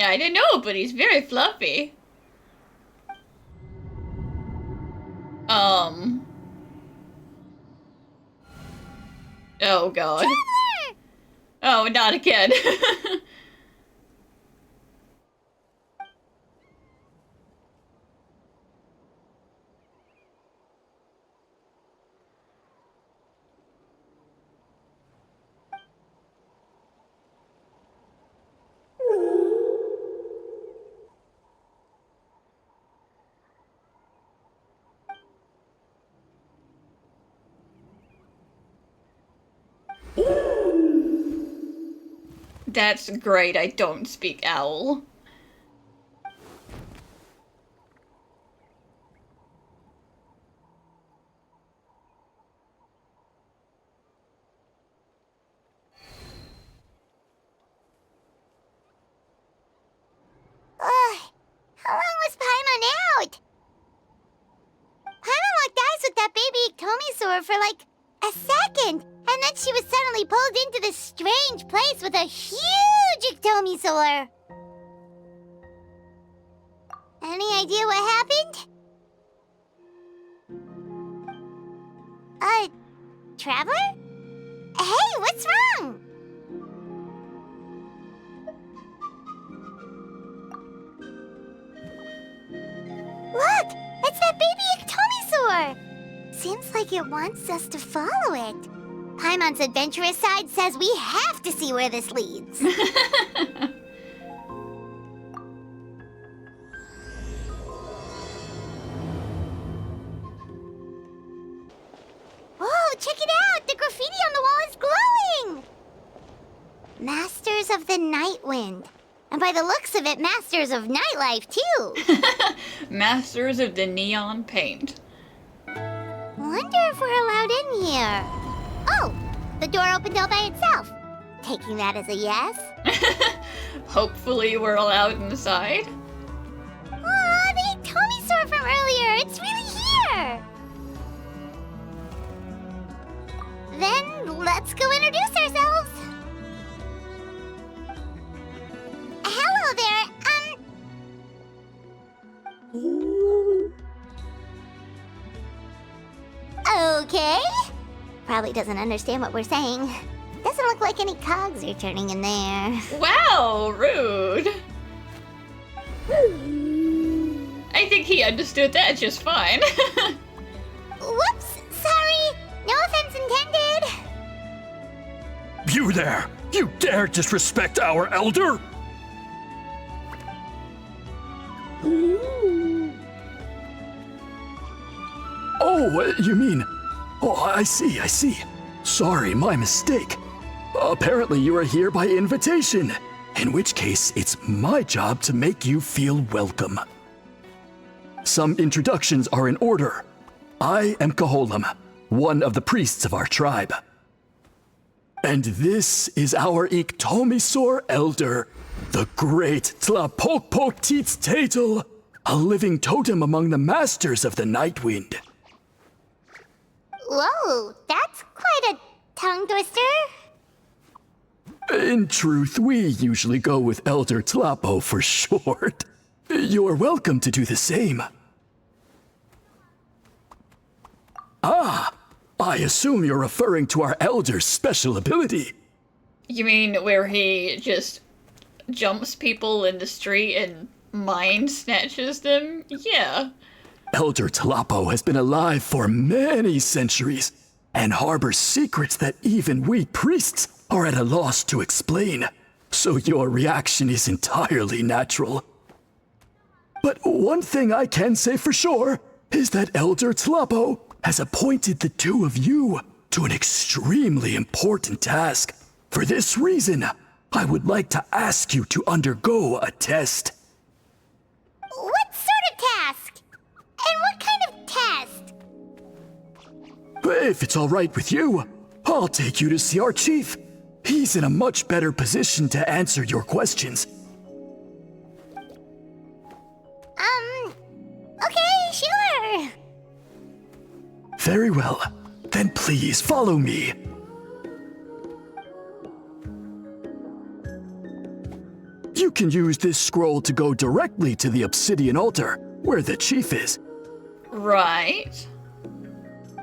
I don't know, but he's very fluffy. Oh god. Oh, not again. That's great, I don't speak owl. How long was Paimon out? Paimon locked eyes with that baby Iktomisaur for like a second, and then she was suddenly pulled into this strange place with a huge Iktomisaur. Any idea what happened? Traveler? Hey, what's wrong? Look! It's that baby Iktomisaur! Seems like it wants us to follow it. Paimon's adventurous side says we have to see where this leads. Whoa, check it out! The graffiti on the wall is glowing! Masters of the Night Wind. And by the looks of it, masters of nightlife, too. Masters of the neon paint. Wonder if we're allowed in here. Oh, the door opened all by itself. Taking that as a yes. Hopefully we're allowed inside. Aw, the Iktomisaur from earlier. It's really here. Then let's go introduce ourselves. Hello there, Okay. Probably doesn't understand what we're saying. Doesn't look like any cogs are turning in there. Wow, rude. I think he understood that just fine. Whoops, sorry. No offense intended. You there! You dare disrespect our elder? Oh, you mean... Oh, I see. Sorry, my mistake. Apparently you are here by invitation, in which case it's my job to make you feel welcome. Some introductions are in order. I am Kaholam, one of the priests of our tribe. And this is our Iktomisaur Elder, the great Tlapokpokteetstatel, a living totem among the masters of the Night Wind. Whoa, that's quite a tongue twister. In truth, we usually go with Elder Tlapo for short. You're welcome to do the same. Ah, I assume you're referring to our Elder's special ability. You mean where he just jumps people in the street and mind snatches them? Yeah. Elder Tlapo has been alive for many centuries and harbors secrets that even we priests are at a loss to explain. So your reaction is entirely natural. But one thing I can say for sure is that Elder Tlapo has appointed the two of you to an extremely important task. For this reason, I would like to ask you to undergo a test. What sort of task? And what kind of test? If it's all right with you, I'll take you to see our chief. He's in a much better position to answer your questions. Okay, sure. Very well. Then please follow me. You can use this scroll to go directly to the obsidian altar, where the chief is. Right.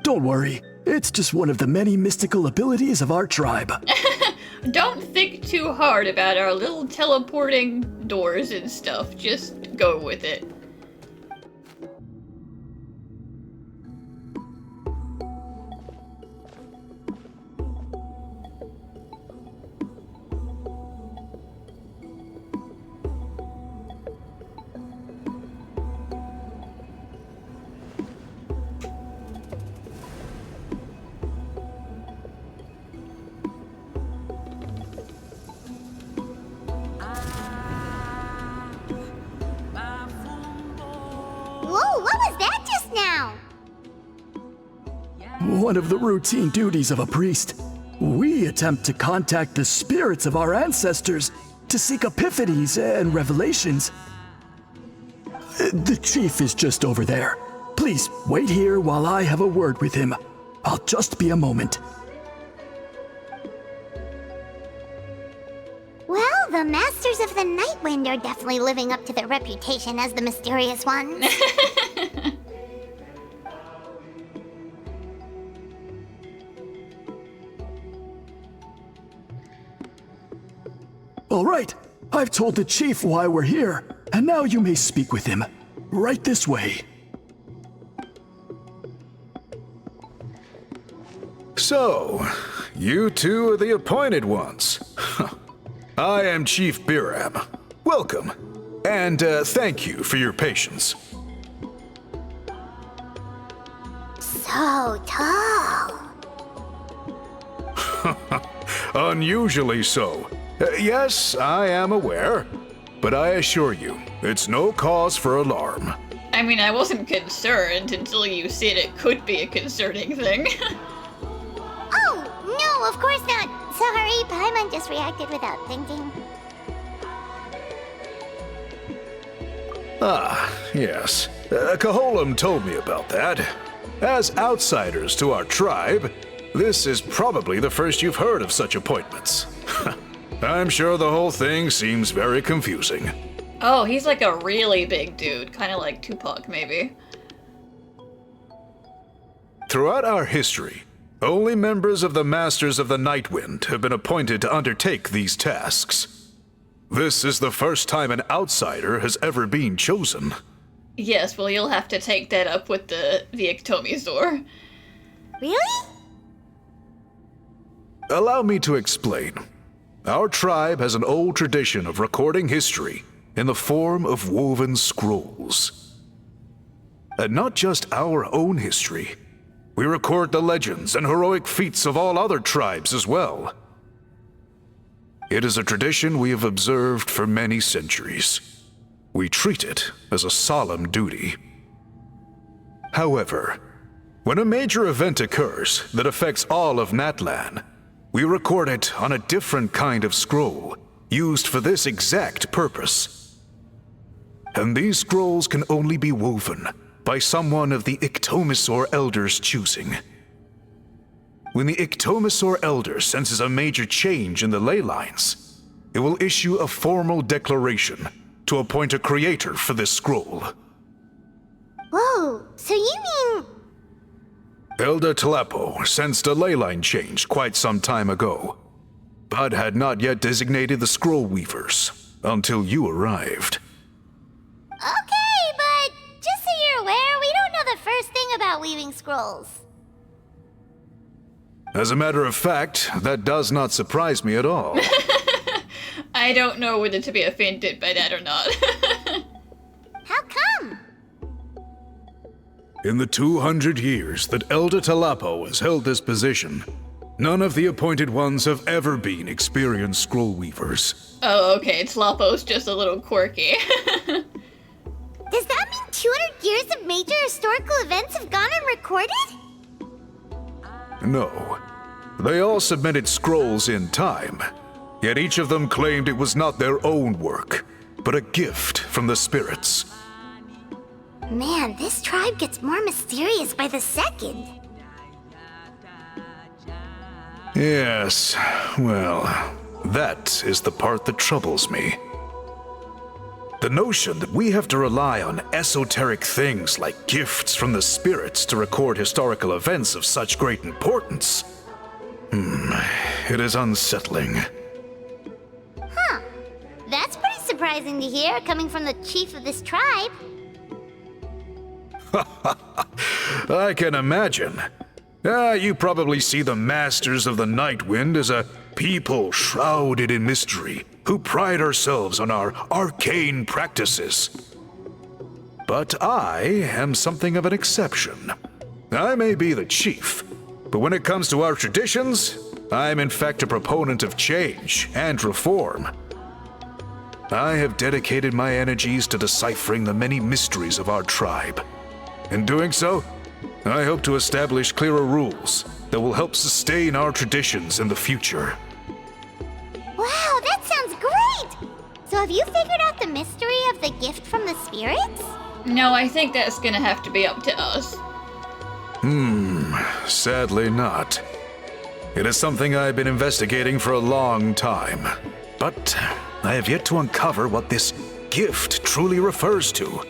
Don't worry, it's just one of the many mystical abilities of our tribe. Don't think too hard about our little teleporting doors and stuff. Just go with it. Whoa, what was that just now? One of the routine duties of a priest. We attempt to contact the spirits of our ancestors to seek epiphanies and revelations. The chief is just over there. Please wait here while I have a word with him. I'll just be a moment. Well, the Masters of the Night Wind are definitely living up to their reputation as the mysterious ones. All right, I've told the chief why we're here, and now you may speak with him. Right this way. So, you two are the appointed ones. I am Chief Biram. Welcome, and thank you for your patience. So tall. Unusually so. Yes, I am aware, but I assure you, it's no cause for alarm. I mean, I wasn't concerned until you said it could be a concerning thing. Oh, no, of course not. Sorry, Paimon just reacted without thinking. Ah, yes. Kaholam told me about that. As outsiders to our tribe, this is probably the first you've heard of such appointments. I'm sure the whole thing seems very confusing. Oh, he's like a really big dude, kind of like Tupac, maybe. Throughout our history, only members of the Masters of the Nightwind have been appointed to undertake these tasks. This is the first time an outsider has ever been chosen. Yes, well, you'll have to take that up with the Iktomisaurus. Really? Allow me to explain. Our tribe has an old tradition of recording history in the form of woven scrolls. And not just our own history. We record the legends and heroic feats of all other tribes as well. It is a tradition we have observed for many centuries. We treat it as a solemn duty. However, when a major event occurs that affects all of Natlan, we record it on a different kind of scroll, used for this exact purpose. And these scrolls can only be woven by someone of the Iktomisaurus Elders' choosing. When the Iktomisaurus Elder senses a major change in the ley lines, it will issue a formal declaration to appoint a creator for this scroll. Whoa, so you mean... Elder Talapo sensed a ley line change quite some time ago, but had not yet designated the scroll weavers until you arrived. Okay, but just so you're aware, we don't know the first thing about weaving scrolls. As a matter of fact, that does not surprise me at all. I don't know whether to be offended by that or not. How come? In the 200 years that Elder Talapo has held this position, none of the appointed ones have ever been experienced scroll weavers. Oh, okay, Tlapo's just a little quirky. Does that mean 200 years of major historical events have gone unrecorded? No. They all submitted scrolls in time, yet each of them claimed it was not their own work, but a gift from the spirits. Man, this tribe gets more mysterious by the second. Yes, well, that is the part that troubles me. The notion that we have to rely on esoteric things like gifts from the spirits to record historical events of such great importance. It is unsettling. Huh. That's pretty surprising to hear, coming from the chief of this tribe. I can imagine. You probably see the Masters of the Nightwind as a people shrouded in mystery, who pride ourselves on our arcane practices. But I am something of an exception. I may be the chief, but when it comes to our traditions, I am in fact a proponent of change and reform. I have dedicated my energies to deciphering the many mysteries of our tribe. In doing so, I hope to establish clearer rules that will help sustain our traditions in the future. Wow, that sounds great! So have you figured out the mystery of the gift from the spirits? No, I think that's gonna have to be up to us. Sadly not. It is something I've been investigating for a long time, but I have yet to uncover what this gift truly refers to.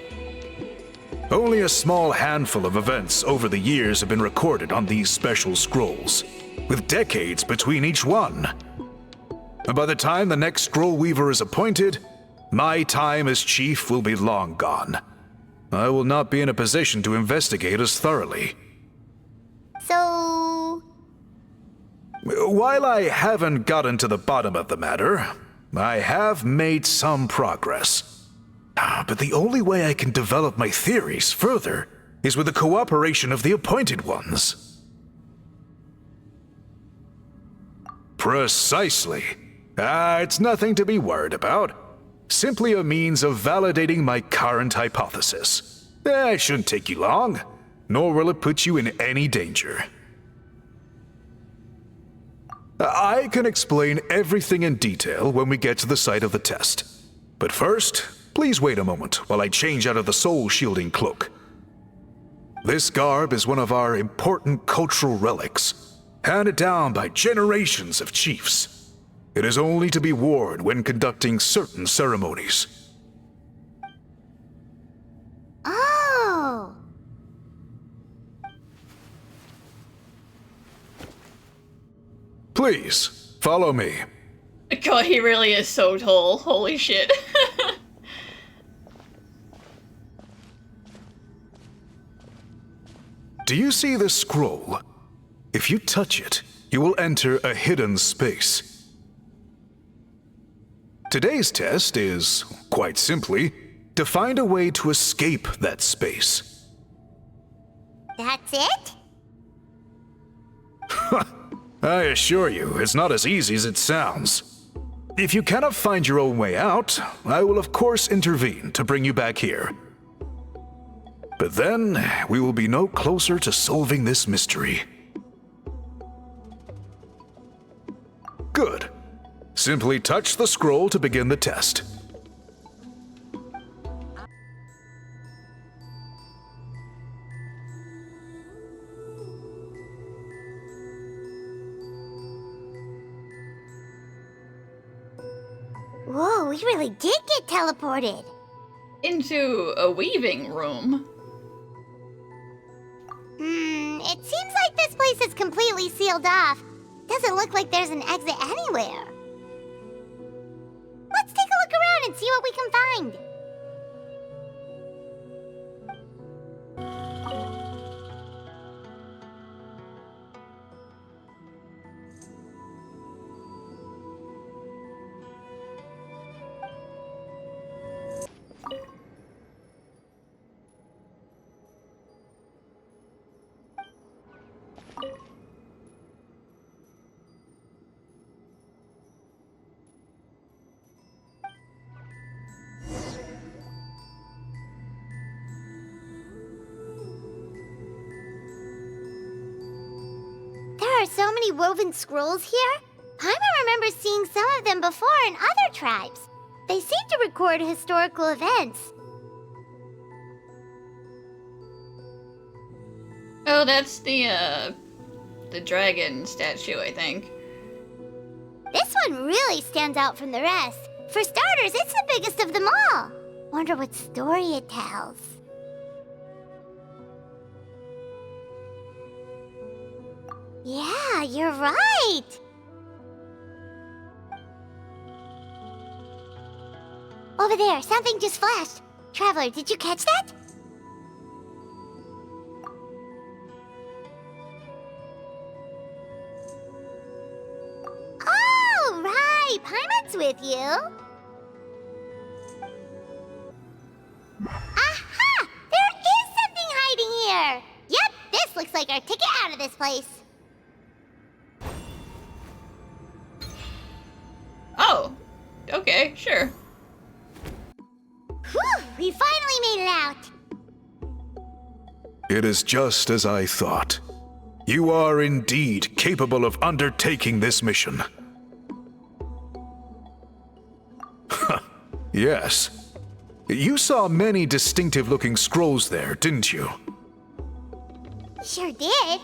Only a small handful of events over the years have been recorded on these special scrolls, with decades between each one. And by the time the next scroll weaver is appointed, my time as chief will be long gone. I will not be in a position to investigate as thoroughly. So... While I haven't gotten to the bottom of the matter, I have made some progress. But the only way I can develop my theories further is with the cooperation of the appointed ones. Precisely. It's nothing to be worried about. Simply a means of validating my current hypothesis. It shouldn't take you long, nor will it put you in any danger. I can explain everything in detail when we get to the site of the test. But first, please wait a moment while I change out of the soul-shielding cloak. This garb is one of our important cultural relics, handed down by generations of chiefs. It is only to be worn when conducting certain ceremonies. Oh! Please, follow me. God, he really is so tall. Holy shit. Do you see this scroll? If you touch it, you will enter a hidden space. Today's test is, quite simply, to find a way to escape that space. That's it? I assure you, it's not as easy as it sounds. If you cannot find your own way out, I will of course intervene to bring you back here. But then, we will be no closer to solving this mystery. Good. Simply touch the scroll to begin the test. Whoa, we really did get teleported. Into a weaving room. It seems like this place is completely sealed off. Doesn't look like there's an exit anywhere. Let's take a look around and see what we can find. There are so many woven scrolls here. Paimon remembers seeing some of them before in other tribes. They seem to record historical events. Oh, that's the dragon statue, I think. This one really stands out from the rest. For starters, it's the biggest of them all. Wonder what story it tells. Yeah, you're right! Over there, something just flashed. Traveler, did you catch that? Oh, right! Paimon's with you. Aha! There is something hiding here! Yep, this looks like our ticket out of this place. Oh, okay, sure. Whew, we finally made it out. It is just as I thought. You are indeed capable of undertaking this mission. Yes. You saw many distinctive-looking scrolls there, didn't you? Sure did.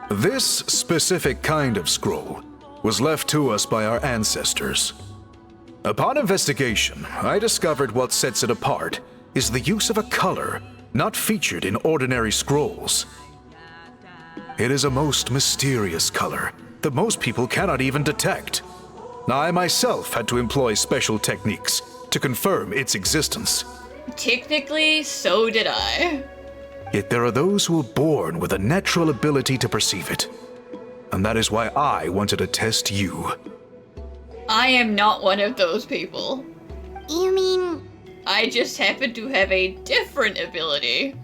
This specific kind of scroll was left to us by our ancestors. Upon investigation, I discovered what sets it apart is the use of a color not featured in ordinary scrolls. It is a most mysterious color that most people cannot even detect. I myself had to employ special techniques to confirm its existence. Technically, so did I. Yet there are those who are born with a natural ability to perceive it. And that is why I wanted to test you. I am not one of those people. You mean... I just happen to have a different ability.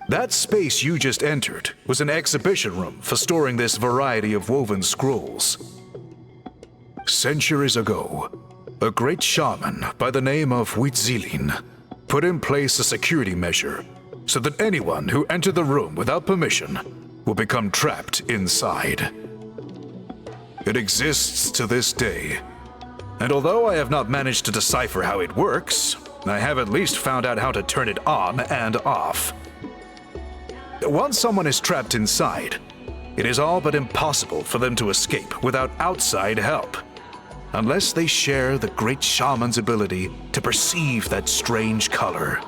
That space you just entered was an exhibition room for storing this variety of woven scrolls. Centuries ago, a great shaman by the name of Huitzilin put in place a security measure so that anyone who entered the room without permission will become trapped inside. It exists to this day, and although I have not managed to decipher how it works, I have at least found out how to turn it on and off. Once someone is trapped inside, it is all but impossible for them to escape without outside help, unless they share the great shaman's ability to perceive that strange color.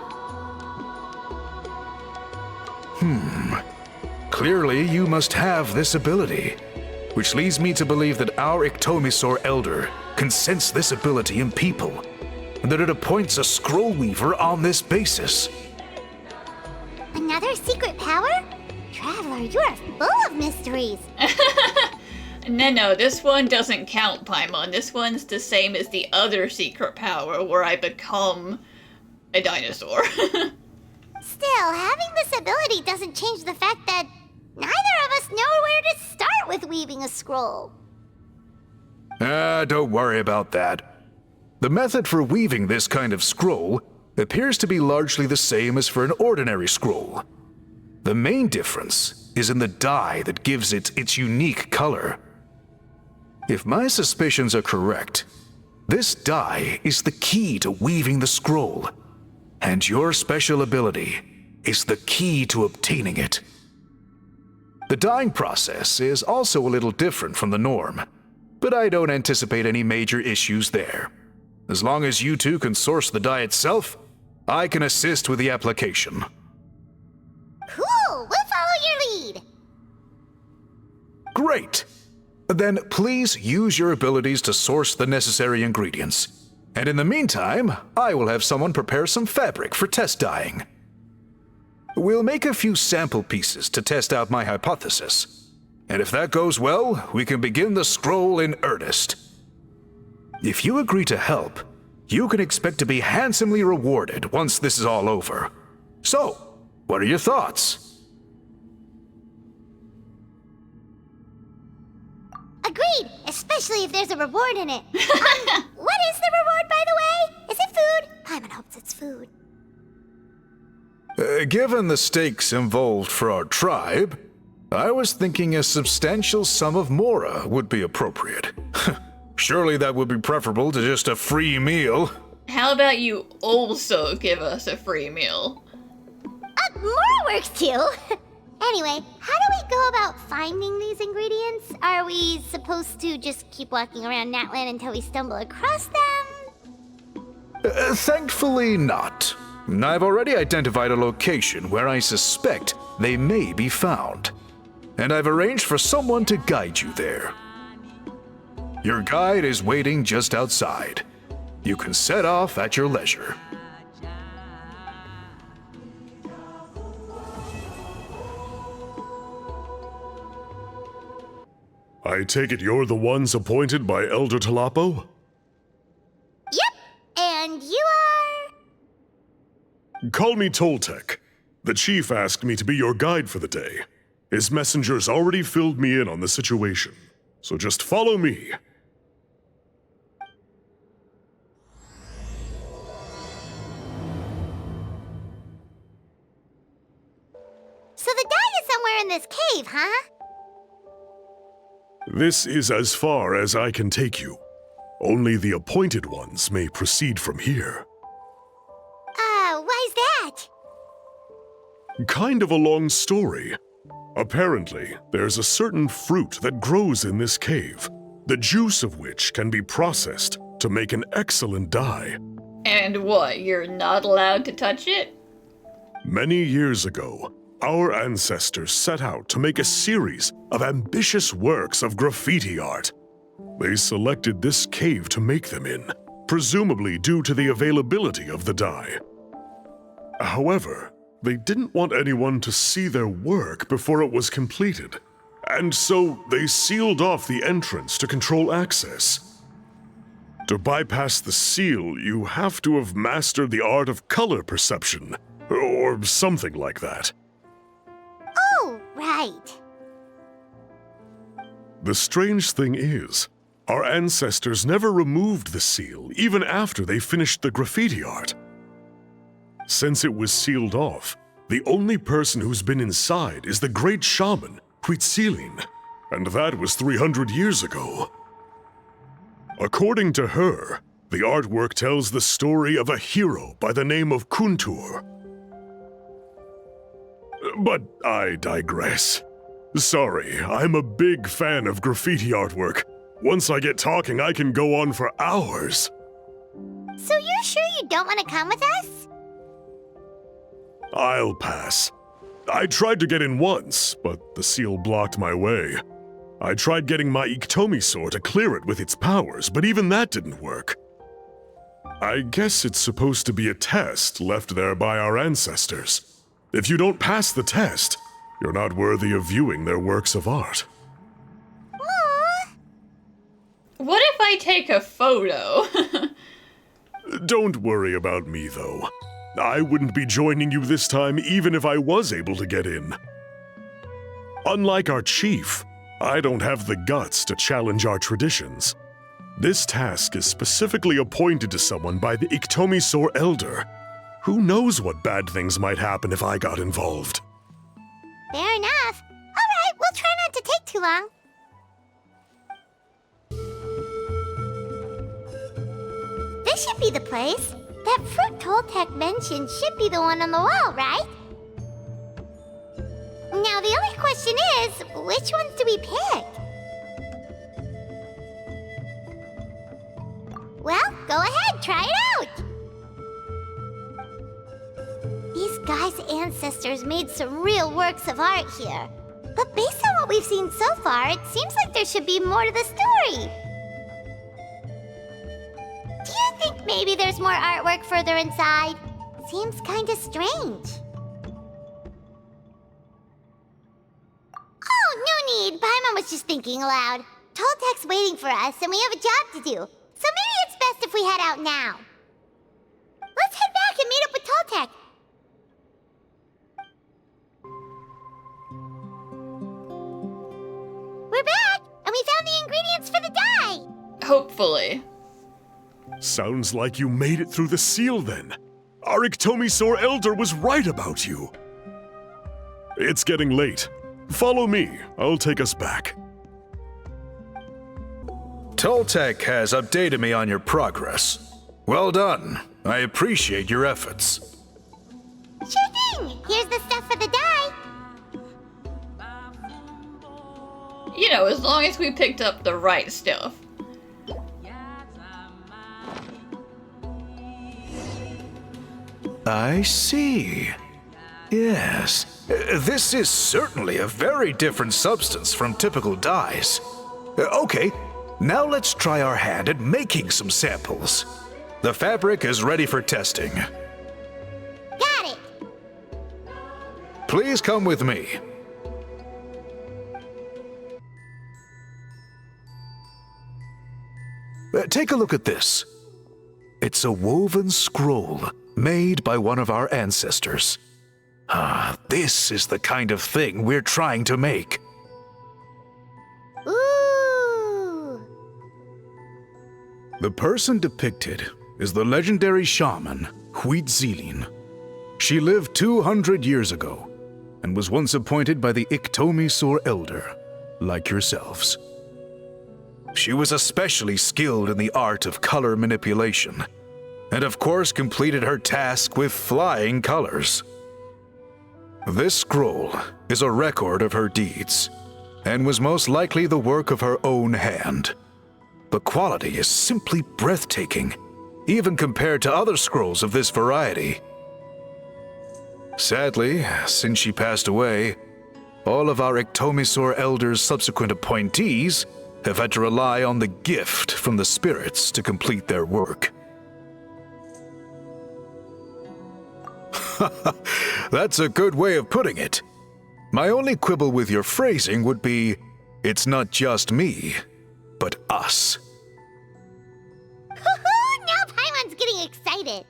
Clearly you must have this ability, which leads me to believe that our Iktomisaurus Elder can sense this ability in people, and that it appoints a scroll weaver on this basis. Another secret power? Traveler, you are full of mysteries. No, this one doesn't count, Paimon. This one's the same as the other secret power where I become a dinosaur. Still, having this ability doesn't change the fact that neither of us know where to start with weaving a scroll. Don't worry about that. The method for weaving this kind of scroll appears to be largely the same as for an ordinary scroll. The main difference is in the dye that gives it its unique color. If my suspicions are correct, this dye is the key to weaving the scroll, and your special ability is the key to obtaining it. The dyeing process is also a little different from the norm, but I don't anticipate any major issues there. As long as you two can source the dye itself, I can assist with the application. Cool, we'll follow your lead. Great! Then please use your abilities to source the necessary ingredients. And in the meantime, I will have someone prepare some fabric for test dyeing. We'll make a few sample pieces to test out my hypothesis. And if that goes well, we can begin the scroll in earnest. If you agree to help, you can expect to be handsomely rewarded once this is all over. So, what are your thoughts? Agreed, especially if there's a reward in it. What is the reward, by the way? Is it food? Paimon hopes it's food. Given the stakes involved for our tribe, I was thinking a substantial sum of mora would be appropriate. Surely that would be preferable to just a free meal. How about you also give us a free meal? Mora works too. Anyway, how do we go about finding these ingredients? Are we supposed to just keep walking around Natlan until we stumble across them? Thankfully not. I've already identified a location where I suspect they may be found, and I've arranged for someone to guide you there. Your guide is waiting just outside. You can set off at your leisure. I take it you're the ones appointed by Elder Talapo? Yep, and you are... Call me Toltec. The chief asked me to be your guide for the day. His messengers already filled me in on the situation, so just follow me. So the guy is somewhere in this cave, huh? This is as far as I can take you. Only the appointed ones may proceed from here. Why's that? Kind of a long story. Apparently, there's a certain fruit that grows in this cave, the juice of which can be processed to make an excellent dye. And what, you're not allowed to touch it? Many years ago, our ancestors set out to make a series of ambitious works of graffiti art. They selected this cave to make them in, presumably due to the availability of the dye. However, they didn't want anyone to see their work before it was completed, and so they sealed off the entrance to control access. To bypass the seal, you have to have mastered the art of color perception, or something like that. Oh, right. The strange thing is, our ancestors never removed the seal even after they finished the graffiti art. Since it was sealed off, the only person who's been inside is the great shaman, Citlali, and that was 300 years ago. According to her, the artwork tells the story of a hero by the name of Kuntur. But I digress. Sorry, I'm a big fan of graffiti artwork. Once I get talking, I can go on for hours. So you're sure you don't want to come with us? I'll pass. I tried to get in once, but the seal blocked my way. I tried getting my Iktomisaur to clear it with its powers, but even that didn't work. I guess it's supposed to be a test left there by our ancestors. If you don't pass the test, you're not worthy of viewing their works of art. Aww. What if I take a photo? Don't worry about me, though. I wouldn't be joining you this time even if I was able to get in. Unlike our chief, I don't have the guts to challenge our traditions. This task is specifically appointed to someone by the Iktomisaurus Elder. Who knows what bad things might happen if I got involved? Fair enough. All right, we'll try not to take too long. This should be the place. That fruit Toltec mentioned should be the one on the wall, right? Now the only question is, which ones do we pick? Well, go ahead, try it out! These guys' ancestors made some real works of art here. But based on what we've seen so far, it seems like there should be more to the story. Do you think maybe there's more artwork further inside? Seems kinda strange. Oh, no need. Paimon was just thinking aloud. Toltec's waiting for us, and we have a job to do. So maybe it's best if we head out now. Let's head back and meet up with Toltec. We're back, and we found the ingredients for the dye. Hopefully. Sounds like you made it through the seal then. Our Iktomisaurus Elder was right about you. It's getting late. Follow me. I'll take us back. Toltec has updated me on your progress. Well done. I appreciate your efforts. Sure thing. Here's the stuff for the dye. You know, as long as we picked up the right stuff. I see. Yes. This is certainly a very different substance from typical dyes. Okay, now let's try our hand at making some samples. The fabric is ready for testing. Got it! Please come with me. Take a look at this. It's a woven scroll made by one of our ancestors. This is the kind of thing we're trying to make. Ooh! The person depicted is the legendary shaman, Citlali. She lived 200 years ago and was once appointed by the Iktomisaurus Elders, like yourselves. She was especially skilled in the art of color manipulation, and of course completed her task with flying colors. This scroll is a record of her deeds, and was most likely the work of her own hand. The quality is simply breathtaking, even compared to other scrolls of this variety. Sadly, since she passed away, all of our Iktomisaurus Elders' subsequent appointees have had to rely on the gift from the spirits to complete their work. That's a good way of putting it. My only quibble with your phrasing would be, it's not just me, but us. Hoo-hoo! Now Paimon's getting excited.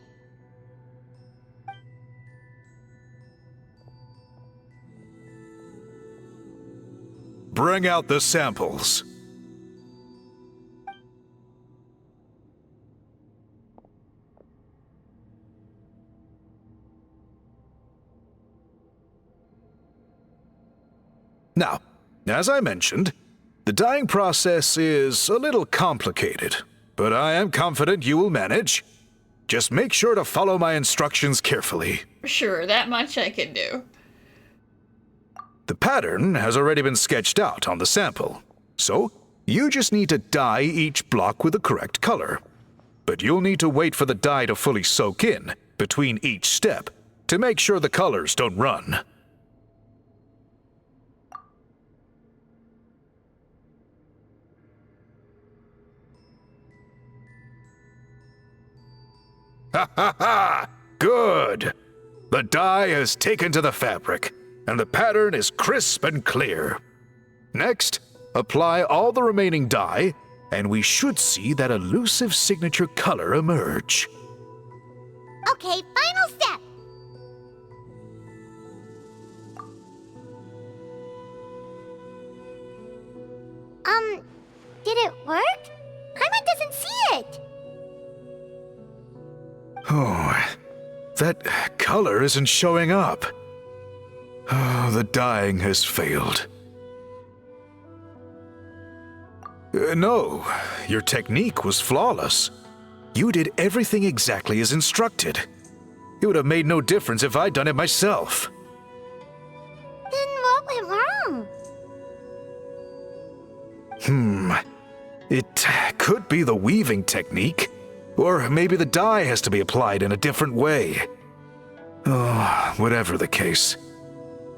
Bring out the samples. Now, as I mentioned, the dyeing process is a little complicated, but I am confident you will manage. Just make sure to follow my instructions carefully. Sure, that much I can do. The pattern has already been sketched out on the sample, so you just need to dye each block with the correct color. But you'll need to wait for the dye to fully soak in between each step to make sure the colors don't run. Ha ha ha! Good! The dye has taken to the fabric, and the pattern is crisp and clear. Next, apply all the remaining dye, and we should see that elusive signature color emerge. Okay, final step. Did it work? Paimon doesn't see it. Oh, that color isn't showing up. Oh, the dyeing has failed. No, your technique was flawless. You did everything exactly as instructed. It would have made no difference if I'd done it myself. Then what went wrong? It could be the weaving technique, or maybe the dye has to be applied in a different way. Oh, whatever the case,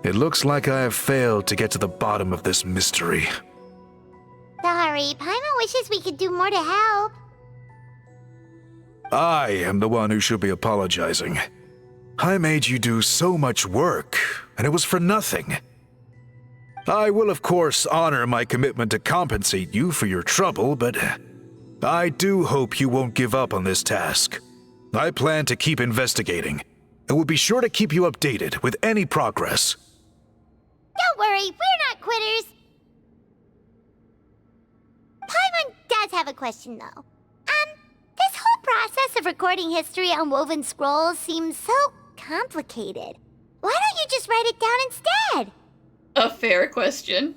it looks like I have failed to get to the bottom of this mystery. Sorry, Paimon wishes we could do more to help. I am the one who should be apologizing. I made you do so much work, and it was for nothing. I will, of course, honor my commitment to compensate you for your trouble, but I do hope you won't give up on this task. I plan to keep investigating, and will be sure to keep you updated with any progress. Don't worry, we're not quitters. Paimon does have a question, though. This whole process of recording history on woven scrolls seems so complicated. Why don't you just write it down instead? A fair question.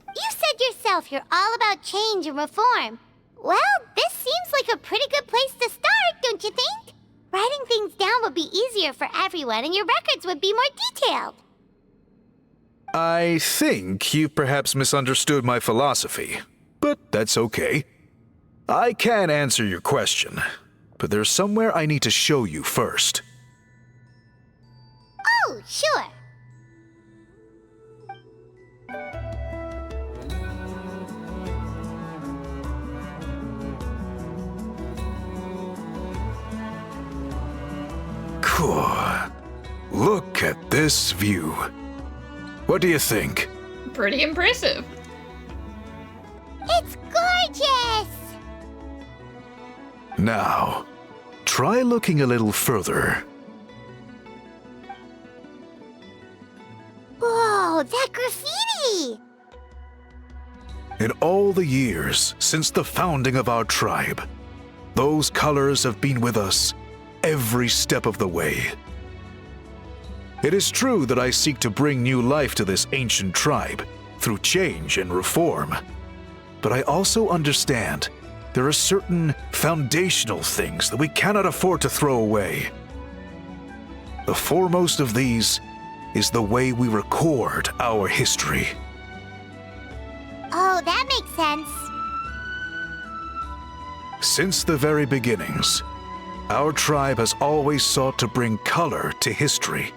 You said yourself you're all about change and reform. Well, this seems like a pretty good place to start, don't you think? Writing things down would be easier for everyone, and your records would be more detailed. I think you've perhaps misunderstood my philosophy, but that's okay. I can answer your question, but there's somewhere I need to show you first. Oh, sure. Cool. Look at this view. What do you think? Pretty impressive. It's gorgeous! Now, try looking a little further. Whoa, that graffiti! In all the years since the founding of our tribe, those colors have been with us every step of the way. It is true that I seek to bring new life to this ancient tribe through change and reform, but I also understand there are certain foundational things that we cannot afford to throw away. The foremost of these is the way we record our history. Oh, that makes sense. Since the very beginnings, our tribe has always sought to bring color to history.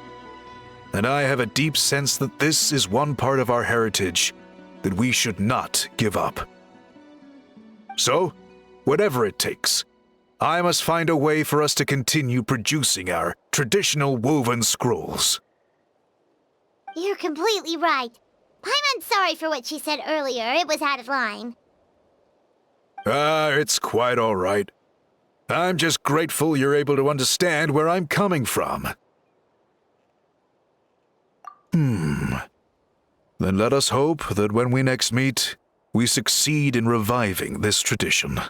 And I have a deep sense that this is one part of our heritage that we should not give up. So, whatever it takes, I must find a way for us to continue producing our traditional woven scrolls. You're completely right. Paimon's sorry for what she said earlier. It was out of line. It's quite all right. I'm just grateful you're able to understand where I'm coming from. Then let us hope that when we next meet, we succeed in reviving this tradition.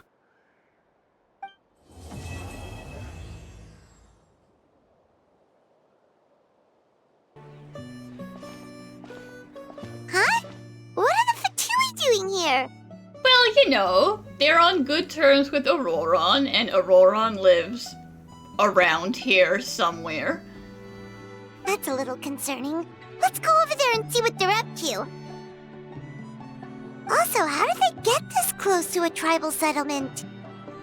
Huh? What are the Fatui doing here? Well, you know, they're on good terms with Auroron, and Auroron lives around here somewhere. That's a little concerning. Let's go over there and see what they're up to. Also, how did they get this close to a tribal settlement?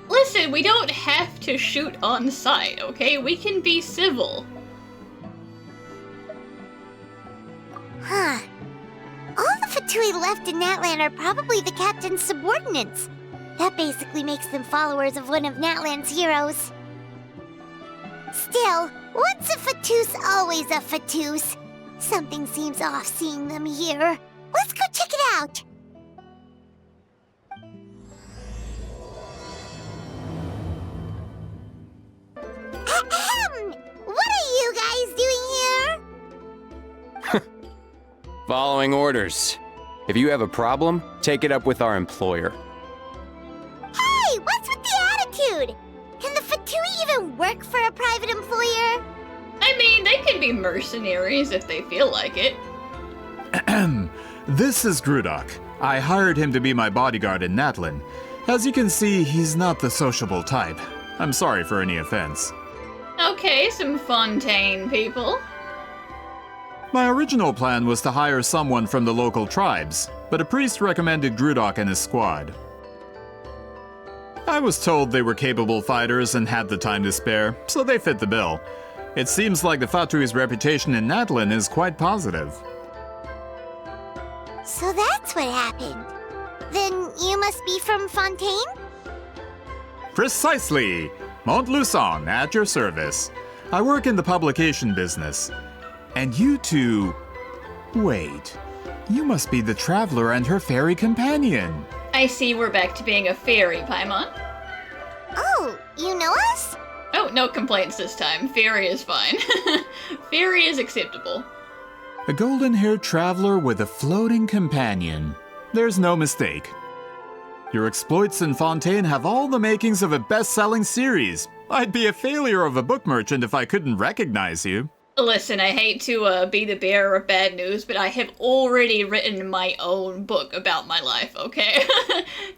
Listen, we don't have to shoot on sight, okay? We can be civil. Huh. All the Fatui left in Natlan are probably the captain's subordinates. That basically makes them followers of one of Natlan's heroes. Still, once a Fatus, always a Fatus. Something seems off seeing them here. Let's go check it out. Ahem! What are you guys doing here? Following orders. If you have a problem, take it up with our employer. Hey, what's with the attitude? Can the Fatui even work for a private employer? I mean, they can be mercenaries if they feel like it. This is Grudok. I hired him to be my bodyguard in Natlan. As you can see, he's not the sociable type. I'm sorry for any offense. Okay, some Fontaine people. My original plan was to hire someone from the local tribes, but a priest recommended Grudok and his squad. I was told they were capable fighters and had the time to spare, so they fit the bill. It seems like the Fatui's reputation in Natlan is quite positive. So that's what happened. Then you must be from Fontaine? Precisely! Montluçon, at your service. I work in the publication business. And you two... Wait. You must be the traveler and her fairy companion. I see we're back to being a fairy, Paimon. Oh, you know us? Oh, no complaints this time. Fairy is fine. Fairy is acceptable. A golden-haired traveler with a floating companion. There's no mistake. Your exploits in Fontaine have all the makings of a best-selling series. I'd be a failure of a book merchant if I couldn't recognize you. Listen, I hate to be the bearer of bad news, but I have already written my own book about my life, okay?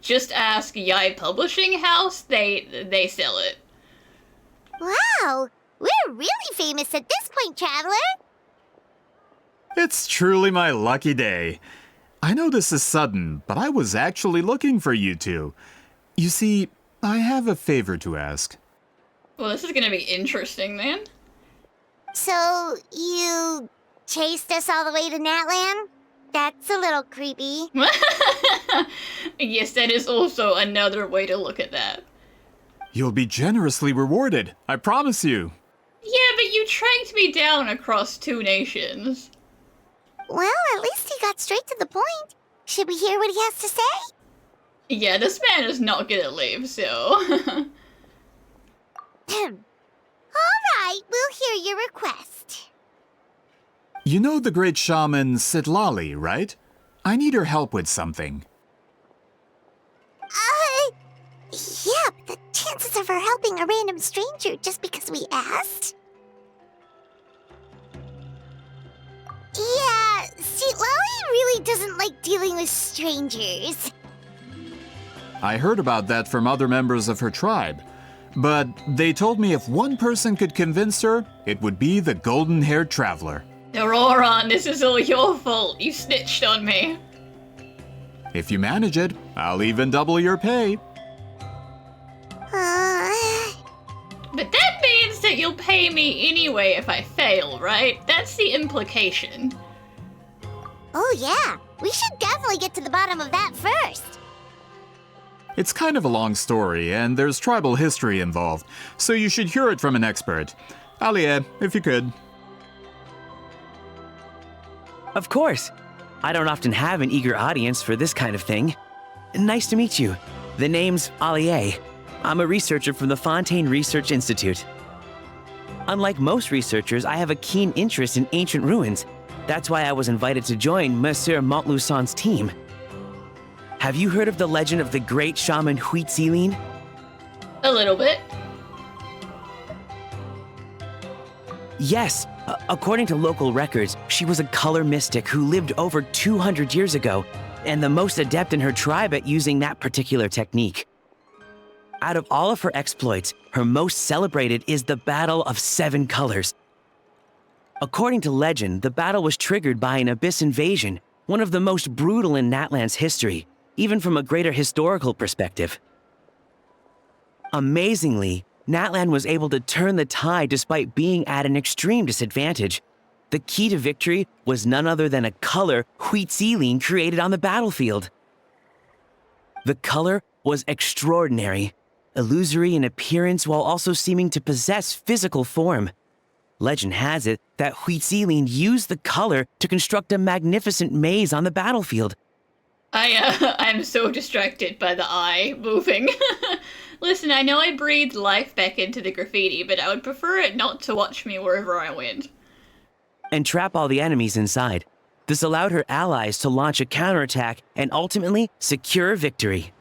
Just ask Yai Publishing House, they sell it. Wow, we're really famous at this point, Traveler. It's truly my lucky day. I know this is sudden, but I was actually looking for you two. You see, I have a favor to ask. Well, this is gonna be interesting, then. So, you chased us all the way to Natlan? That's a little creepy. Yes, that is also another way to look at that. You'll be generously rewarded, I promise you. Yeah, but you tracked me down across 2 nations. Well, at least he got straight to the point. Should we hear what he has to say? Yeah, this man is not gonna leave, so... Alright, we'll hear your request. You know the great shaman Citlali, right? I need her help with something. Yeah, but the chances of her helping a random stranger just because we asked? Yeah, Citlali really doesn't like dealing with strangers. I heard about that from other members of her tribe. But they told me if one person could convince her, it would be the golden-haired traveler. Auroran, this is all your fault. You snitched on me. If you manage it, I'll even double your pay. But that means that you'll pay me anyway if I fail, right? That's the implication. Oh yeah, we should definitely get to the bottom of that first. It's kind of a long story, and there's tribal history involved, so you should hear it from an expert. Alie, if you could. Of course. I don't often have an eager audience for this kind of thing. Nice to meet you. The name's Alie. I'm a researcher from the Fontaine Research Institute. Unlike most researchers, I have a keen interest in ancient ruins. That's why I was invited to join Monsieur Montluçon's team. Have you heard of the legend of the great shaman Citlali? A little bit. Yes. According to local records, she was a color mystic who lived over 200 years ago, and the most adept in her tribe at using that particular technique. Out of all of her exploits, her most celebrated is the Battle of 7 Colors. According to legend, the battle was triggered by an abyss invasion, one of the most brutal in Natlan's history, even from a greater historical perspective. Amazingly, Natlan was able to turn the tide despite being at an extreme disadvantage. The key to victory was none other than a color Citlali created on the battlefield. The color was extraordinary, illusory in appearance while also seeming to possess physical form. Legend has it that Citlali used the color to construct a magnificent maze on the battlefield. I'm so distracted by the eye moving. Listen, I know I breathed life back into the graffiti, but I would prefer it not to watch me wherever I went. And trap all the enemies inside. This allowed her allies to launch a counterattack and ultimately secure victory.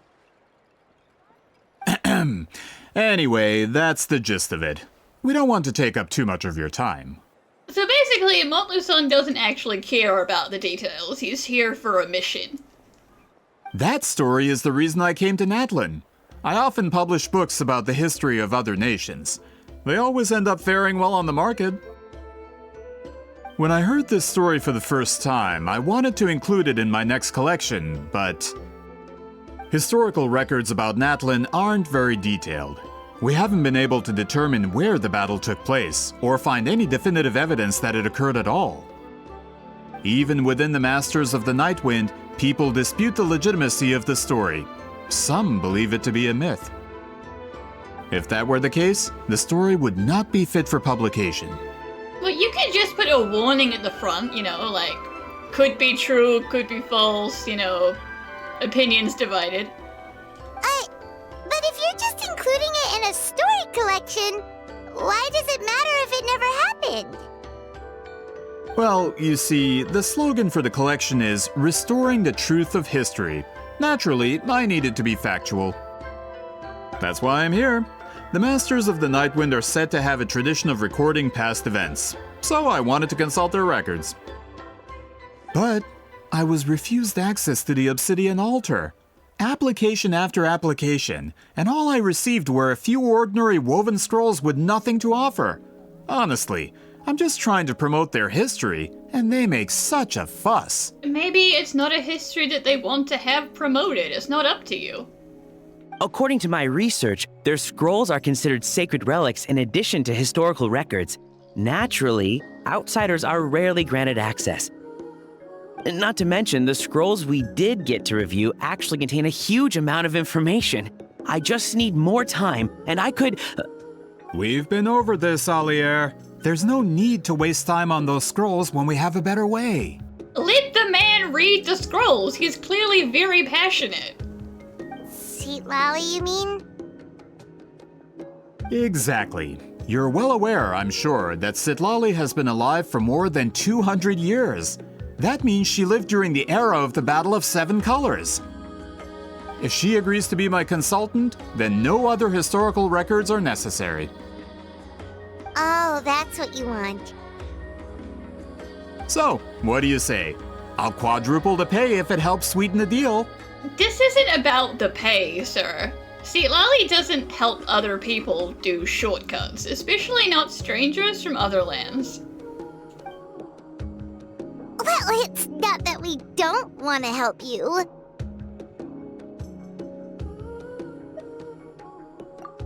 Anyway, that's the gist of it. We don't want to take up too much of your time. So basically, Montluçon doesn't actually care about the details. He's here for a mission. That story is the reason I came to Natlan. I often publish books about the history of other nations. They always end up faring well on the market. When I heard this story for the first time, I wanted to include it in my next collection, but historical records about Natlan aren't very detailed. We haven't been able to determine where the battle took place, or find any definitive evidence that it occurred at all. Even within the Masters of the Nightwind, people dispute the legitimacy of the story. Some believe it to be a myth. If that were the case, the story would not be fit for publication. Well, you could just put a warning at the front, you know, like, could be true, could be false, you know, opinions divided. But if you're just including it in a story collection, why does it matter if it never happened? Well, you see, the slogan for the collection is Restoring the Truth of History. Naturally, I need it to be factual. That's why I'm here. The Masters of the Nightwind are said to have a tradition of recording past events, so I wanted to consult their records. But I was refused access to the Obsidian Altar. Application after application, and all I received were a few ordinary woven scrolls with nothing to offer. Honestly, I'm just trying to promote their history, and they make such a fuss. Maybe it's not a history that they want to have promoted. It's not up to you. According to my research, their scrolls are considered sacred relics in addition to historical records. Naturally, outsiders are rarely granted access. Not to mention, the scrolls we did get to review actually contain a huge amount of information. I just need more time, and I could... We've been over this, Alier. There's no need to waste time on those scrolls when we have a better way. Let the man read the scrolls. He's clearly very passionate. Citlali, you mean? Exactly. You're well aware, I'm sure, that Citlali has been alive for more than 200 years. That means she lived during the era of the Battle of Seven Colors. If she agrees to be my consultant, then no other historical records are necessary. Oh, that's what you want. So, what do you say? I'll quadruple the pay if it helps sweeten the deal. This isn't about the pay, sir. Citlali doesn't help other people do shortcuts, especially not strangers from other lands. Well, it's not that we don't want to help you.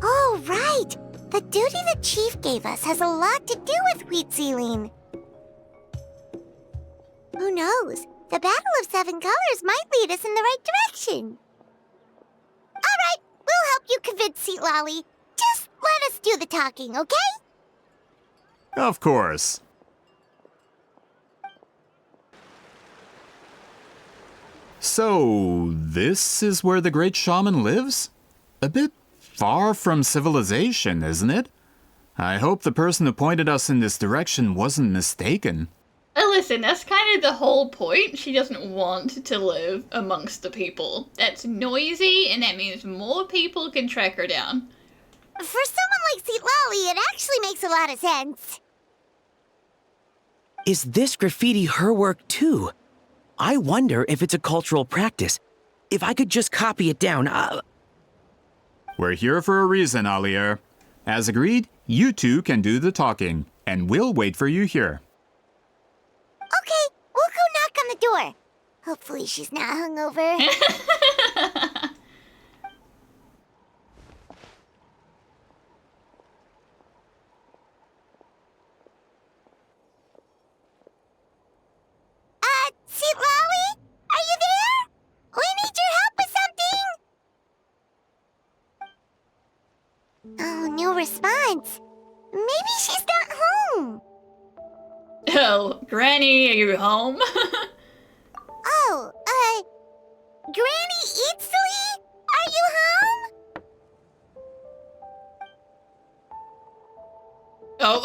Oh, right! The duty the chief gave us has a lot to do with wheat sealing. Who knows? The Battle of Seven Colors might lead us in the right direction. All right, we'll help you convince Citlali. Just let us do the talking, okay? Of course. So, this is where the great shaman lives? A bit far from civilization, isn't it? I hope the person who pointed us in this direction wasn't mistaken. Listen, that's kind of the whole point. She doesn't want to live amongst the people. That's noisy, and that means more people can track her down. For someone like Citlali, it actually makes a lot of sense. Is this graffiti her work too? I wonder if it's a cultural practice. If I could just copy it down, We're here for a reason, Alier. As agreed, you two can do the talking, and we'll wait for you here. Okay, we'll go knock on the door. Hopefully she's not hungover. Citlali? Are you there? We need your help with something. Oh, no response. Maybe she's not home. Oh, Granny, are you home? Oh, Granny Iktomisaurus? Are you home? Oh.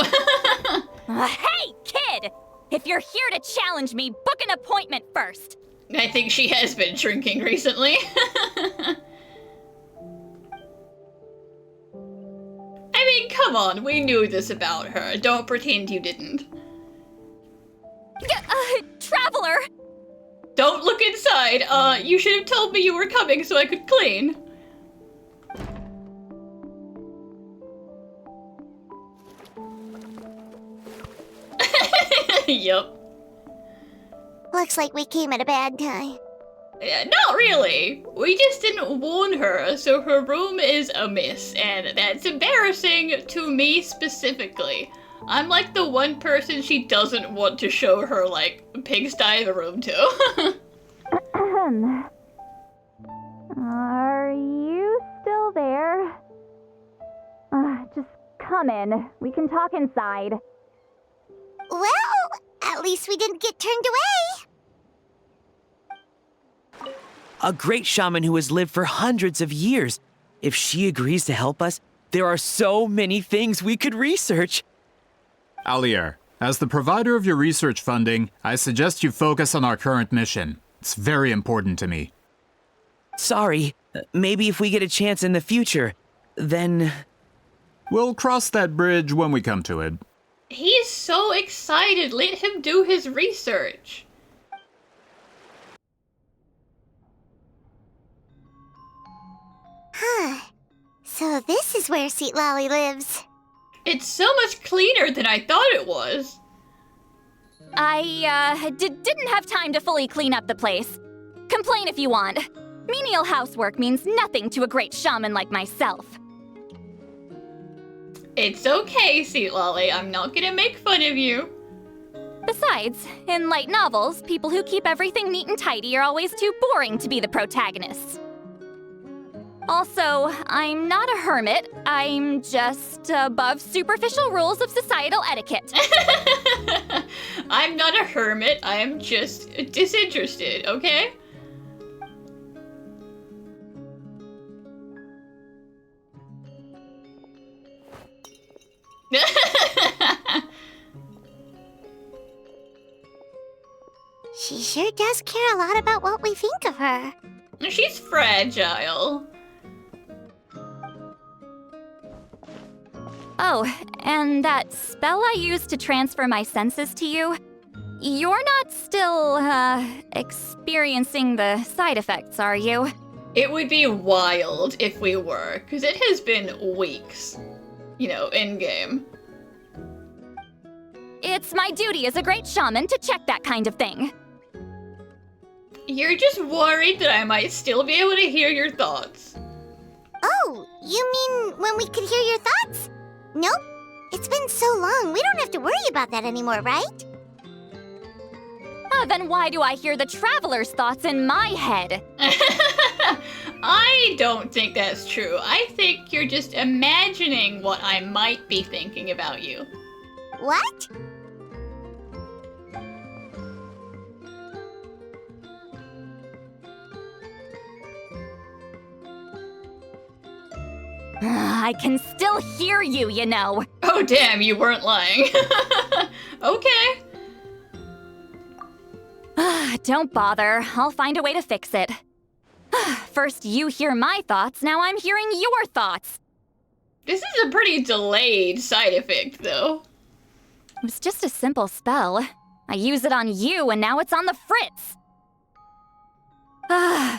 Hey, kid! If you're here to challenge me, book an appointment first. I think she has been drinking recently. I mean, come on, we knew this about her. Don't pretend you didn't. Traveler! Don't look inside. You should have told me you were coming so I could clean. Yup. Looks like we came at a bad time. Not really. We just didn't warn her, so her room is a mess, and that's embarrassing to me specifically. I'm like the one person she doesn't want to show her, like, pigsty of a room to. Are you still there? Just come in. We can talk inside. Well, at least we didn't get turned away. a great shaman who has lived for hundreds of years. If she agrees to help us, there are so many things we could research. Alier, as the provider of your research funding, I suggest you focus on our current mission. It's very important to me. Sorry, maybe if we get a chance in the future, then... We'll cross that bridge when we come to it. He's so excited. Let him do his research. Huh. So this is where Citlali lives. It's so much cleaner than I thought it was. I, didn't have time to fully clean up the place. Complain if you want. Menial housework means nothing to a great shaman like myself. It's okay, Citlali. I'm not gonna make fun of you. Besides, in light novels, people who keep everything neat and tidy are always too boring to be the protagonists. Also, I'm not a hermit. I'm just above superficial rules of societal etiquette. I'm not a hermit. I am just disinterested, okay? She sure does care a lot about what we think of her. She's fragile. Oh, and that spell I used to transfer my senses to you, you're not still, experiencing the side effects, are you? It would be wild if we were, because it has been weeks, you know, in-game. It's my duty as a great shaman to check that kind of thing. You're just worried that I might still be able to hear your thoughts. Oh, you mean when we could hear your thoughts? Nope. It's been so long, we don't have to worry about that anymore, right? Oh, then why do I hear the traveler's thoughts in my head? I don't think that's true. I think you're just imagining what I might be thinking about you. What? I can still hear you, you know. Oh damn, you weren't lying. Okay. Don't bother. I'll find a way to fix it. First you hear my thoughts, now I'm hearing your thoughts. This is a pretty delayed side effect, though. It was just a simple spell. I use it on you, and now it's on the fritz.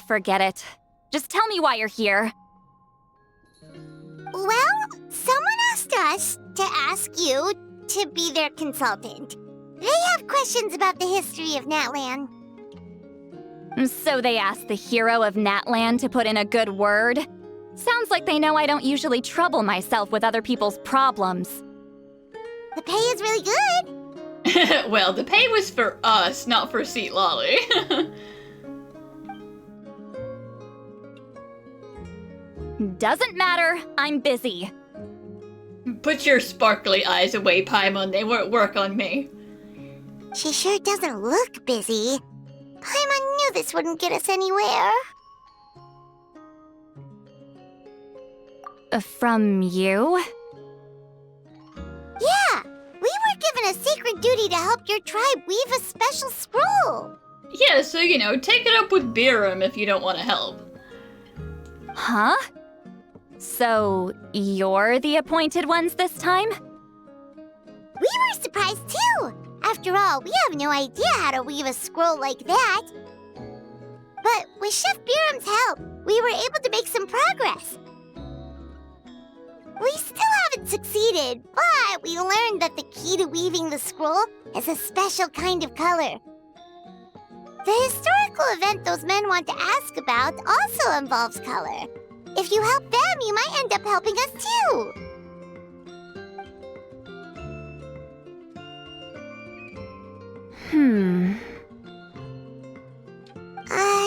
Forget it. Just tell me why you're here. Well, someone asked us to ask you to be their consultant. They have questions about the history of Natlan. So they asked the hero of Natlan to put in a good word? Sounds like they know I don't usually trouble myself with other people's problems. The pay is really good. Well, the pay was for us, not for Citlali. Doesn't matter, I'm busy. Put your sparkly eyes away, Paimon. They won't work on me. She sure doesn't look busy. Paimon knew this wouldn't get us anywhere. From you? Yeah, we were given a sacred duty to help your tribe weave a special scroll. Yeah, so, you know, take it up with Biram if you don't want to help. Huh? So, you're the appointed ones this time? We were surprised too. After all, we have no idea how to weave a scroll like that. But with Chef Biram's help, we were able to make some progress. We still haven't succeeded, but we learned that the key to weaving the scroll is a special kind of color. The historical event those men want to ask about also involves color. If you help them, you might end up helping us too.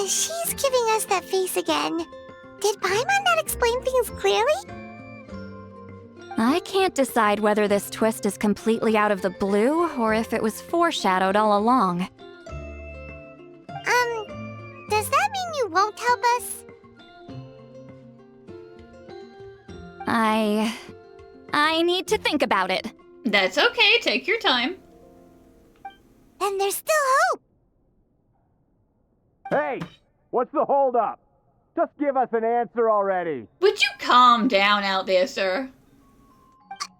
She's giving us that face again. Did Paimon not explain things clearly? I can't decide whether this twist is completely out of the blue or if it was foreshadowed all along. Does that mean you won't help us? I need to think about it. That's okay, take your time. Then there's still hope. Hey, what's the holdup? Just give us an answer already. Would you calm down out there, sir?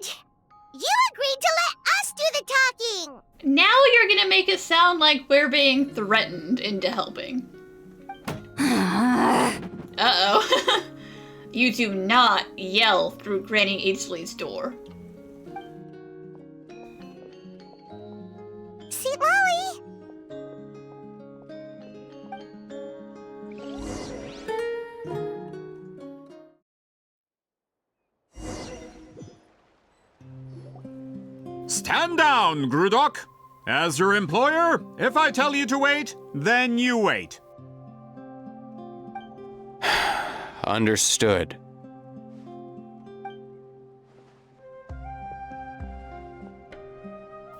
You agreed to let us do the talking! Now you're gonna make it sound like we're being threatened into helping. Uh-oh. You do not yell through Granny Easley's door. Citlali! Stand down, Grudok. As your employer, if I tell you to wait, then you wait. Understood.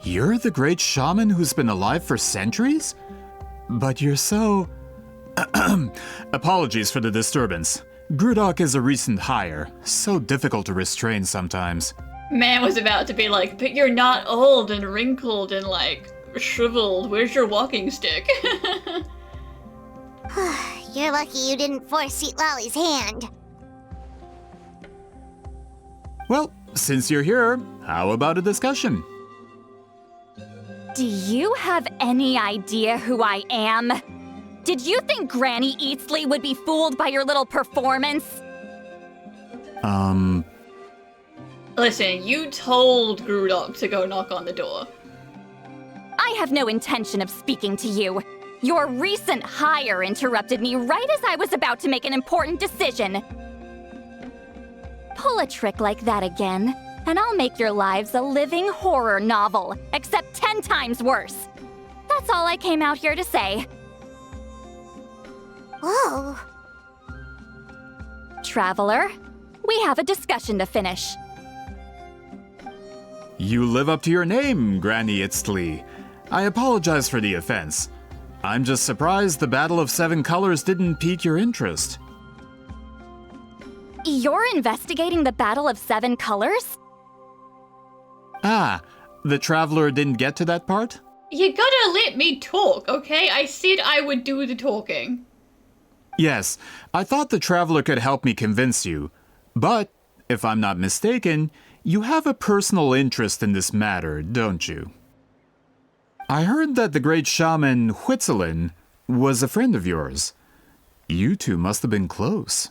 You're the great shaman who's been alive for centuries? But you're so... Apologies for the disturbance. Grudok is a recent hire, so difficult to restrain sometimes. Man was about to be like, but you're not old and wrinkled and like shriveled. Where's your walking stick? You're lucky you didn't force Citlali's hand. Well, since you're here, how about a discussion? Do you have any idea who I am? Did you think Granny Eatsley would be fooled by your little performance? Listen, you told Grudok to go knock on the door. I have no intention of speaking to you. Your recent hire interrupted me right as I was about to make an important decision. Pull a trick like that again, and I'll make your lives a living horror novel, except 10 times worse. That's all I came out here to say. Whoa. Traveler, we have a discussion to finish. You live up to your name, Granny Itztli. I apologize for the offense. I'm just surprised the Battle of Seven Colors didn't pique your interest. You're investigating the Battle of Seven Colors? Ah, the Traveler didn't get to that part? You gotta let me talk, okay? I said I would do the talking. Yes, I thought the Traveler could help me convince you. But, if I'm not mistaken, you have a personal interest in this matter, don't you? I heard that the great shaman Huitzilin was a friend of yours. You two must have been close.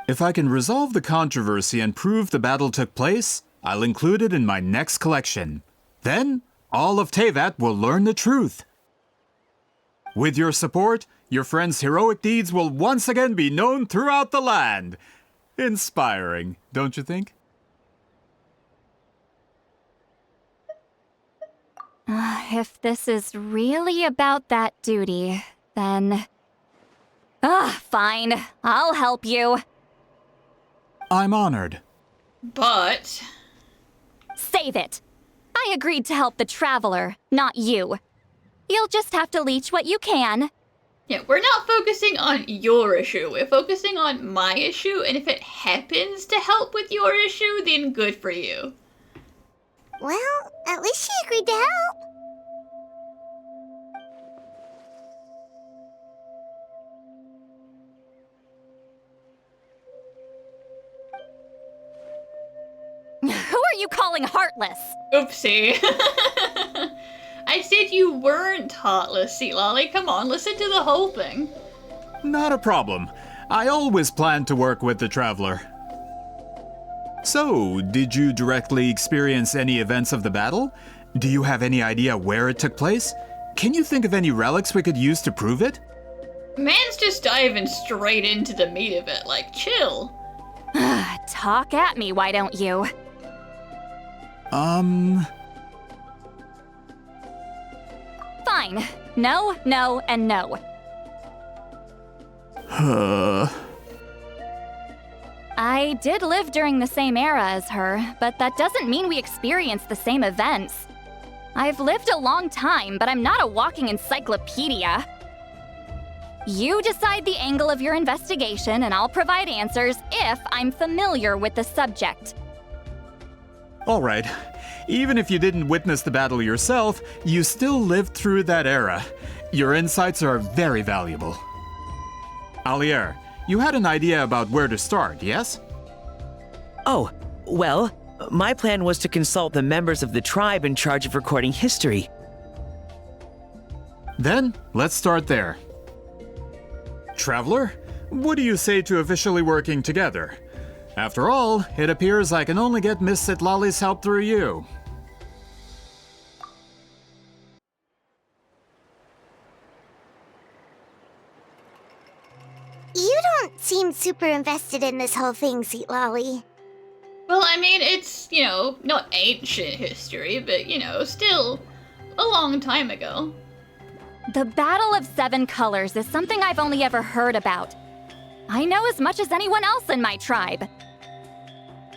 If I can resolve the controversy and prove the battle took place, I'll include it in my next collection. Then, all of Teyvat will learn the truth. With your support, your friend's heroic deeds will once again be known throughout the land. Inspiring, don't you think? If this is really about that duty, then... fine. I'll help you. I'm honored. But... Save it. I agreed to help the Traveler, not you. You'll just have to leech what you can. yeah, we're not focusing on your issue. We're focusing on my issue, and if it happens to help with your issue, then good for you. Well, at least she agreed to help. Who are you calling heartless? Oopsie. I said you weren't heartless, Citlali. Come on, listen to the whole thing. Not a problem. I always planned to work with the Traveler. So, did you directly experience any events of the battle? Do you have any idea where it took place? Can you think of any relics we could use to prove it? Man's just diving straight into the meat of it, like, chill. Talk at me, why don't you? Fine. No, no, and no. I did live during the same era as her, but that doesn't mean we experienced the same events. I've lived a long time, but I'm not a walking encyclopedia. You decide the angle of your investigation, and I'll provide answers if I'm familiar with the subject. All right. Even if you didn't witness the battle yourself, you still lived through that era. Your insights are very valuable. Alier, you had an idea about where to start, yes? Oh, well, my plan was to consult the members of the tribe in charge of recording history. Then, let's start there. Traveler, what do you say to officially working together? After all, it appears I can only get Miss Citlali's help through you. You don't seem super invested in this whole thing, Citlali. Well, I mean, it's, you know, not ancient history, but, you know, still a long time ago. The Battle of Seven Colors is something I've only ever heard about. I know as much as anyone else in my tribe.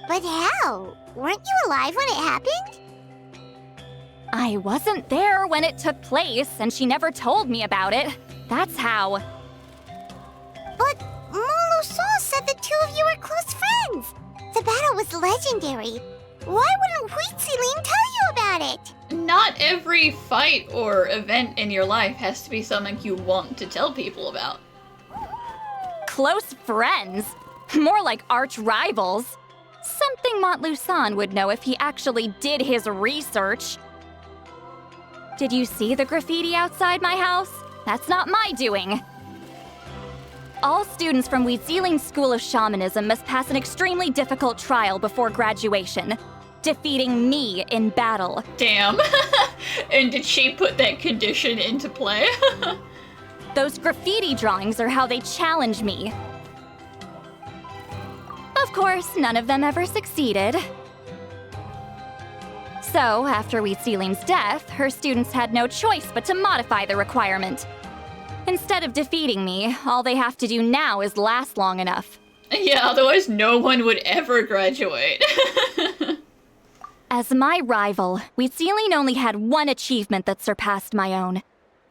But how? Weren't you alive when it happened? I wasn't there when it took place, and she never told me about it. That's how. But Molusan said the two of you were close friends. The battle was legendary. Why wouldn't Huitziling tell you about it? Not every fight or event in your life has to be something you want to tell people about. Close friends? More like arch rivals. Something Montlusan would know if he actually did his research. Did you see the graffiti outside my house? That's not my doing. All students from Huitziling School of Shamanism must pass an extremely difficult trial before graduation, defeating me in battle. Damn. And did she put that condition into play? Those graffiti drawings are how they challenge me. Of course, none of them ever succeeded. So, after Huitziling's death, her students had no choice but to modify the requirement. Instead of defeating me, all they have to do now is last long enough. Yeah, otherwise no one would ever graduate. As my rival, Huitziling only had one achievement that surpassed my own.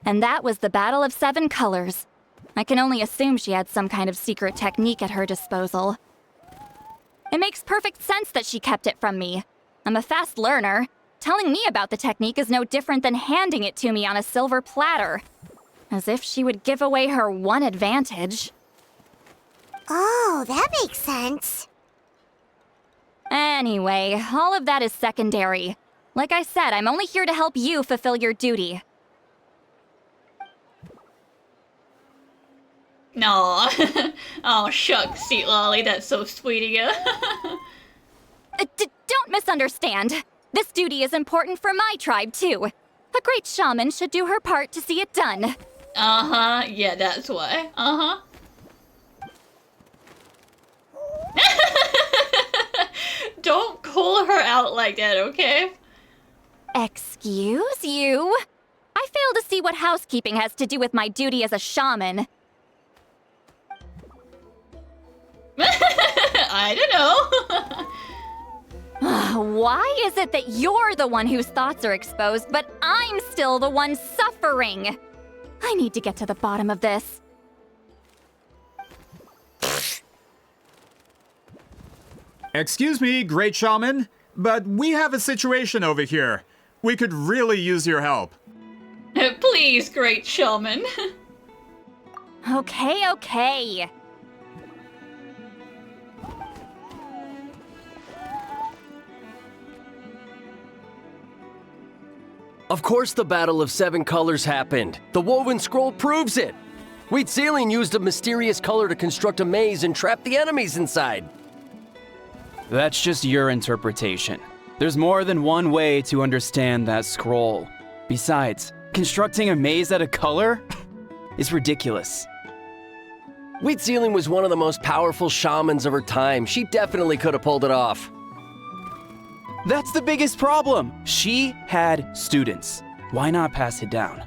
And that was the Battle of Seven Colors. I can only assume she had some kind of secret technique at her disposal. It makes perfect sense that she kept it from me. I'm a fast learner. Telling me about the technique is no different than handing it to me on a silver platter. As if she would give away her one advantage. Oh, that makes sense. Anyway, all of that is secondary. Like I said, I'm only here to help you fulfill your duty. Aw. Oh, shucks, Citlali, that's so sweet of you. Don't misunderstand. This duty is important for my tribe, too. A great shaman should do her part to see it done. Uh-huh, yeah, that's why. Uh-huh. Don't call her out like that, okay? Excuse you? I fail to see what housekeeping has to do with my duty as a shaman. I don't know. Why is it that you're the one whose thoughts are exposed, but I'm still the one suffering? I need to get to the bottom of this. Excuse me, Great Shaman, but we have a situation over here. We could really use your help. Please, Great Shaman. Okay. Of course the Battle of Seven Colors happened. The woven scroll proves it. Huitziling used a mysterious color to construct a maze and trap the enemies inside. That's just your interpretation. There's more than one way to understand that scroll. Besides, constructing a maze out of color is ridiculous. Huitziling was one of the most powerful shamans of her time. She definitely could have pulled it off. That's the biggest problem. She had students. Why not pass it down?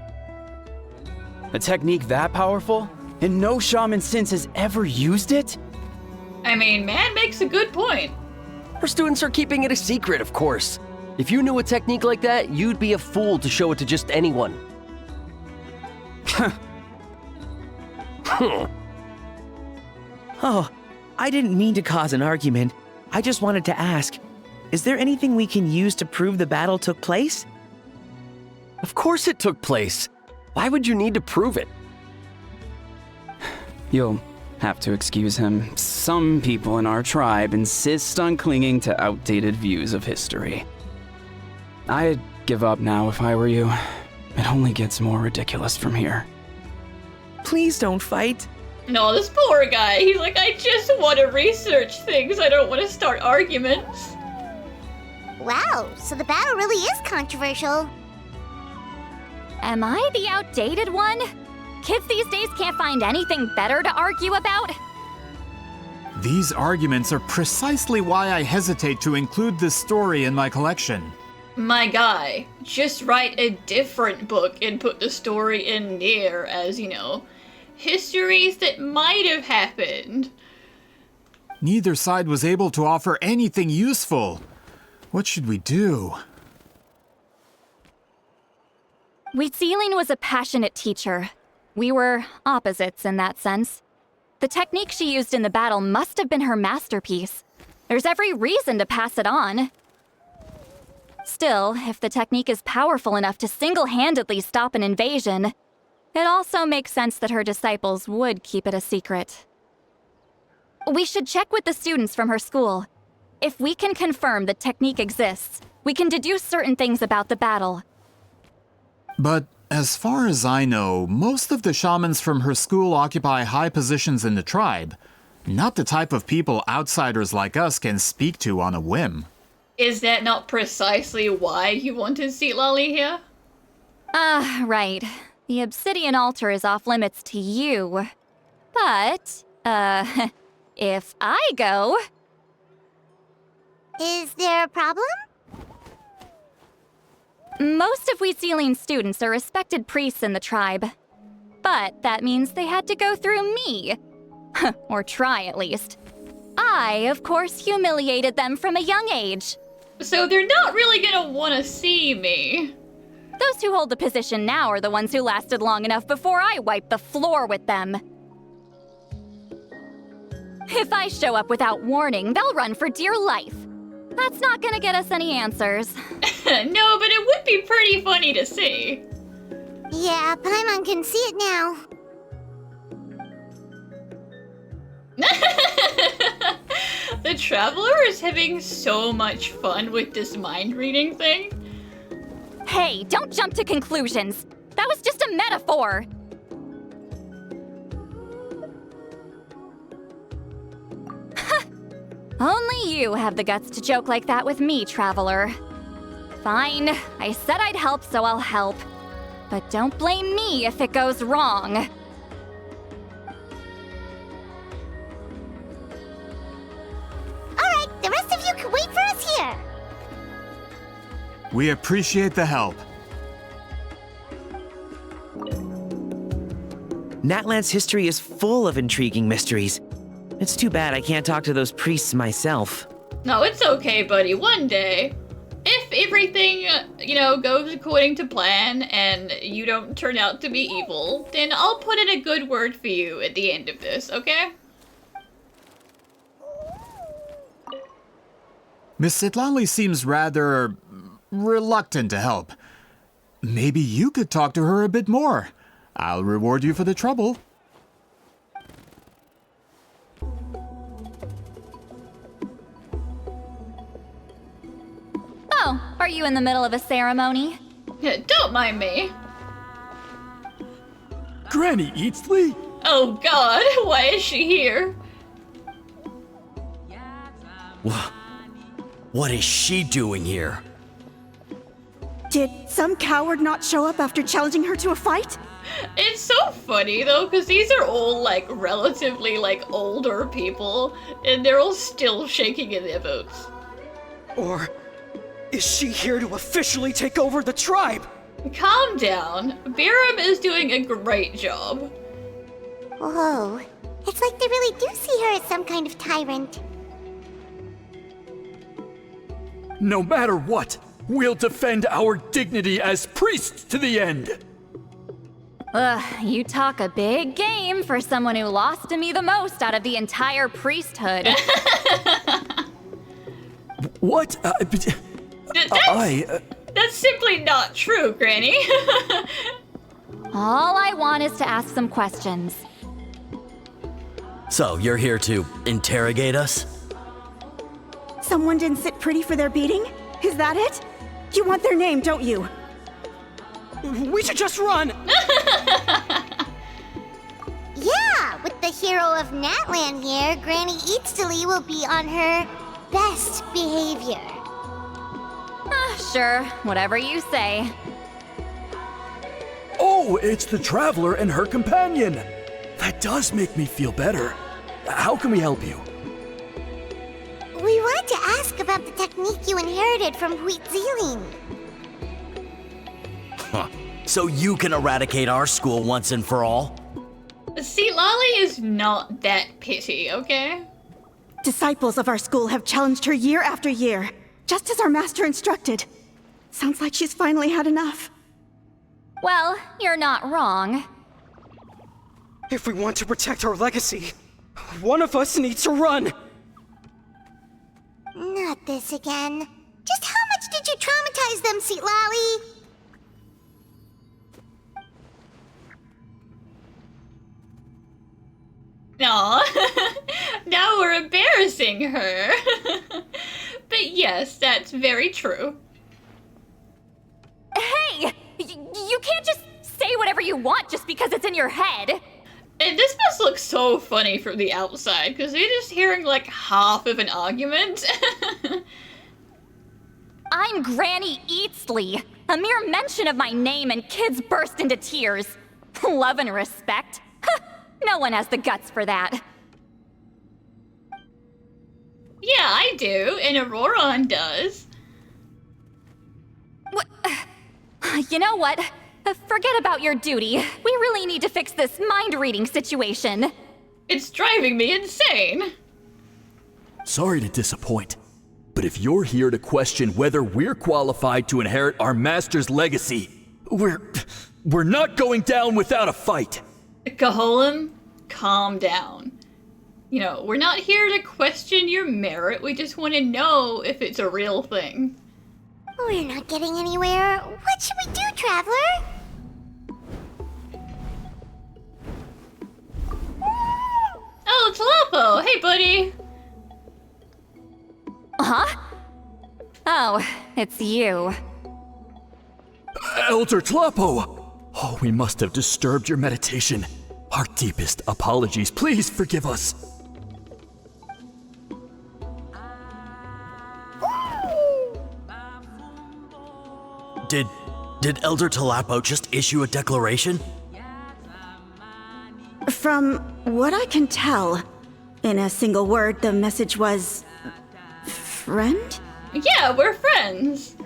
A technique that powerful, and no shaman since has ever used it? I mean, man makes a good point. Her students are keeping it a secret, of course. If you knew a technique like that, you'd be a fool to show it to just anyone. Oh, I didn't mean to cause an argument. I just wanted to ask, is there anything we can use to prove the battle took place? Of course it took place. Why would you need to prove it? You'll have to excuse him. Some people in our tribe insist on clinging to outdated views of history. I'd give up now if I were you. It only gets more ridiculous from here. Please don't fight. No, this poor guy. He's like, I just want to research things. I don't want to start arguments. Wow, so the battle really is controversial. Am I the outdated one? Kids these days can't find anything better to argue about? These arguments are precisely why I hesitate to include this story in my collection. My guy, just write a different book and put the story in there as, histories that might have happened. Neither side was able to offer anything useful. What should we do? Citlali was a passionate teacher. We were opposites in that sense. The technique she used in the battle must have been her masterpiece. There's every reason to pass it on. Still, if the technique is powerful enough to single-handedly stop an invasion, it also makes sense that her disciples would keep it a secret. We should check with the students from her school. If we can confirm the technique exists, we can deduce certain things about the battle. But as far as I know, most of the shamans from her school occupy high positions in the tribe. Not the type of people outsiders like us can speak to on a whim. Is that not precisely why you wanted Citlali here? Right. The obsidian altar is off limits to you. But, if I go... Is there a problem? Most of Citlali's students are respected priests in the tribe. But that means they had to go through me. Or try, at least. I, of course, humiliated them from a young age. So they're not really gonna want to see me. Those who hold the position now are the ones who lasted long enough before I wiped the floor with them. If I show up without warning, they'll run for dear life. That's not gonna get us any answers. No, but it would be pretty funny to see. Yeah, Paimon can see it now. The Traveler is having so much fun with this mind-reading thing. Hey, don't jump to conclusions. That was just a metaphor. Only you have the guts to joke like that with me, Traveler. Fine, I said I'd help, so I'll help. But don't blame me if it goes wrong. Alright, the rest of you can wait for us here. We appreciate the help. Natlan's history is full of intriguing mysteries. It's too bad I can't talk to those priests myself. No, it's okay, buddy. One day, if everything, goes according to plan and you don't turn out to be evil, then I'll put in a good word for you at the end of this, okay? Miss Citlali seems rather reluctant to help. Maybe you could talk to her a bit more. I'll reward you for the trouble. Oh, are you in the middle of a ceremony? Don't mind me. Granny Eatsley? Oh god, why is she here? What is she doing here? Did some coward not show up after challenging her to a fight? It's so funny though, because these are all relatively older people, and they're all still shaking in their boots. Or is she here to officially take over the tribe? Calm down. Biram is doing a great job. Whoa, it's like they really do see her as some kind of tyrant. No matter what, we'll defend our dignity as priests to the end. Ugh, you talk a big game for someone who lost to me the most out of the entire priesthood. What? That's simply not true, Granny. All I want is to ask some questions. So, you're here to interrogate us? Someone didn't sit pretty for their beating? Is that it? You want their name, don't you? We should just run! Yeah, with the hero of Natlan here, Granny Eatsley will be on her best behavior. Sure, whatever you say. Oh, it's the Traveler and her companion. That does make me feel better. How can we help you? ask about the technique you inherited from Huitziling. Huh. So you can eradicate our school once and for all? Citlali is not that pitty, okay? Disciples of our school have challenged her year after year, just as our master instructed. Sounds like she's finally had enough. Well, you're not wrong. If we want to protect our legacy, one of us needs to run! Not this again. Just how much did you traumatize them, Citlali? Aw, now we're embarrassing her. But yes, that's very true. Hey! You can't just say whatever you want just because it's in your head. And this must look so funny from the outside, because you're just hearing like half of an argument. I'm Granny Eatsley. A mere mention of my name and kids burst into tears. Love and respect. No one has the guts for that. Yeah, I do, and Auroron does. You know what? Forget about your duty. We really need to fix this mind-reading situation. It's driving me insane. Sorry to disappoint, but if you're here to question whether we're qualified to inherit our master's legacy, we're not going down without a fight. Caholim, calm down. You know, we're not here to question your merit, we just want to know if it's a real thing. We're not getting anywhere. What should we do, Traveler? Oh, Talapo! Hey, buddy! Huh? Oh, it's you. Elder Tlapo! Oh, we must have disturbed your meditation. Our deepest apologies. Please forgive us. Did Elder Tlapo just issue a declaration? From what I can tell, in a single word, the message was... friend? Yeah, we're friends.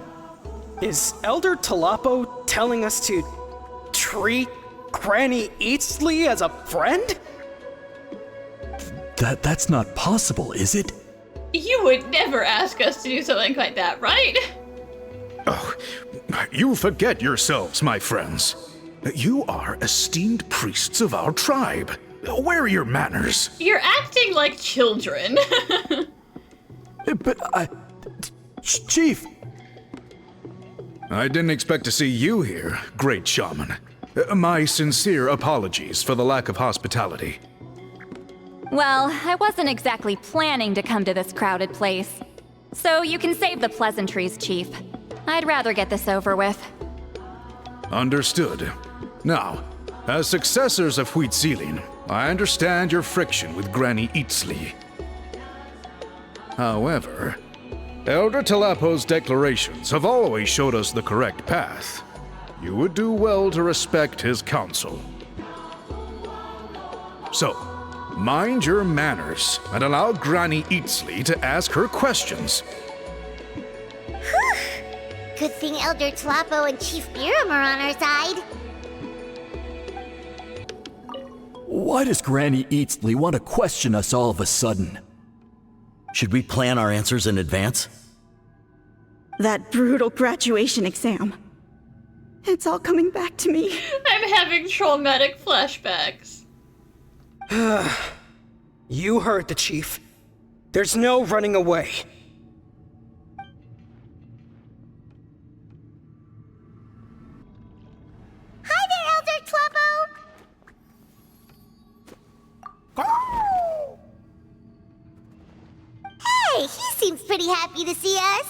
Is Elder Tlapo telling us to treat Granny Eatsley as a friend? That's not possible, is it? You would never ask us to do something like that, right? Oh, you forget yourselves, my friends. You are esteemed priests of our tribe. Where are your manners? You're acting like children. But Chief! I didn't expect to see you here, great shaman. My sincere apologies for the lack of hospitality. Well, I wasn't exactly planning to come to this crowded place. So you can save the pleasantries, Chief. I'd rather get this over with. Understood. Now, as successors of Huitziling, I understand your friction with Granny Eatsley. However, Elder Tlapo's declarations have always showed us the correct path. You would do well to respect his counsel. So, mind your manners and allow Granny Eatsley to ask her questions. Whew. Good thing Elder Tlapo and Chief Biram are on our side. Why does Granny Eatsley want to question us all of a sudden? Should we plan our answers in advance? That brutal graduation exam. It's all coming back to me. I'm having traumatic flashbacks. You heard the chief. There's no running away. Hi there, Elder Tlapo! Hey, he seems pretty happy to see us.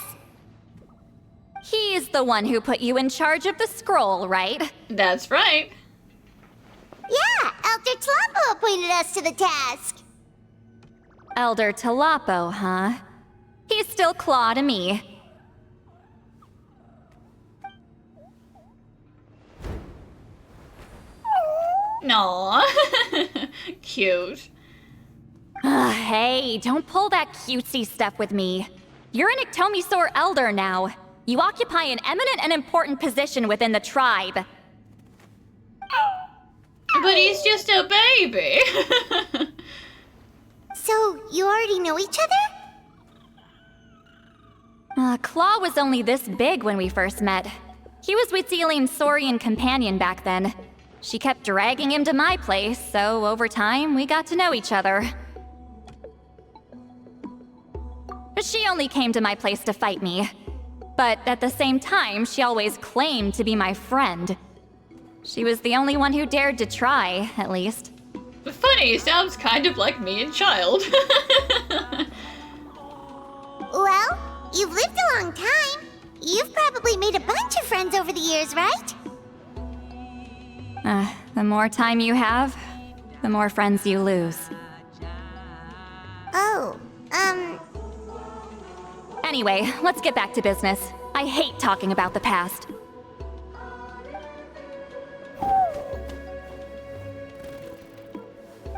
He's the one who put you in charge of the scroll, right? That's right. Yeah, Elder Tlapo appointed us to the task. Elder Tlapo, huh? He's still claw to me. Aww. Cute. Hey, don't pull that cutesy stuff with me. You're an Iktomisaurus Elder now. You occupy an eminent and important position within the tribe. But he's just a baby. So, you already know each other? Claw was only this big when we first met. He was with Celine's Saurian companion back then. She kept dragging him to my place, so over time, we got to know each other. She only came to my place to fight me. But at the same time, she always claimed to be my friend. She was the only one who dared to try, at least. Funny, sounds kind of like me and Child. Well, you've lived a long time. You've probably made a bunch of friends over the years, right? The more time you have, the more friends you lose. Oh, Anyway, let's get back to business. I hate talking about the past.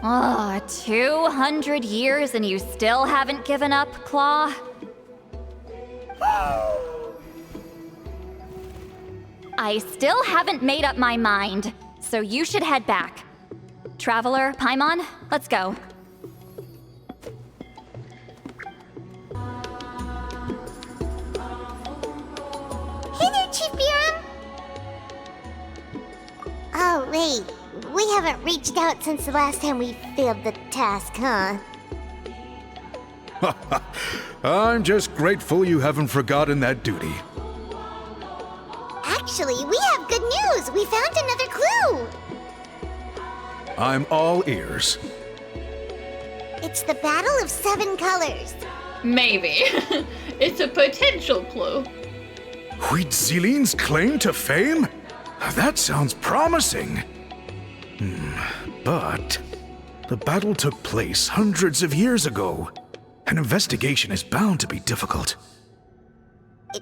Oh, 200 years and you still haven't given up, Claw? I still haven't made up my mind, so you should head back. Traveler, Paimon, let's go. Hey there, Chief Biram! Oh, wait. We haven't reached out since the last time we failed the task, huh? I'm just grateful you haven't forgotten that duty. Actually, we have good news! We found another clue! I'm all ears. It's the Battle of 7 Colors. Maybe. It's a potential clue. Huitziline's claim to fame? That sounds promising. But the battle took place hundreds of years ago. An investigation is bound to be difficult.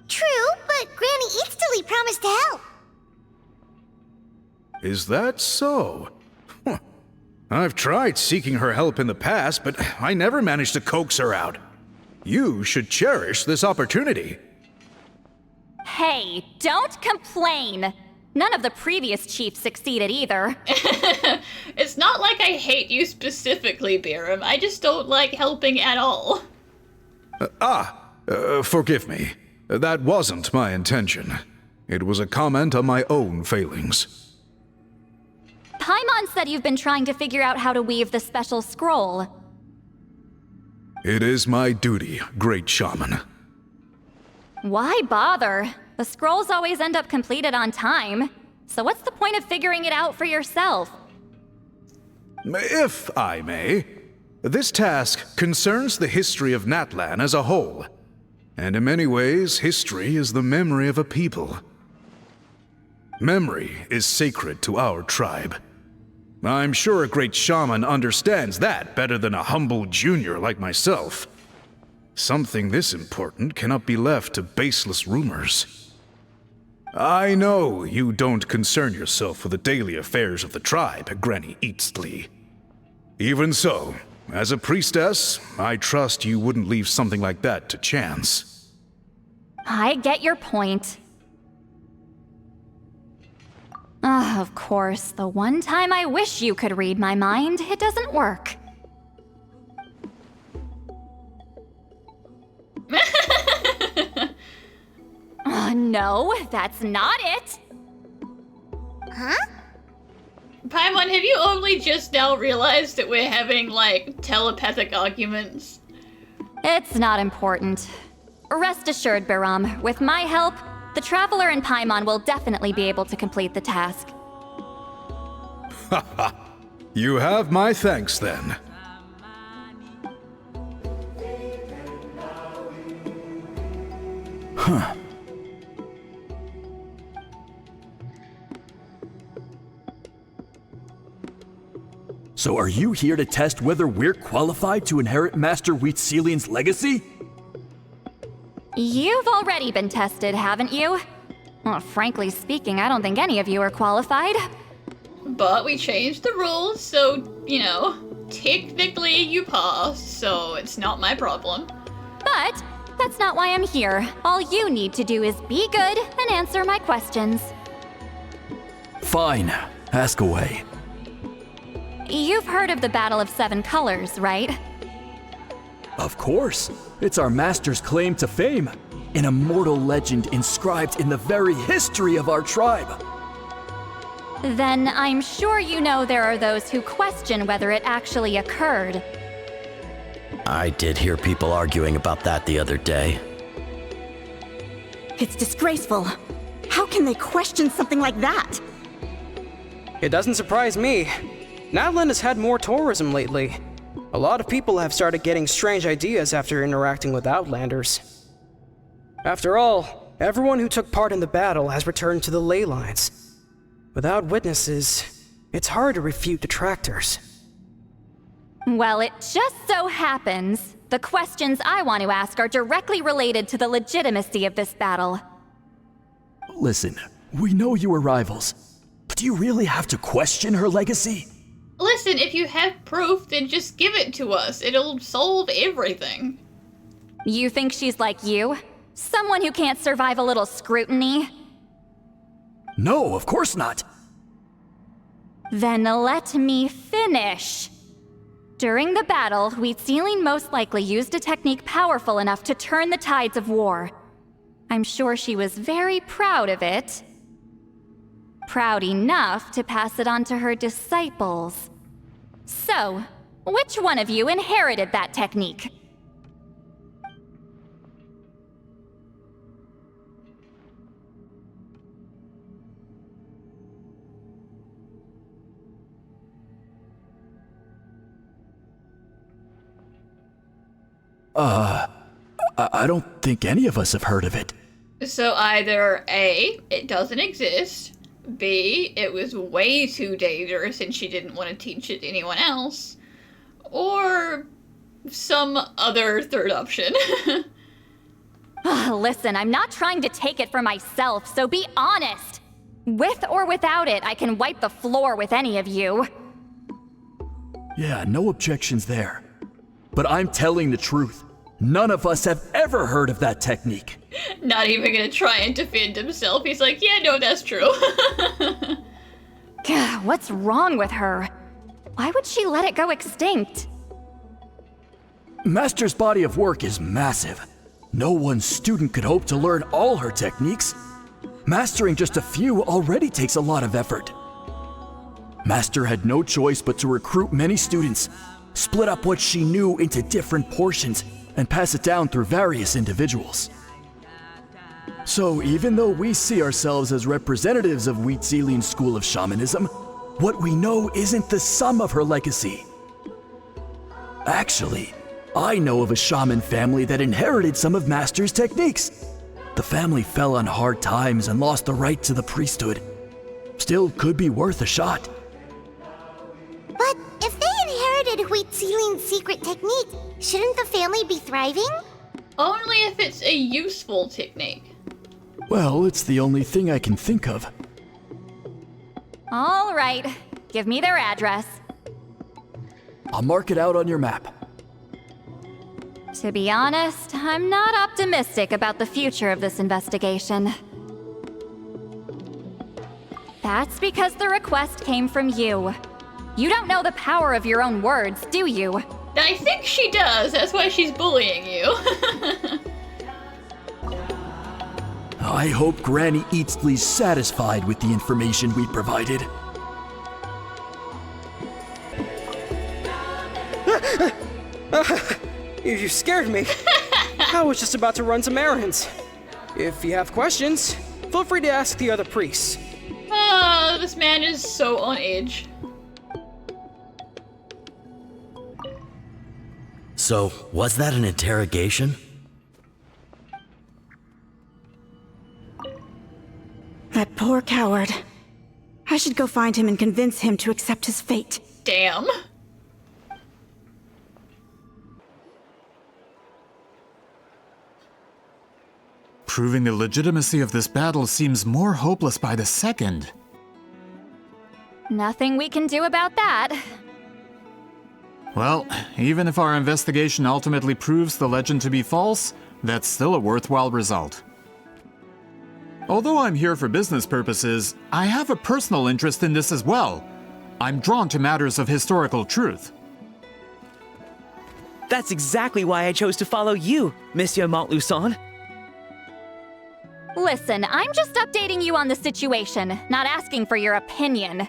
True, but Granny Iktomisaurus promised to help. Is that so? Huh. I've tried seeking her help in the past, but I never managed to coax her out. You should cherish this opportunity. Hey, don't complain! None of the previous chiefs succeeded either. It's not like I hate you specifically, Biram. I just don't like helping at all. Forgive me. That wasn't my intention. It was a comment on my own failings. Paimon said you've been trying to figure out how to weave the special scroll. It is my duty, Great Shaman. Why bother? The scrolls always end up completed on time. So what's the point of figuring it out for yourself? If I may, this task concerns the history of Natlan as a whole. And in many ways, history is the memory of a people. Memory is sacred to our tribe. I'm sure a great shaman understands that better than a humble junior like myself. Something this important cannot be left to baseless rumors. I know you don't concern yourself with the daily affairs of the tribe, Granny Iktomisaurus. Even so, as a priestess, I trust you wouldn't leave something like that to chance. I get your point. Of course, the one time I wish you could read my mind, it doesn't work. No, that's not it. Huh? Paimon, have you only just now realized that we're having, like, telepathic arguments? It's not important. Rest assured, Biram, with my help, the Traveler and Paimon will definitely be able to complete the task. Haha. You have my thanks then. Huh. So are you here to test whether we're qualified to inherit Master Huitziline's legacy? You've already been tested, haven't you? Well, frankly speaking, I don't think any of you are qualified. But we changed the rules, so, you know, technically you passed, so it's not my problem. But that's not why I'm here. All you need to do is be good and answer my questions. Fine. Ask away. You've heard of the Battle of Seven Colors, right? Of course. It's our master's claim to fame. An immortal legend inscribed in the very history of our tribe. Then I'm sure you know there are those who question whether it actually occurred. I did hear people arguing about that the other day. It's disgraceful. How can they question something like that? It doesn't surprise me. Natlan has had more tourism lately. A lot of people have started getting strange ideas after interacting with Outlanders. After all, everyone who took part in the battle has returned to the ley lines. Without witnesses, it's hard to refute detractors. Well, it just so happens the questions I want to ask are directly related to the legitimacy of this battle. Listen, we know you were rivals, but do you really have to question her legacy? Listen, if you have proof, then just give it to us. It'll solve everything. You think she's like you? Someone who can't survive a little scrutiny? No, of course not. Then let me finish. During the battle, Wheatsealing most likely used a technique powerful enough to turn the tides of war. I'm sure she was very proud of it. Proud enough to pass it on to her disciples. So, which one of you inherited that technique? I don't think any of us have heard of it. So either A, it doesn't exist, B, it was way too dangerous and she didn't want to teach it to anyone else, or some other third option. Listen, I'm not trying to take it for myself, so be honest. With or without it, I can wipe the floor with any of you. Yeah, no objections there. But I'm telling the truth. None of us have ever heard of that technique. Not even gonna try and defend himself. He's like, yeah, no, that's true. What's wrong with her? Why would she let it go extinct? Master's body of work is massive. No one student could hope to learn all her techniques. Mastering just a few already takes a lot of effort. Master had no choice but to recruit many students, split up what she knew into different portions, and pass it down through various individuals. So even though we see ourselves as representatives of Wheatsealing's school of shamanism, what we know isn't the sum of her legacy. Actually, I know of a shaman family that inherited some of Master's techniques. The family fell on hard times and lost the right to the priesthood. Still could be worth a shot. But if they inherited Wheatsealing's secret technique, shouldn't the family be thriving? Only if it's a useful technique. Well, it's the only thing I can think of. All right, give me their address. I'll mark it out on your map. To be honest, I'm not optimistic about the future of this investigation. That's because the request came from you. You don't know the power of your own words, do you? I think she does. That's why she's bullying you. I hope Granny Eatsley's satisfied with the information we provided. You scared me. I was just about to run some errands. If you have questions, feel free to ask the other priests. Oh, this man is so on edge. So, was that an interrogation? That poor coward. I should go find him and convince him to accept his fate. Damn. Proving the legitimacy of this battle seems more hopeless by the second. Nothing we can do about that. Well, even if our investigation ultimately proves the legend to be false, that's still a worthwhile result. Although I'm here for business purposes, I have a personal interest in this as well. I'm drawn to matters of historical truth. That's exactly why I chose to follow you, Monsieur Montluçon. Listen, I'm just updating you on the situation, not asking for your opinion.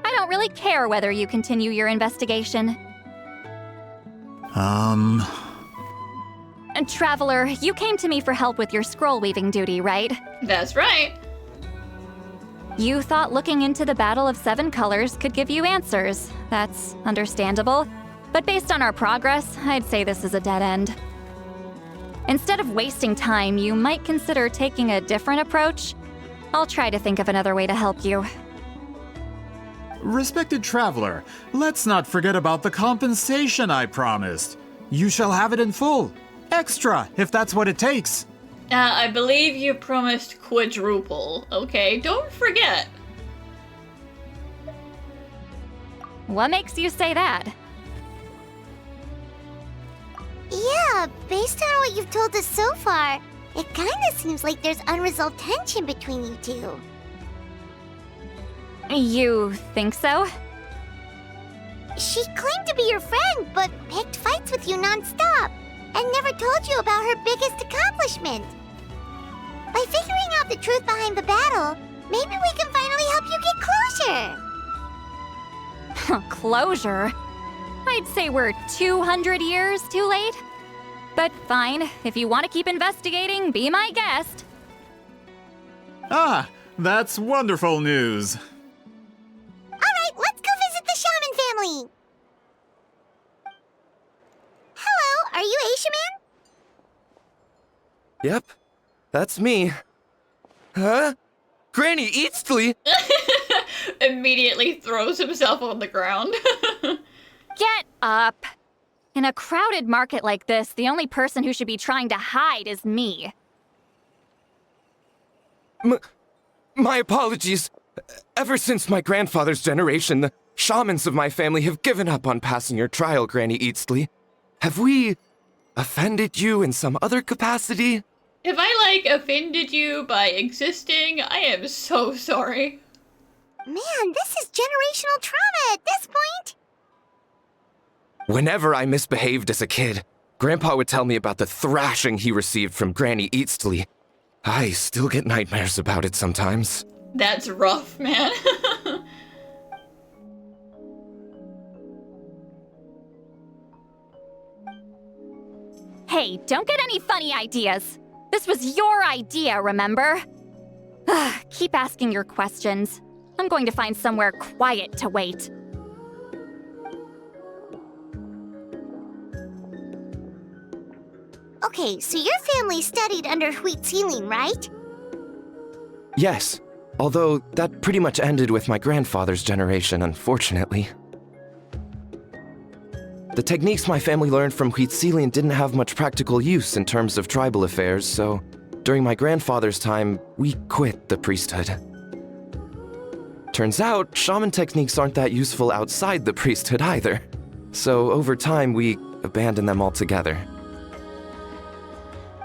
I don't really care whether you continue your investigation. And Traveler, you came to me for help with your scroll weaving duty, right? That's right. You thought looking into the Battle of Seven Colors could give you answers. That's understandable. But based on our progress, I'd say this is a dead end. Instead of wasting time, you might consider taking a different approach. I'll try to think of another way to help you. Respected traveler, let's not forget about the compensation I promised. You shall have it in full. Extra, if that's what it takes. I believe you promised quadruple, okay? Don't forget. What makes you say that? Yeah, based on what you've told us so far, it kinda seems like there's unresolved tension between you two. You think so? She claimed to be your friend, but picked fights with you non-stop, and never told you about her biggest accomplishment. By figuring out the truth behind the battle, maybe we can finally help you get closure. Closure? I'd say we're 200 years too late. But fine, if you want to keep investigating, be my guest. Ah, that's wonderful news. Alright, let's go visit the shaman family. Hello, are you Asia Man? Yep, that's me. Huh? Granny Eastly? Immediately throws himself on the ground. Get up! In a crowded market like this, the only person who should be trying to hide is me. My apologies. Ever since my grandfather's generation, the shamans of my family have given up on passing your trial, Granny Eastly. Have we offended you in some other capacity? If I, offended you by existing, I am so sorry. Man, this is generational trauma at this point. Whenever I misbehaved as a kid, Grandpa would tell me about the thrashing he received from Granny Eastly. I still get nightmares about it sometimes. That's rough, man. Hey, don't get any funny ideas. This was your idea, remember? Keep asking your questions. I'm going to find somewhere quiet to wait. Okay, so your family studied under Huitzilin, right? Yes, although that pretty much ended with my grandfather's generation, unfortunately. The techniques my family learned from Huitzilin didn't have much practical use in terms of tribal affairs, so during my grandfather's time, we quit the priesthood. Turns out, shaman techniques aren't that useful outside the priesthood either, so over time we abandoned them altogether.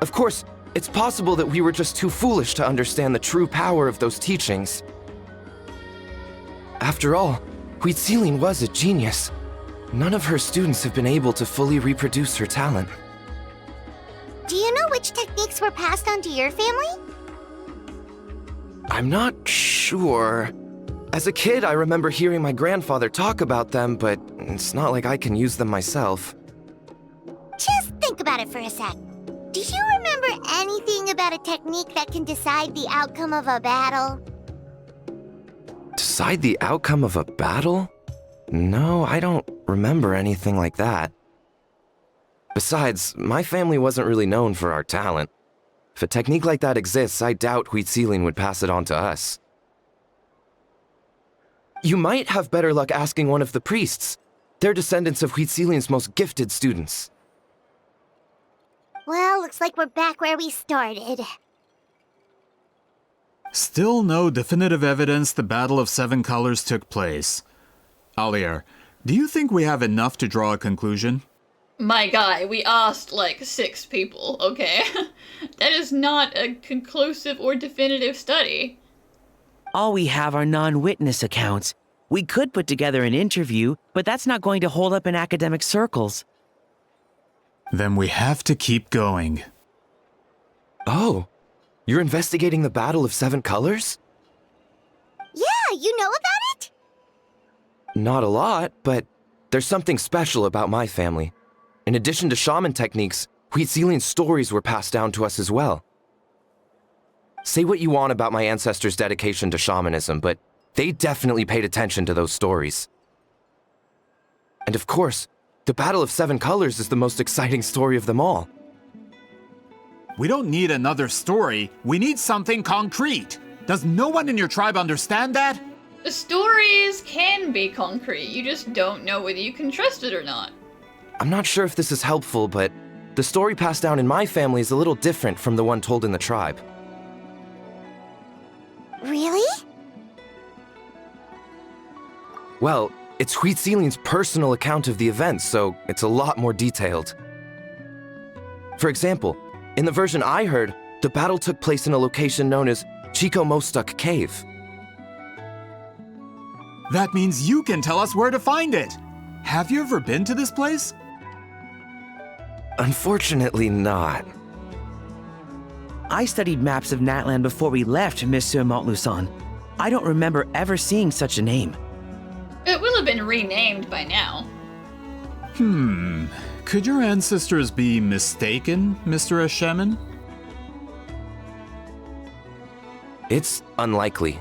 Of course, it's possible that we were just too foolish to understand the true power of those teachings. After all, Huitzilin was a genius. None of her students have been able to fully reproduce her talent. Do you know which techniques were passed on to your family? I'm not sure. As a kid, I remember hearing my grandfather talk about them, but it's not like I can use them myself. Just think about it for a sec. Do you remember anything about a technique that can decide the outcome of a battle? Decide the outcome of a battle? No, I don't remember anything like that. Besides, my family wasn't really known for our talent. If a technique like that exists, I doubt Huitzilin would pass it on to us. You might have better luck asking one of the priests. They're descendants of Huitzilin's most gifted students. Well, looks like we're back where we started. Still no definitive evidence the Battle of Seven Colors took place. Alier, do you think we have enough to draw a conclusion? My guy, we asked like 6 people, okay? That is not a conclusive or definitive study. All we have are non-witness accounts. We could put together an interview, but that's not going to hold up in academic circles. Then we have to keep going. Oh, you're investigating the Battle of Seven Colors? Yeah, you know about it? Not a lot, but there's something special about my family. In addition to shaman techniques, Huitzilian stories were passed down to us as well. Say what you want about my ancestors' dedication to shamanism, but they definitely paid attention to those stories. And of course, the Battle of Seven Colors is the most exciting story of them all. We don't need another story. We need something concrete. Does no one in your tribe understand that? The stories can be concrete, you just don't know whether you can trust it or not. I'm not sure if this is helpful, but the story passed down in my family is a little different from the one told in the tribe. Really? Well, it's Huitzilian's personal account of the event, so it's a lot more detailed. For example, in the version I heard, the battle took place in a location known as Chico-Mostuk Cave. That means you can tell us where to find it. Have you ever been to this place? Unfortunately not. I studied maps of Natlan before we left, Monsieur Montluçon. I don't remember ever seeing such a name. It will have been renamed by now. Could your ancestors be mistaken, Mr. Eshemin? It's unlikely.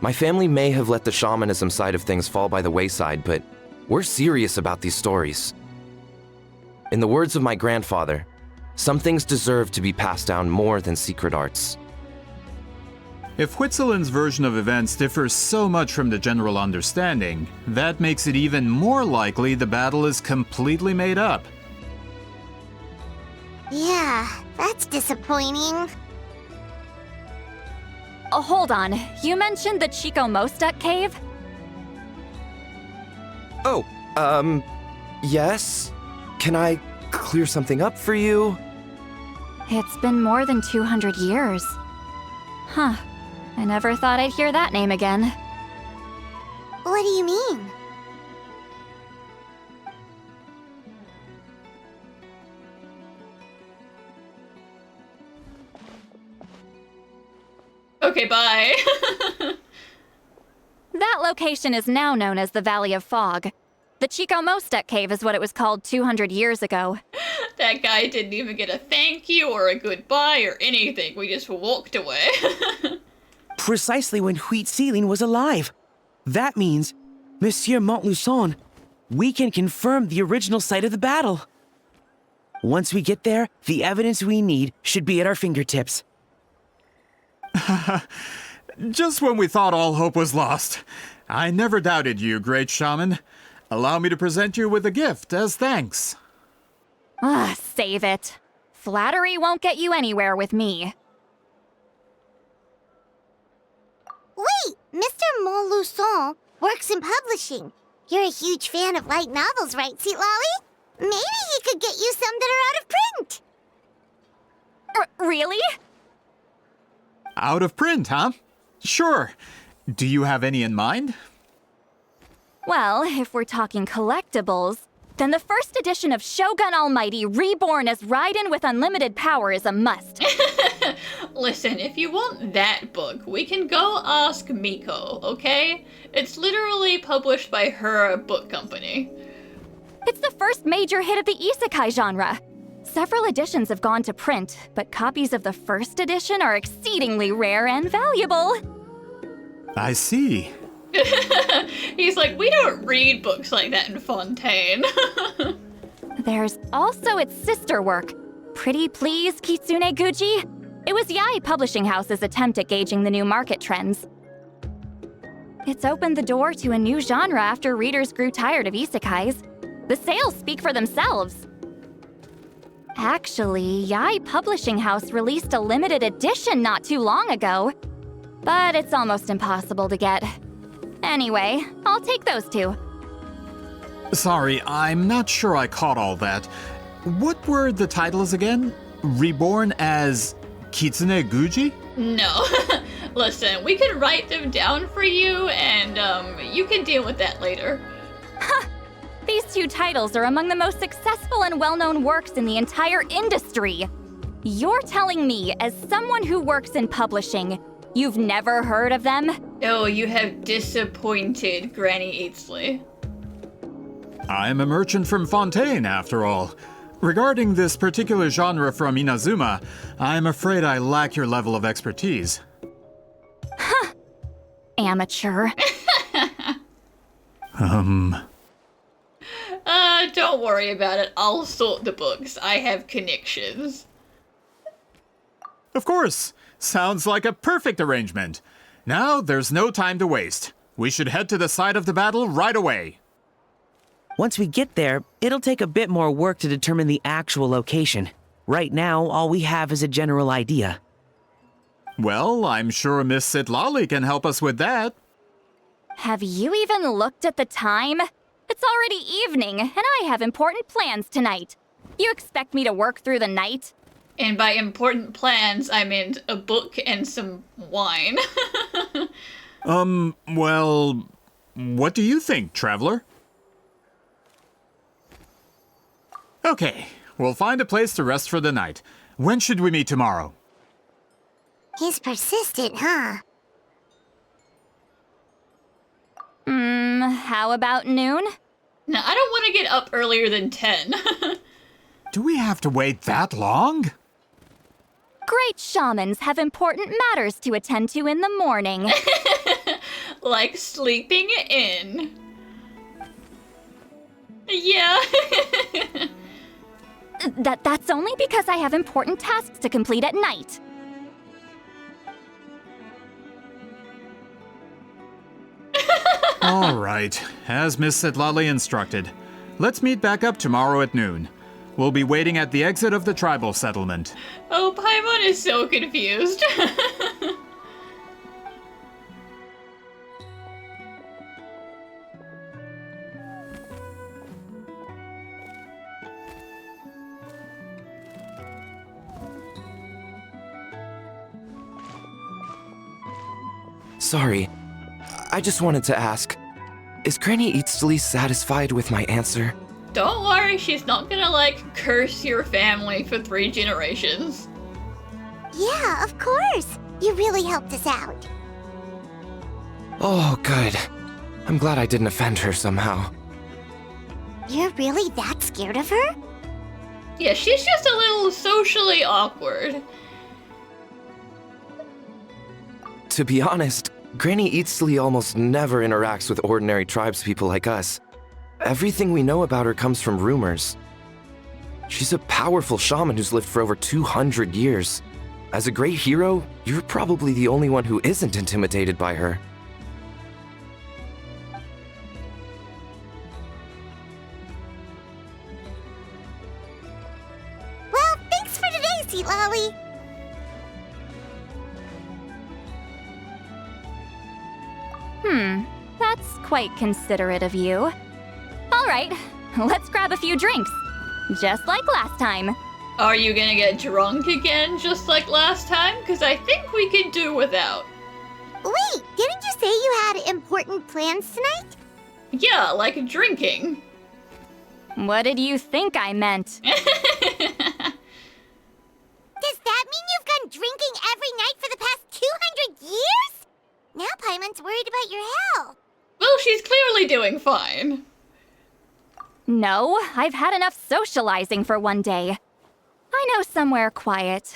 My family may have let the shamanism side of things fall by the wayside, but we're serious about these stories. In the words of my grandfather, some things deserve to be passed down more than secret arts. If Huitzilin's version of events differs so much from the general understanding, that makes it even more likely the battle is completely made up. Yeah, that's disappointing. Oh, hold on. You mentioned the Chico-Mostuk Cave? Oh, yes? Can I clear something up for you? It's been more than 200 years. Huh. I never thought I'd hear that name again. What do you mean? Okay, bye. That location is now known as the Valley of Fog. The Chico-Mostuk Cave is what it was called 200 years ago. That guy didn't even get a thank you or a goodbye or anything. We just walked away. Precisely when Huitzilin was alive. That means, Monsieur Montluçon, we can confirm the original site of the battle. Once we get there, the evidence we need should be at our fingertips. Just when we thought all hope was lost. I never doubted you, great shaman. Allow me to present you with a gift as thanks. Save it. Flattery won't get you anywhere with me. Wait, Mr. Montluçon works in publishing. You're a huge fan of light novels, right, Citlali? Maybe he could get you some that are out of print. Really? Out of print, huh? Sure. Do you have any in mind? Well, if we're talking collectibles, then the first edition of Shogun Almighty reborn as Raiden with unlimited power is a must. Listen, if you want that book, we can go ask Miko, okay? It's literally published by her book company. It's the first major hit of the isekai genre. Several editions have gone to print, but copies of the first edition are exceedingly rare and valuable. I see. He's like, we don't read books like that in Fontaine. There's also its sister work, Pretty Please Kitsune Guji. It was Yae Publishing House's attempt at gauging the new market trends. It's opened the door to a new genre after readers grew tired of isekais. The sales speak for themselves. Actually, Yae Publishing House released a limited edition not too long ago, but it's almost impossible to get. Anyway, I'll take those two. Sorry, I'm not sure I caught all that. What were the titles again? Reborn as Kitsune Guji? No. Listen, we can write them down for you, and you can deal with that later. These two titles are among the most successful and well-known works in the entire industry. You're telling me, as someone who works in publishing, you've never heard of them? Oh, you have disappointed Granny Eatsley. I'm a merchant from Fontaine, after all. Regarding this particular genre from Inazuma, I'm afraid I lack your level of expertise. Huh. Amateur. Don't worry about it. I'll sort the books. I have connections. Of course. Sounds like a perfect arrangement. Now, there's no time to waste. We should head to the site of the battle right away. Once we get there, it'll take a bit more work to determine the actual location. Right now, all we have is a general idea. Well, I'm sure Miss Citlali can help us with that. Have you even looked at the time? It's already evening, and I have important plans tonight. You expect me to work through the night? And by important plans, I meant a book and some wine. Well, what do you think, traveler? Okay, we'll find a place to rest for the night. When should we meet tomorrow? He's persistent, huh? How about noon? No, I don't want to get up earlier than 10. Do we have to wait that long? Great shamans have important matters to attend to in the morning. Like sleeping in. Yeah. That's only because I have important tasks to complete at night. All right, as Miss Citlali instructed. Let's meet back up tomorrow at noon. We'll be waiting at the exit of the tribal settlement. Oh, Paimon is so confused. Sorry, I just wanted to ask, is Granny Eatsley satisfied with my answer? Don't worry, she's not gonna, like, curse your family for 3 generations. Yeah, of course. You really helped us out. Oh, good. I'm glad I didn't offend her somehow. You're really that scared of her? Yeah, she's just a little socially awkward. To be honest, Granny Eatsley almost never interacts with ordinary tribespeople like us. Everything we know about her comes from rumors. She's a powerful shaman who's lived for over 200 years. As a great hero, you're probably the only one who isn't intimidated by her. Well, thanks for today, Citlali. That's quite considerate of you. All right, let's grab a few drinks. Just like last time. Are you gonna get drunk again, just like last time? Because I think we can do without. Wait, didn't you say you had important plans tonight? Yeah, like drinking. What did you think I meant? Does that mean you've gone drinking every night for the past 200 years? Now Paimon's worried about your health. Well, she's clearly doing fine. No, I've had enough socializing for one day. I know somewhere quiet.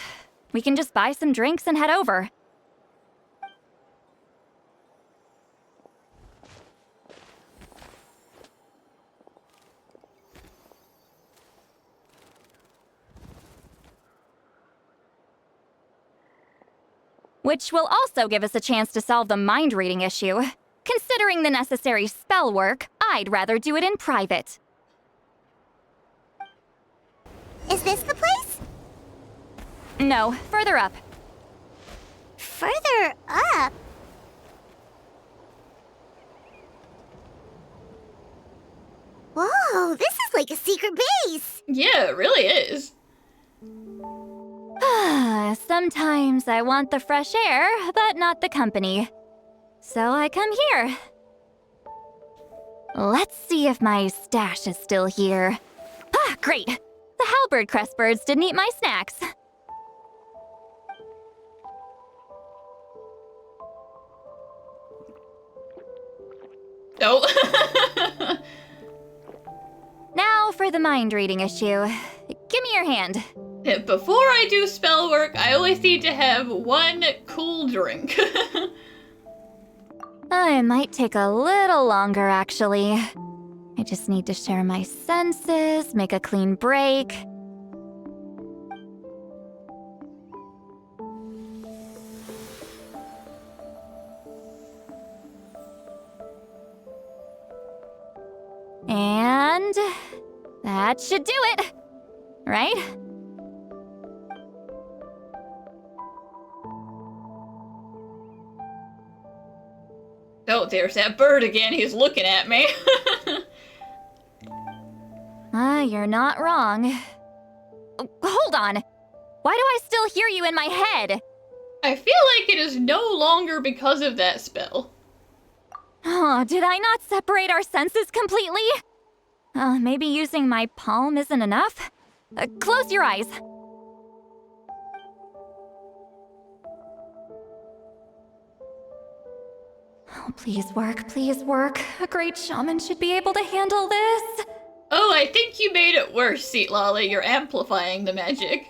We can just buy some drinks and head over. Which will also give us a chance to solve the mind reading issue. Considering the necessary spell work, I'd rather do it in private. Is this the place? No, further up. Further up? Whoa! Whoa, this is like a secret base! Yeah, it really is. Sometimes I want the fresh air, but not the company. So I come here. Let's see if my stash is still here. Ah, great! The halberd crest birds didn't eat my snacks. Oh. Now for the mind reading issue. Give me your hand. Before I do spell work, I always need to have one cool drink. It might take a little longer, actually. I just need to share my senses, make a clean break. And that should do it, right? Oh, there's that bird again. He's looking at me. You're not wrong. Hold on. Why do I still hear you in my head? I feel like it is no longer because of that spell. Oh, did I not separate our senses completely? Maybe using my palm isn't enough? Close your eyes. Oh, please work, please work. A great shaman should be able to handle this. Oh, I think you made it worse, Citlali. You're amplifying the magic.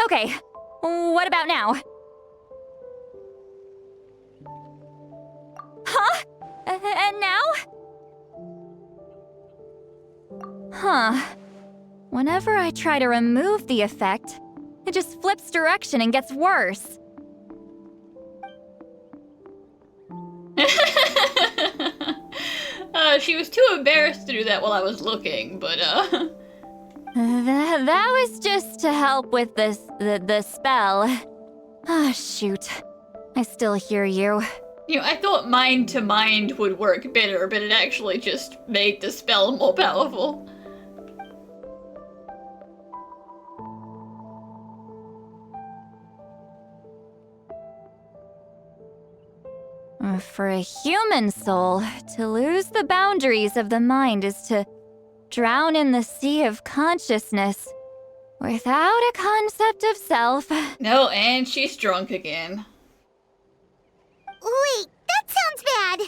Okay, what about now? Huh? And now? Huh. Whenever I try to remove the effect, it just flips direction and gets worse. She was too embarrassed to do that while I was looking, but That was just to help with the spell. Ah, shoot. I still hear you. You know, I thought mind to mind would work better, but it actually just made the spell more powerful. For a human soul, to lose the boundaries of the mind is to drown in the sea of consciousness without a concept of self. No, and she's drunk again. Wait, that sounds bad.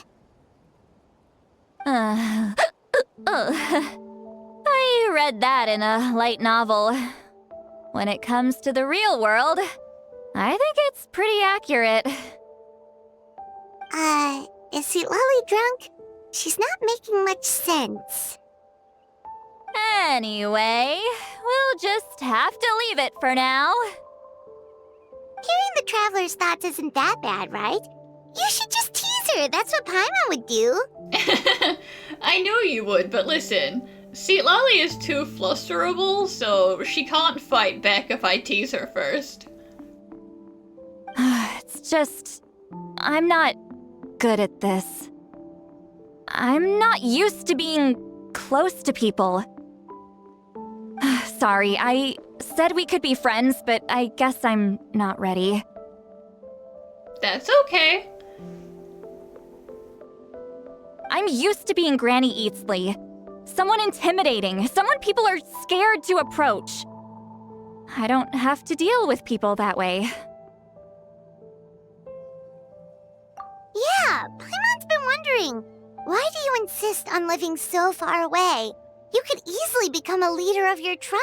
I read that in a light novel. When it comes to the real world, I think it's pretty accurate. Is Citlali drunk? She's not making much sense. Anyway, we'll just have to leave it for now. Hearing the Traveler's thoughts isn't that bad, right? You should just tease her. That's what Paimon would do. I knew you would, but listen. Citlali is too flusterable, so she can't fight back if I tease her first. It's just... I'm not good at this. I'm not used to being close to people. Sorry, I said we could be friends, but I guess I'm not ready. That's okay. I'm used to being Granny Eatsley. Someone intimidating, someone people are scared to approach. I don't have to deal with people that way. Yeah, Paimon's been wondering, why do you insist on living so far away? You could easily become a leader of your tribe,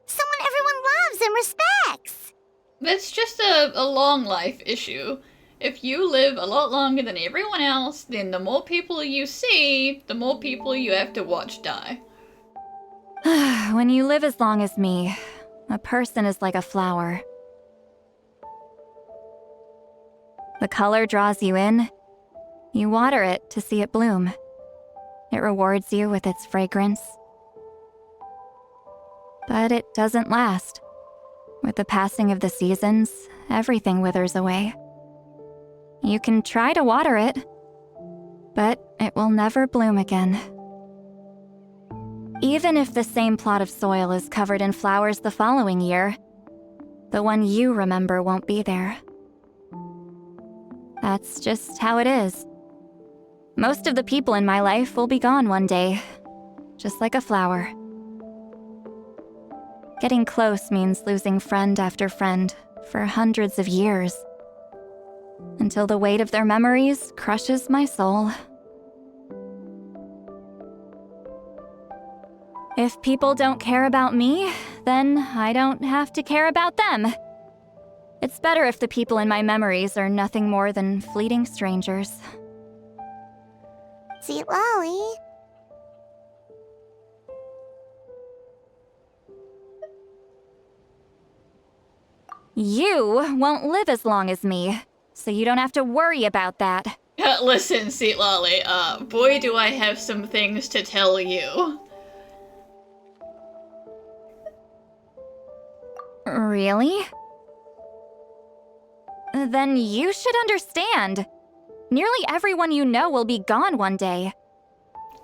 someone everyone loves and respects. That's just a long life issue. If you live a lot longer than everyone else, then the more people you see, the more people you have to watch die. When you live as long as me, a person is like a flower. The color draws you in. You water it to see it bloom. It rewards you with its fragrance. But it doesn't last. With the passing of the seasons, everything withers away. You can try to water it, but it it will never bloom again. Even if the same plot of soil is covered in flowers the following year, the one you remember won't be there. That's just how it is. Most of the people in my life will be gone one day, just like a flower. Getting close means losing friend after friend for hundreds of years, until the weight of their memories crushes my soul. If people don't care about me, then I don't have to care about them. It's better if the people in my memories are nothing more than fleeting strangers. Citlali. You won't live as long as me, so you don't have to worry about that. Listen, Citlali, boy do I have some things to tell you. Really? Then you should understand. Nearly everyone you know will be gone one day.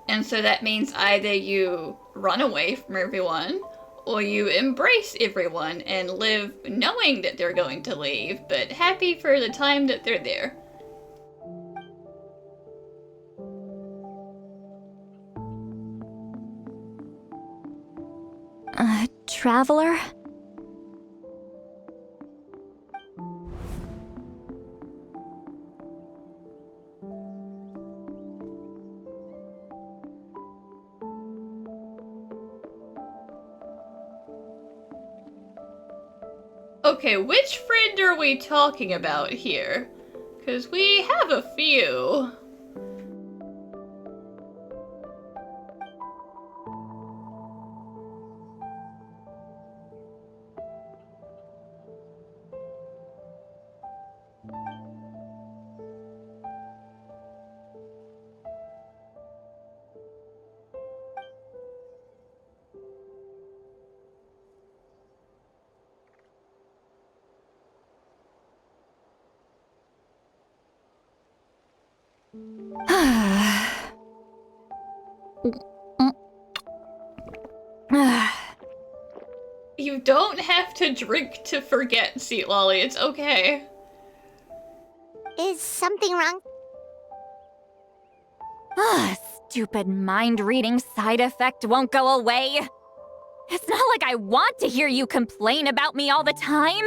And so that means either you run away from everyone, or you embrace everyone and live knowing that they're going to leave, but happy for the time that they're there. Traveler? Okay, which friend are we talking about here? 'Cause we have a few. You don't have to drink to forget, Citlali. It's okay. Is something wrong? Stupid mind-reading side effect won't go away. It's not like I want to hear you complain about me all the time.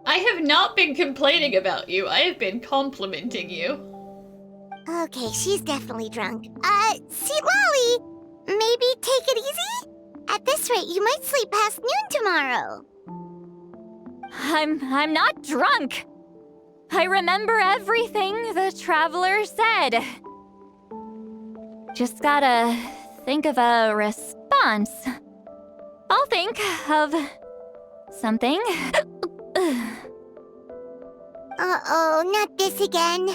I have not been complaining about you. I have been complimenting you. Okay, she's definitely drunk. Citlali, maybe take it easy? At this rate, you might sleep past noon tomorrow. I'm not drunk. I remember everything the traveler said. Just gotta think of a response. I'll think of something. Uh-oh, not this again.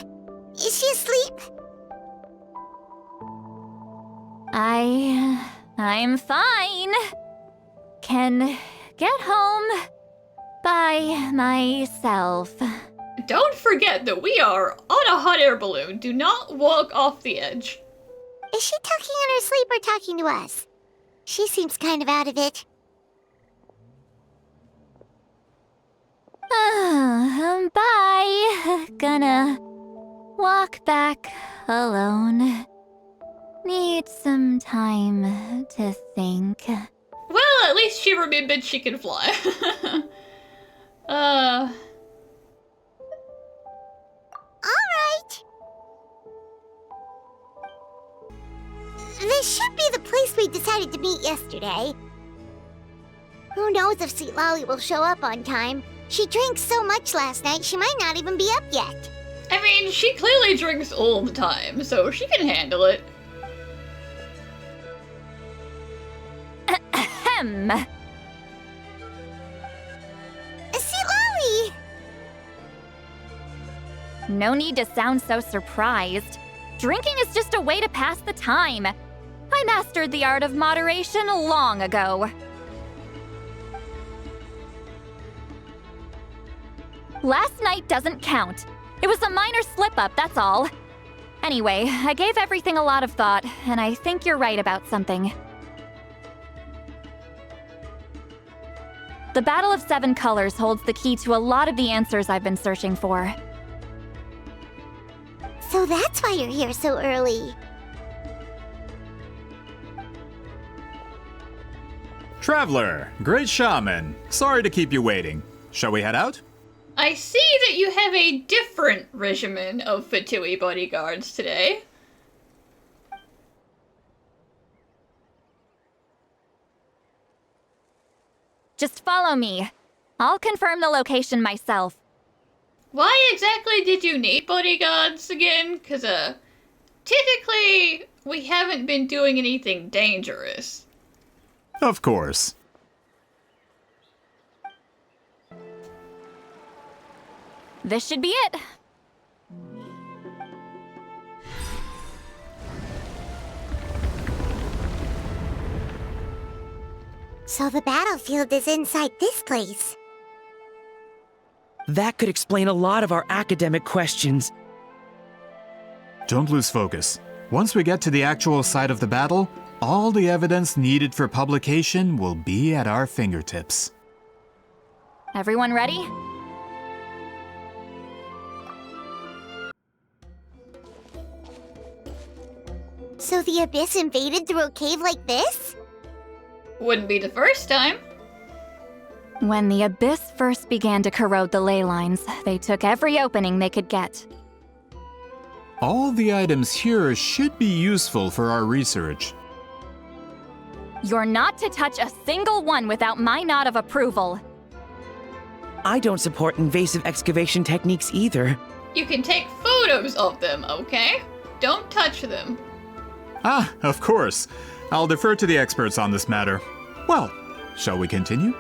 Is she asleep? I'm fine. Can get home by myself. Don't forget that we are on a hot air balloon. Do not walk off the edge. Is she talking in her sleep or talking to us? She seems kind of out of it. Bye. Gonna walk back alone. Need some time to think. Well, at least she remembered she can fly. Alright. This should be the place we decided to meet yesterday. Who knows if Citlali will show up on time? She drank so much last night, she might not even be up yet. I mean, she clearly drinks all the time, so she can handle it. Ahem. Citlali! No need to sound so surprised. Drinking is just a way to pass the time. I mastered the art of moderation long ago. Last night doesn't count. It was a minor slip-up, that's all. Anyway, I gave everything a lot of thought, and I think you're right about something. The Battle of Seven Colors holds the key to a lot of the answers I've been searching for. So that's why you're here so early. Traveler, great shaman. Sorry to keep you waiting. Shall we head out? I see that you have a different regimen of Fatui bodyguards today. Just follow me. I'll confirm the location myself. Why exactly did you need bodyguards again? Cause, typically, we haven't been doing anything dangerous. Of course. This should be it. So the battlefield is inside this place. That could explain a lot of our academic questions. Don't lose focus. Once we get to the actual site of the battle, all the evidence needed for publication will be at our fingertips. Everyone ready? So the Abyss invaded through a cave like this? Wouldn't be the first time. When the Abyss first began to corrode the ley lines, they took every opening they could get. All the items here should be useful for our research. You're not to touch a single one without my nod of approval. I don't support invasive excavation techniques either. You can take photos of them, okay? Don't touch them. Ah, of course. I'll defer to the experts on this matter. Well, shall we continue?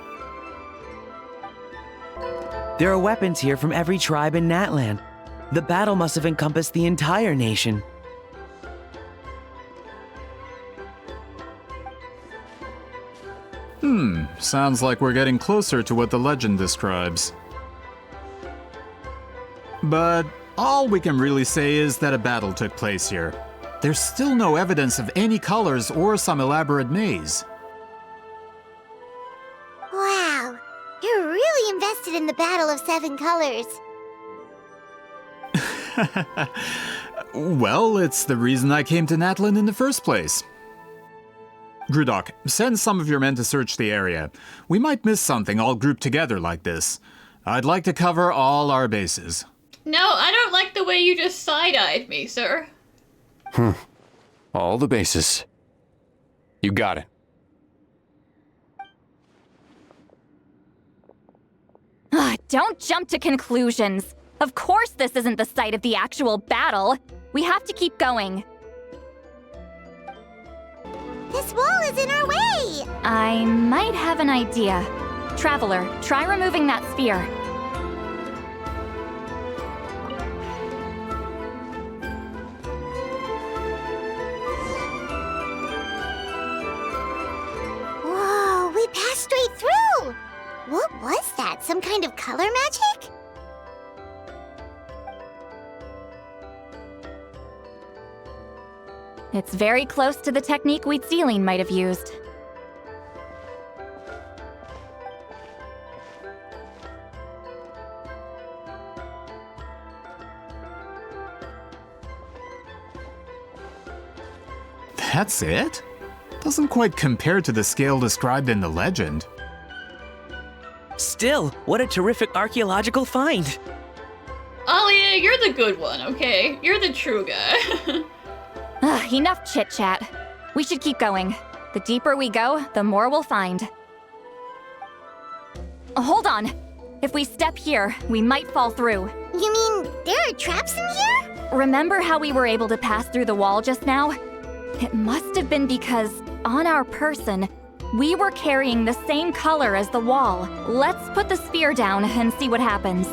There are weapons here from every tribe in Natlan. The battle must have encompassed the entire nation. Sounds like we're getting closer to what the legend describes. But all we can really say is that a battle took place here. There's still no evidence of any colors or some elaborate maze. Wow, you're really invested in the Battle of Seven Colors. Well, it's the reason I came to Natlan in the first place. Grudok, send some of your men to search the area. We might miss something all grouped together like this. I'd like to cover all our bases. No, I don't like the way you just side-eyed me, sir. All the bases. You got it. Don't jump to conclusions. Of course this isn't the site of the actual battle. We have to keep going. This wall is in our way! I might have an idea. Traveler, try removing that sphere. Whoa, we passed straight through! What was that? Some kind of color magic? It's very close to the technique Citlali might have used. That's it? Doesn't quite compare to the scale described in the legend. Still, what a terrific archaeological find! Alia, you're the good one, okay? You're the true guy. Enough chit-chat. We should keep going. The deeper we go, the more we'll find. Hold on. If we step here, we might fall through. You mean there are traps in here? Remember how we were able to pass through the wall just now? It must have been because, on our person, we were carrying the same color as the wall. Let's put the sphere down and see what happens.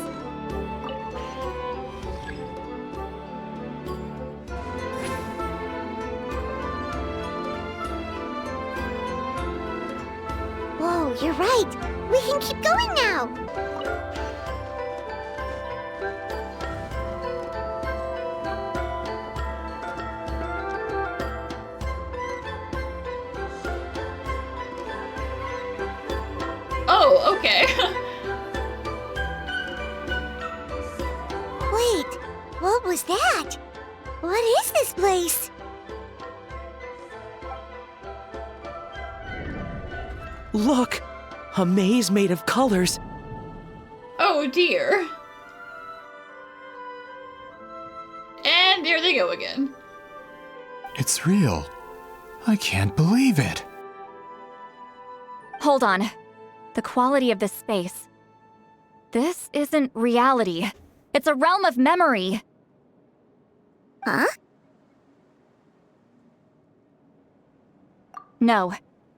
Whoa, you're right. We can keep going now. okay. Wait, what was that? What is this place? Look! A maze made of colors. Oh dear. And there they go again. It's real. I can't believe it. Hold on. The quality of this space. This isn't reality. It's a realm of memory. Huh? No.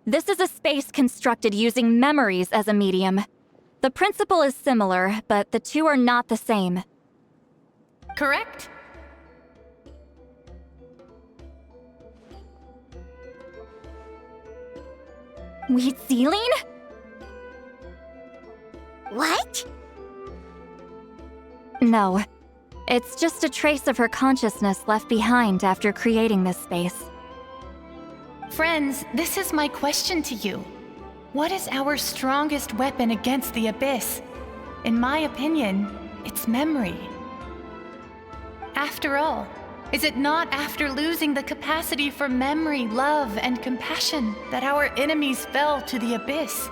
This is a space constructed using memories as a medium. The principle is similar, but the two are not the same. Correct? Wheat ceiling? What? No. It's just a trace of her consciousness left behind after creating this space. Friends, this is my question to you. What is our strongest weapon against the Abyss? In my opinion, it's memory. After all, is it not after losing the capacity for memory, love, and compassion that our enemies fell to the Abyss?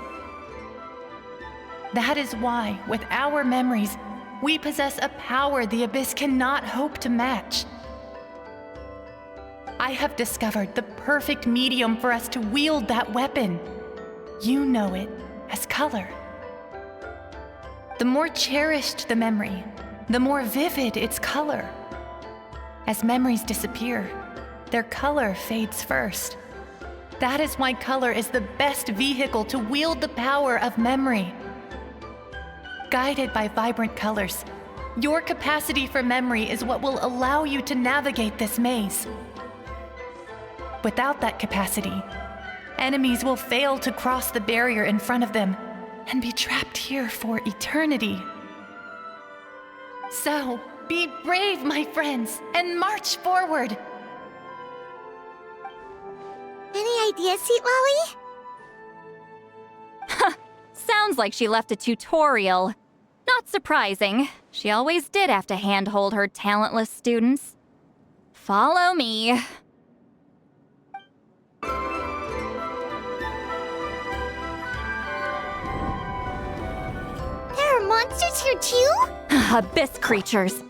That is why, with our memories, we possess a power the Abyss cannot hope to match. I have discovered the perfect medium for us to wield that weapon. You know it as color. The more cherished the memory, the more vivid its color. As memories disappear, their color fades first. That is why color is the best vehicle to wield the power of memory. Guided by vibrant colors, your capacity for memory is what will allow you to navigate this maze. Without that capacity, enemies will fail to cross the barrier in front of them and be trapped here for eternity. So, be brave, my friends, and march forward! Any ideas, Citlali? Sounds like she left a tutorial. Not surprising. She always did have to handhold her talentless students. Follow me. There are monsters here too? Abyss creatures.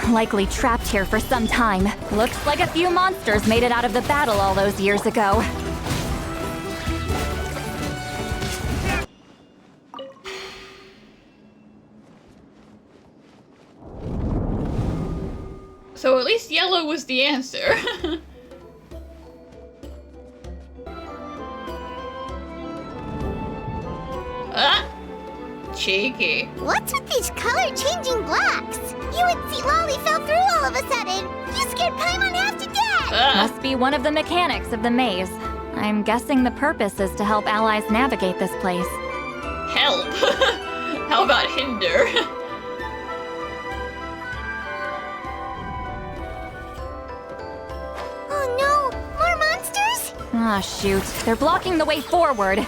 Likely trapped here for some time. Looks like a few monsters made it out of the battle all those years ago. So at least yellow was the answer. Ah! Cheeky. What's with these color-changing blocks? You and Citlali fell through all of a sudden. You scared Paimon half to death! Must be one of the mechanics of the maze. I'm guessing the purpose is to help allies navigate this place. Help? How about hinder? Oh no! More monsters? Ah, shoot. They're blocking the way forward.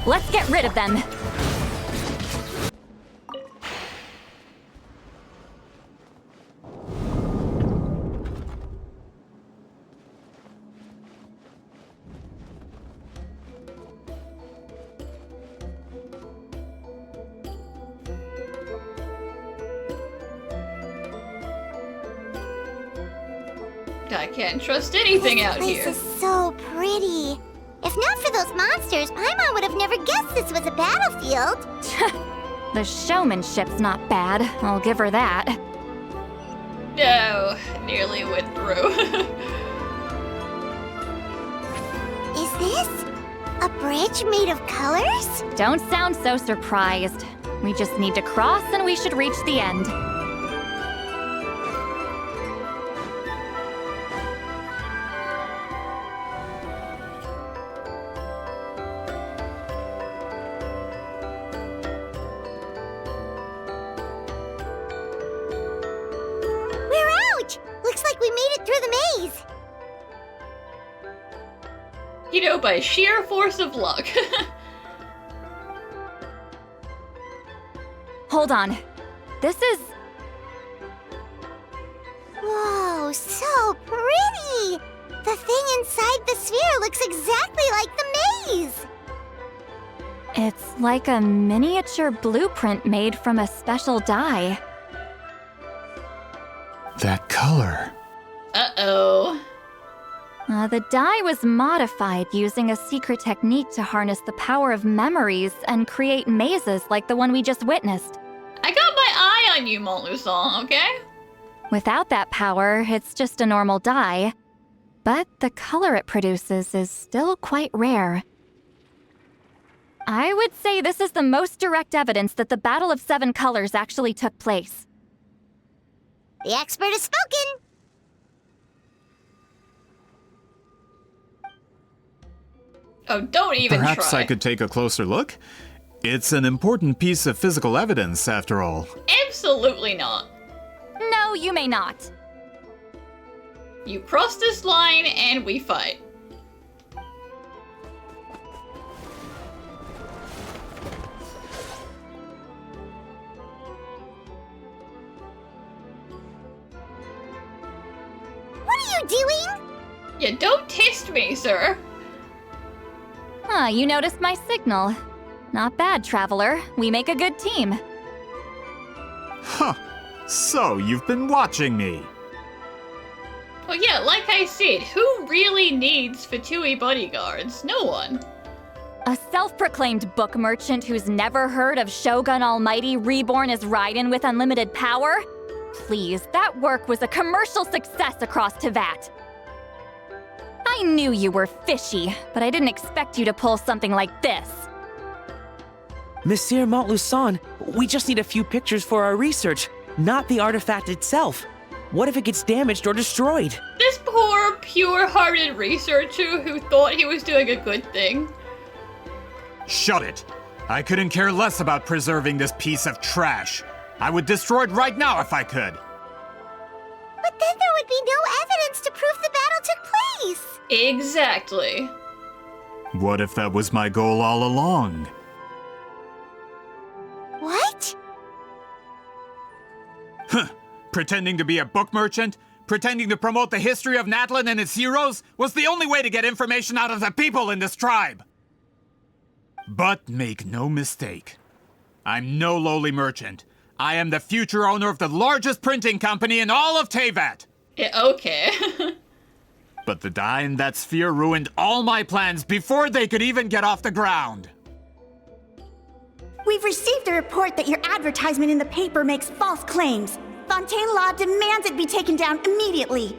Let's get rid of them. I can't trust anything out here. This place is so pretty. If not for those monsters, Paimon would have never guessed this was a battlefield. The showmanship's not bad, I'll give her that. No, nearly went through. Is this a bridge made of colors? Don't sound so surprised. We just need to cross and we should reach the end. Looks like we made it through the maze! You know, by sheer force of luck. hold on. This is... Whoa, so pretty! The thing inside the sphere looks exactly like the maze! It's like a miniature blueprint made from a special dye. That color. Uh-oh. The dye was modified using a secret technique to harness the power of memories and create mazes like the one we just witnessed. I got my eye on you, Montluçon, okay? Without that power, it's just a normal dye. But the color it produces is still quite rare. I would say this is the most direct evidence that the Battle of Seven Colors actually took place. The expert has spoken! Oh, don't even Perhaps try. I could take a closer look? It's an important piece of physical evidence, after all. Absolutely not. No, you may not. You cross this line and we fight. What are you doing? Yeah, don't test me, sir. Huh, you noticed my signal. Not bad, Traveler. We make a good team. Huh. So, you've been watching me. Well, yeah, like I said, who really needs Fatui bodyguards? No one. A self-proclaimed book merchant who's never heard of Shogun Almighty reborn as Raiden with unlimited power? Please, that work was a commercial success across Teyvat. I knew you were fishy, but I didn't expect you to pull something like this. Monsieur Montluçon, we just need a few pictures for our research, not the artifact itself. What if it gets damaged or destroyed? This poor, pure-hearted researcher who thought he was doing a good thing. Shut it. I couldn't care less about preserving this piece of trash. I would destroy it right now if I could. But then there would be no evidence to prove the battle took place! Exactly. What if that was my goal all along? What? Huh. Pretending to be a book merchant, pretending to promote the history of Natlan and its heroes, was the only way to get information out of the people in this tribe. But make no mistake, I'm no lowly merchant. I am the future owner of the largest printing company in all of Teyvat. Yeah, okay. But the dye in that sphere ruined all my plans before they could even get off the ground. We've received a report that your advertisement in the paper makes false claims. Fontaine Law demands it be taken down immediately.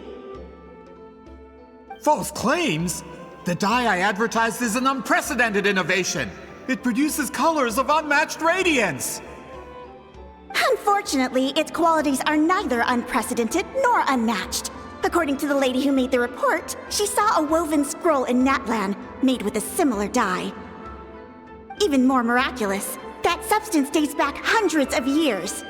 False claims? The dye I advertised is an unprecedented innovation. It produces colors of unmatched radiance. Unfortunately, its qualities are neither unprecedented nor unmatched. According to the lady who made the report, she saw a woven scroll in Natlan made with a similar dye. Even more miraculous, that substance dates back hundreds of years.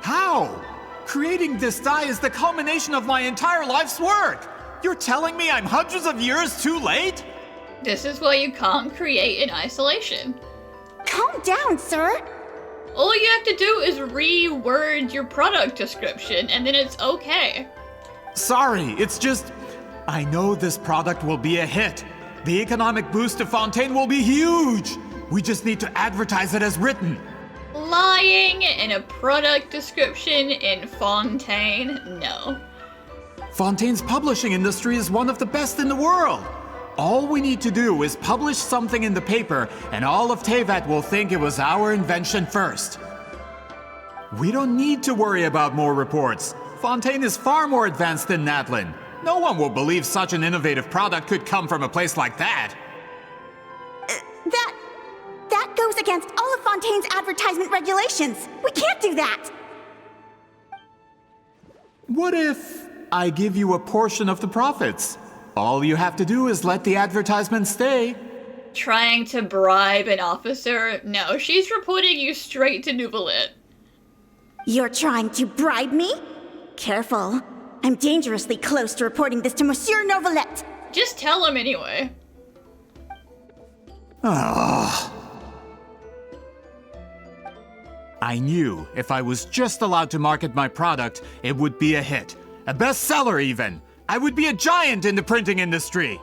How? Creating this dye is the culmination of my entire life's work. You're telling me I'm hundreds of years too late? This is why you can't create in isolation. Calm down, sir. All you have to do is reword your product description, and then it's okay. Sorry, it's just... I know this product will be a hit. The economic boost to Fontaine will be huge. We just need to advertise it as written. Lying in a product description in Fontaine? No. Fontaine's publishing industry is one of the best in the world. All we need to do is publish something in the paper, and all of Teyvat will think it was our invention first. We don't need to worry about more reports. Fontaine is far more advanced than Natlan. No one will believe such an innovative product could come from a place like that. That goes against all of Fontaine's advertisement regulations. We can't do that. What if I give you a portion of the profits? All you have to do is let the advertisement stay. Trying to bribe an officer? No, she's reporting you straight to Nouvelette. You're trying to bribe me? Careful. I'm dangerously close to reporting this to Monsieur Nouvelette. Just tell him anyway. I knew if I was just allowed to market my product, it would be a hit. A bestseller even. I would be a giant in the printing industry.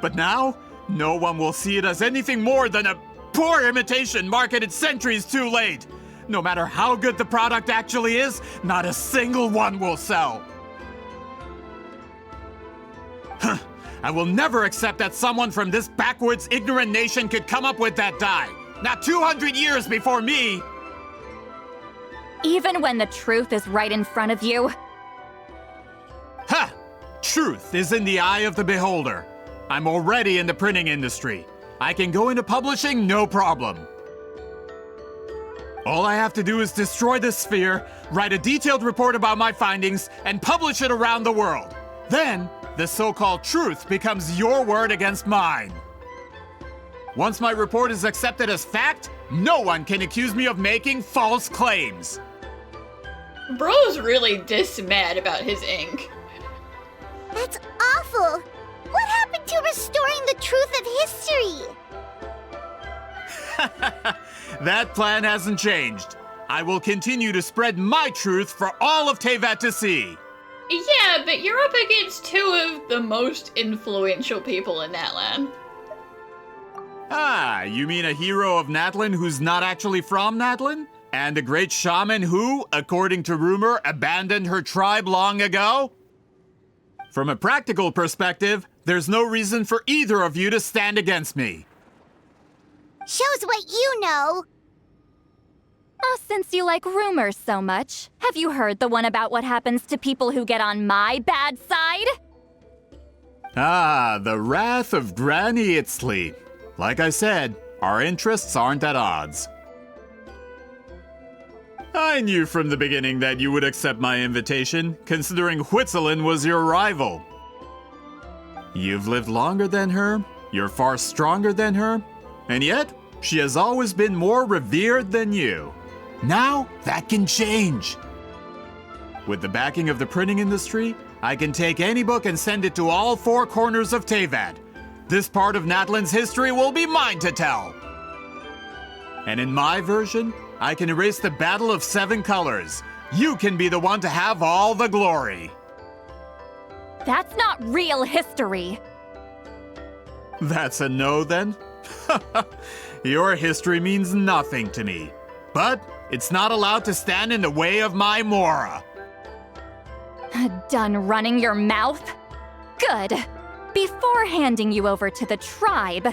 But now, no one will see it as anything more than a poor imitation marketed centuries too late. No matter how good the product actually is, not a single one will sell. I will never accept that someone from this backwoods, ignorant nation could come up with that dye. Not 200 years before me! Even when the truth is right in front of you? Ha! Truth is in the eye of the beholder. I'm already in the printing industry. I can go into publishing, no problem. All I have to do is destroy this sphere, write a detailed report about my findings, and publish it around the world. Then, the so-called truth becomes your word against mine. Once my report is accepted as fact, no one can accuse me of making false claims. Bro's really dis-mad about his ink. That's awful! What happened to restoring the truth of history? That plan hasn't changed. I will continue to spread my truth for all of Teyvat to see. Yeah, but you're up against two of the most influential people in Natlan. Ah, you mean a hero of Natlan who's not actually from Natlan? And a great shaman who, according to rumor, abandoned her tribe long ago? From a practical perspective, there's no reason for either of you to stand against me. Shows what you know. Oh, since you like rumors so much, have you heard the one about what happens to people who get on my bad side? Ah, the wrath of Granny Citlali. Like I said, our interests aren't at odds. I knew from the beginning that you would accept my invitation, considering Hwitzalin was your rival. You've lived longer than her, you're far stronger than her, and yet, she has always been more revered than you. Now, that can change. With the backing of the printing industry, I can take any book and send it to all four corners of Teyvat. This part of Natlan's history will be mine to tell. And in my version, I can erase the Battle of 7 Colors. You can be the one to have all the glory. That's not real history. That's a no, then? Your history means nothing to me. But it's not allowed to stand in the way of my Mora. Done running your mouth? Good. Before handing you over to the tribe,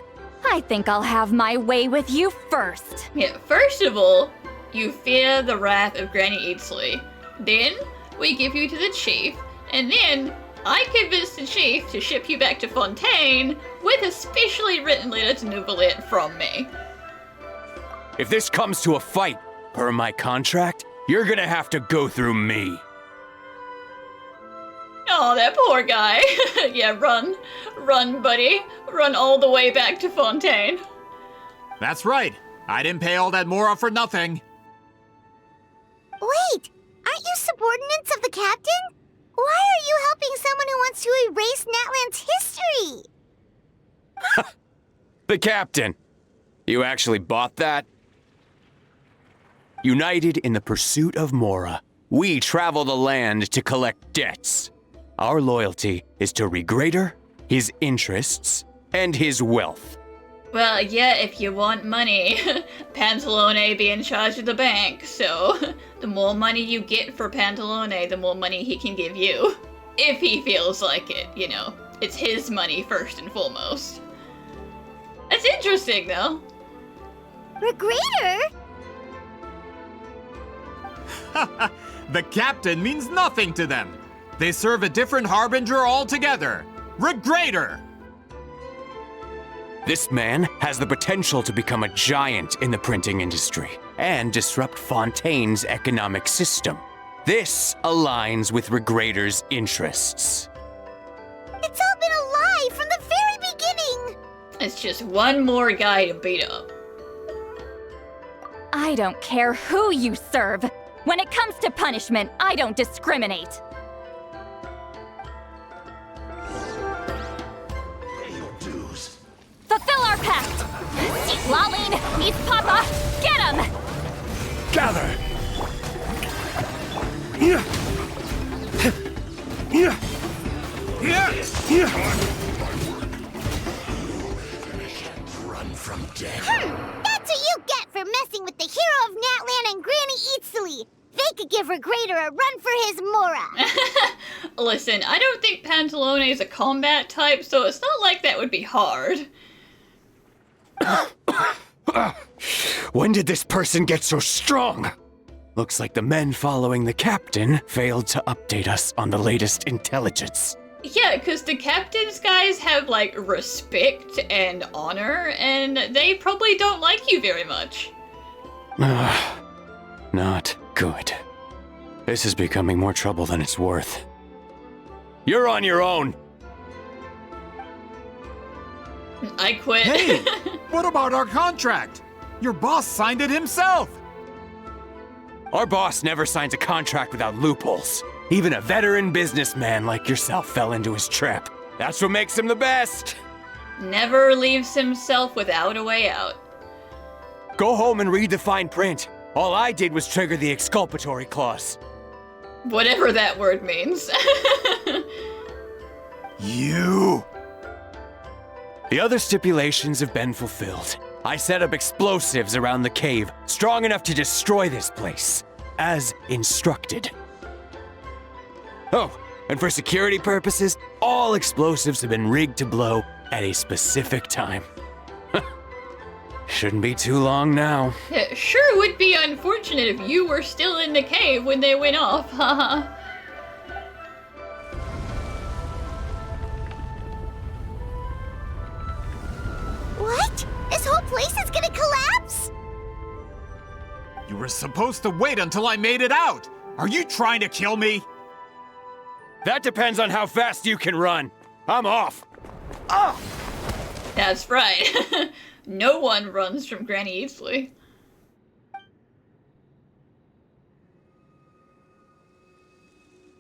I think I'll have my way with you first. Yeah, first of all, you fear the wrath of Granny Citlali. Then, we give you to the chief, and then I convince the chief to ship you back to Fontaine with a specially written letter to Neuvillette from me. If this comes to a fight, per my contract, you're gonna have to go through me. Oh, that poor guy. Yeah, run. Run, buddy. Run all the way back to Fontaine. That's right. I didn't pay all that Mora for nothing. Wait, aren't you subordinates of the captain? Why are you helping someone who wants to erase Natlan's history? The captain. You actually bought that? United in the pursuit of Mora, we travel the land to collect debts. Our loyalty is to Regrader, his interests, and his wealth. Well, yeah, if you want money, Pantalone be in charge of the bank, so the more money you get for Pantalone, the more money he can give you. If he feels like it, you know. It's his money first and foremost. That's interesting, though. Regrader? The captain means nothing to them. They serve a different harbinger altogether. Regrader! This man has the potential to become a giant in the printing industry and disrupt Fontaine's economic system. This aligns with Regrader's interests. It's all been a lie from the very beginning! It's just one more guy to beat up. I don't care who you serve. When it comes to punishment, I don't discriminate. Fulfill our pact! Citlali needs Papa! Get him! Gather! Run from death. That's what you get for messing with the hero of Natlan and Granny Citlali. They could give Regrader a run for his Mora. Listen, I don't think Pantalone is a combat type, so it's not like that would be hard. When did this person get so strong? Looks like the men following the captain failed to update us on the latest intelligence. Yeah, because the captain's guys have, like, respect and honor, and they probably don't like you very much. Not good. This is becoming more trouble than it's worth. You're on your own! I quit. Hey! What about our contract? Your boss signed it himself! Our boss never signs a contract without loopholes. Even a veteran businessman like yourself fell into his trap. That's what makes him the best! Never leaves himself without a way out. Go home and read the fine print. All I did was trigger the exculpatory clause. Whatever that word means. You! The other stipulations have been fulfilled. I set up explosives around the cave, strong enough to destroy this place, as instructed. Oh, and for security purposes, all explosives have been rigged to blow at a specific time. Shouldn't be too long now. It sure would be unfortunate if you were still in the cave when they went off, haha. What? This whole place is gonna collapse? You were supposed to wait until I made it out! Are you trying to kill me? That depends on how fast you can run. I'm off. Oh! That's right. No one runs from Granny Citlali.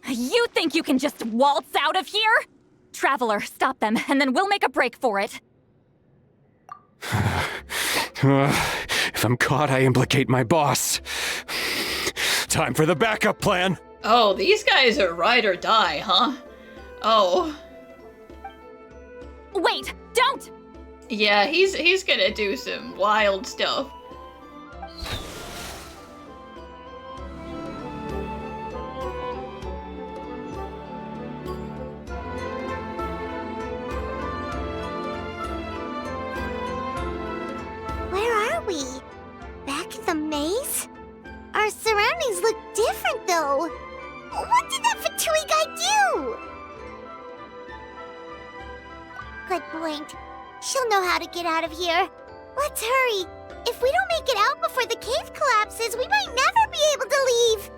You think you can just waltz out of here? Traveler, stop them, and then we'll make a break for it. If I'm caught, I implicate my boss. Time for the backup plan. Oh, these guys are ride or die, huh? Oh. Wait, don't! Yeah, he's gonna do some wild stuff. Where are we? Back in the maze? Our surroundings look different, though. What did that Fatui guy do? Good point. She'll know how to get out of here. Let's hurry. If we don't make it out before the cave collapses, we might never be able to leave.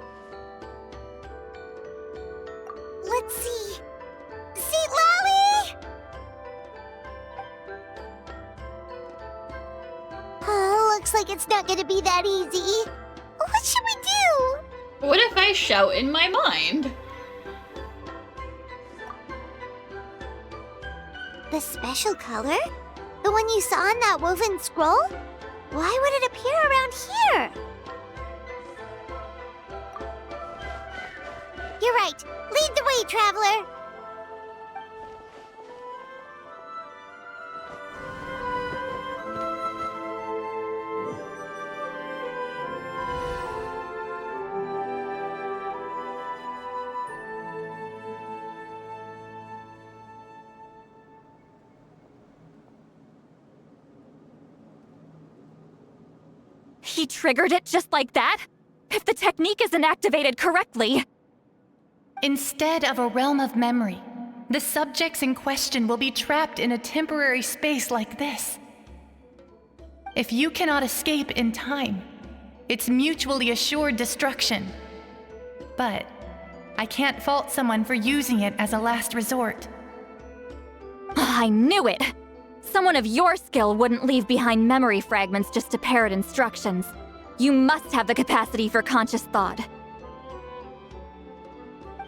Let's see. Citlali! Looks like it's not gonna be that easy. What should we do? What if I shout in my mind? The special color? The one you saw in that woven scroll? Why would it appear around here? You're right. Lead the way, traveler. He triggered it just like that? If the technique isn't activated correctly... Instead of a realm of memory, the subjects in question will be trapped in a temporary space like this. If you cannot escape in time, it's mutually assured destruction. But I can't fault someone for using it as a last resort. I knew it! Someone of your skill wouldn't leave behind memory fragments just to parrot instructions. You must have the capacity for conscious thought.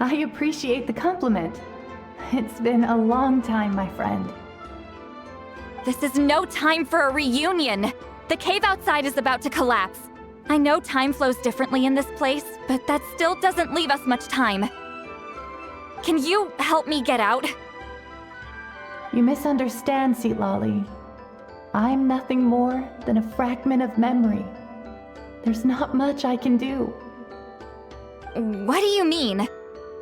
I appreciate the compliment. It's been a long time, my friend. This is no time for a reunion! The cave outside is about to collapse. I know time flows differently in this place, but that still doesn't leave us much time. Can you help me get out? You misunderstand, Citlali. I'm nothing more than a fragment of memory. There's not much I can do. What do you mean?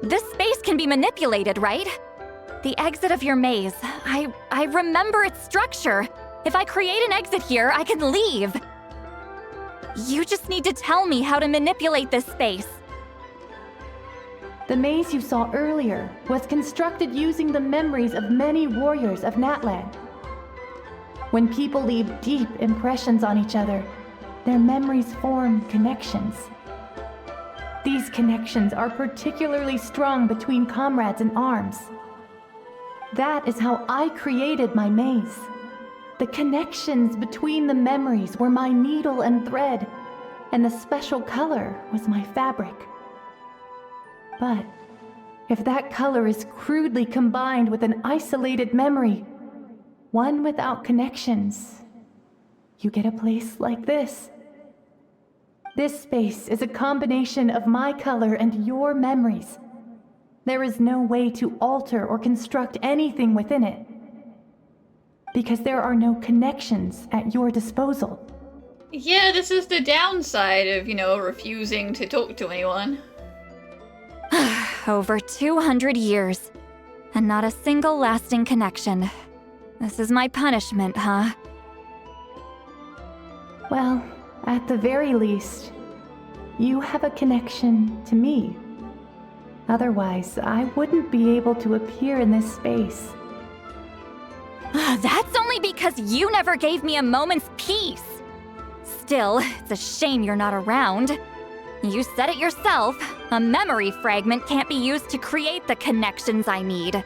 This space can be manipulated, right? The exit of your maze. I remember its structure. If I create an exit here, I can leave. You just need to tell me how to manipulate this space. The maze you saw earlier was constructed using the memories of many warriors of Natlan. When people leave deep impressions on each other, their memories form connections. These connections are particularly strong between comrades in arms. That is how I created my maze. The connections between the memories were my needle and thread, and the special color was my fabric. But if that color is crudely combined with an isolated memory, one without connections, you get a place like this. This space is a combination of my color and your memories. There is no way to alter or construct anything within it, because there are no connections at your disposal. Yeah, this is the downside of, refusing to talk to anyone. Over 200 years, and not a single lasting connection. This is my punishment, huh? Well, at the very least, you have a connection to me. Otherwise, I wouldn't be able to appear in this space. That's only because you never gave me a moment's peace. Still, it's a shame you're not around. You said it yourself. A memory fragment can't be used to create the connections I need.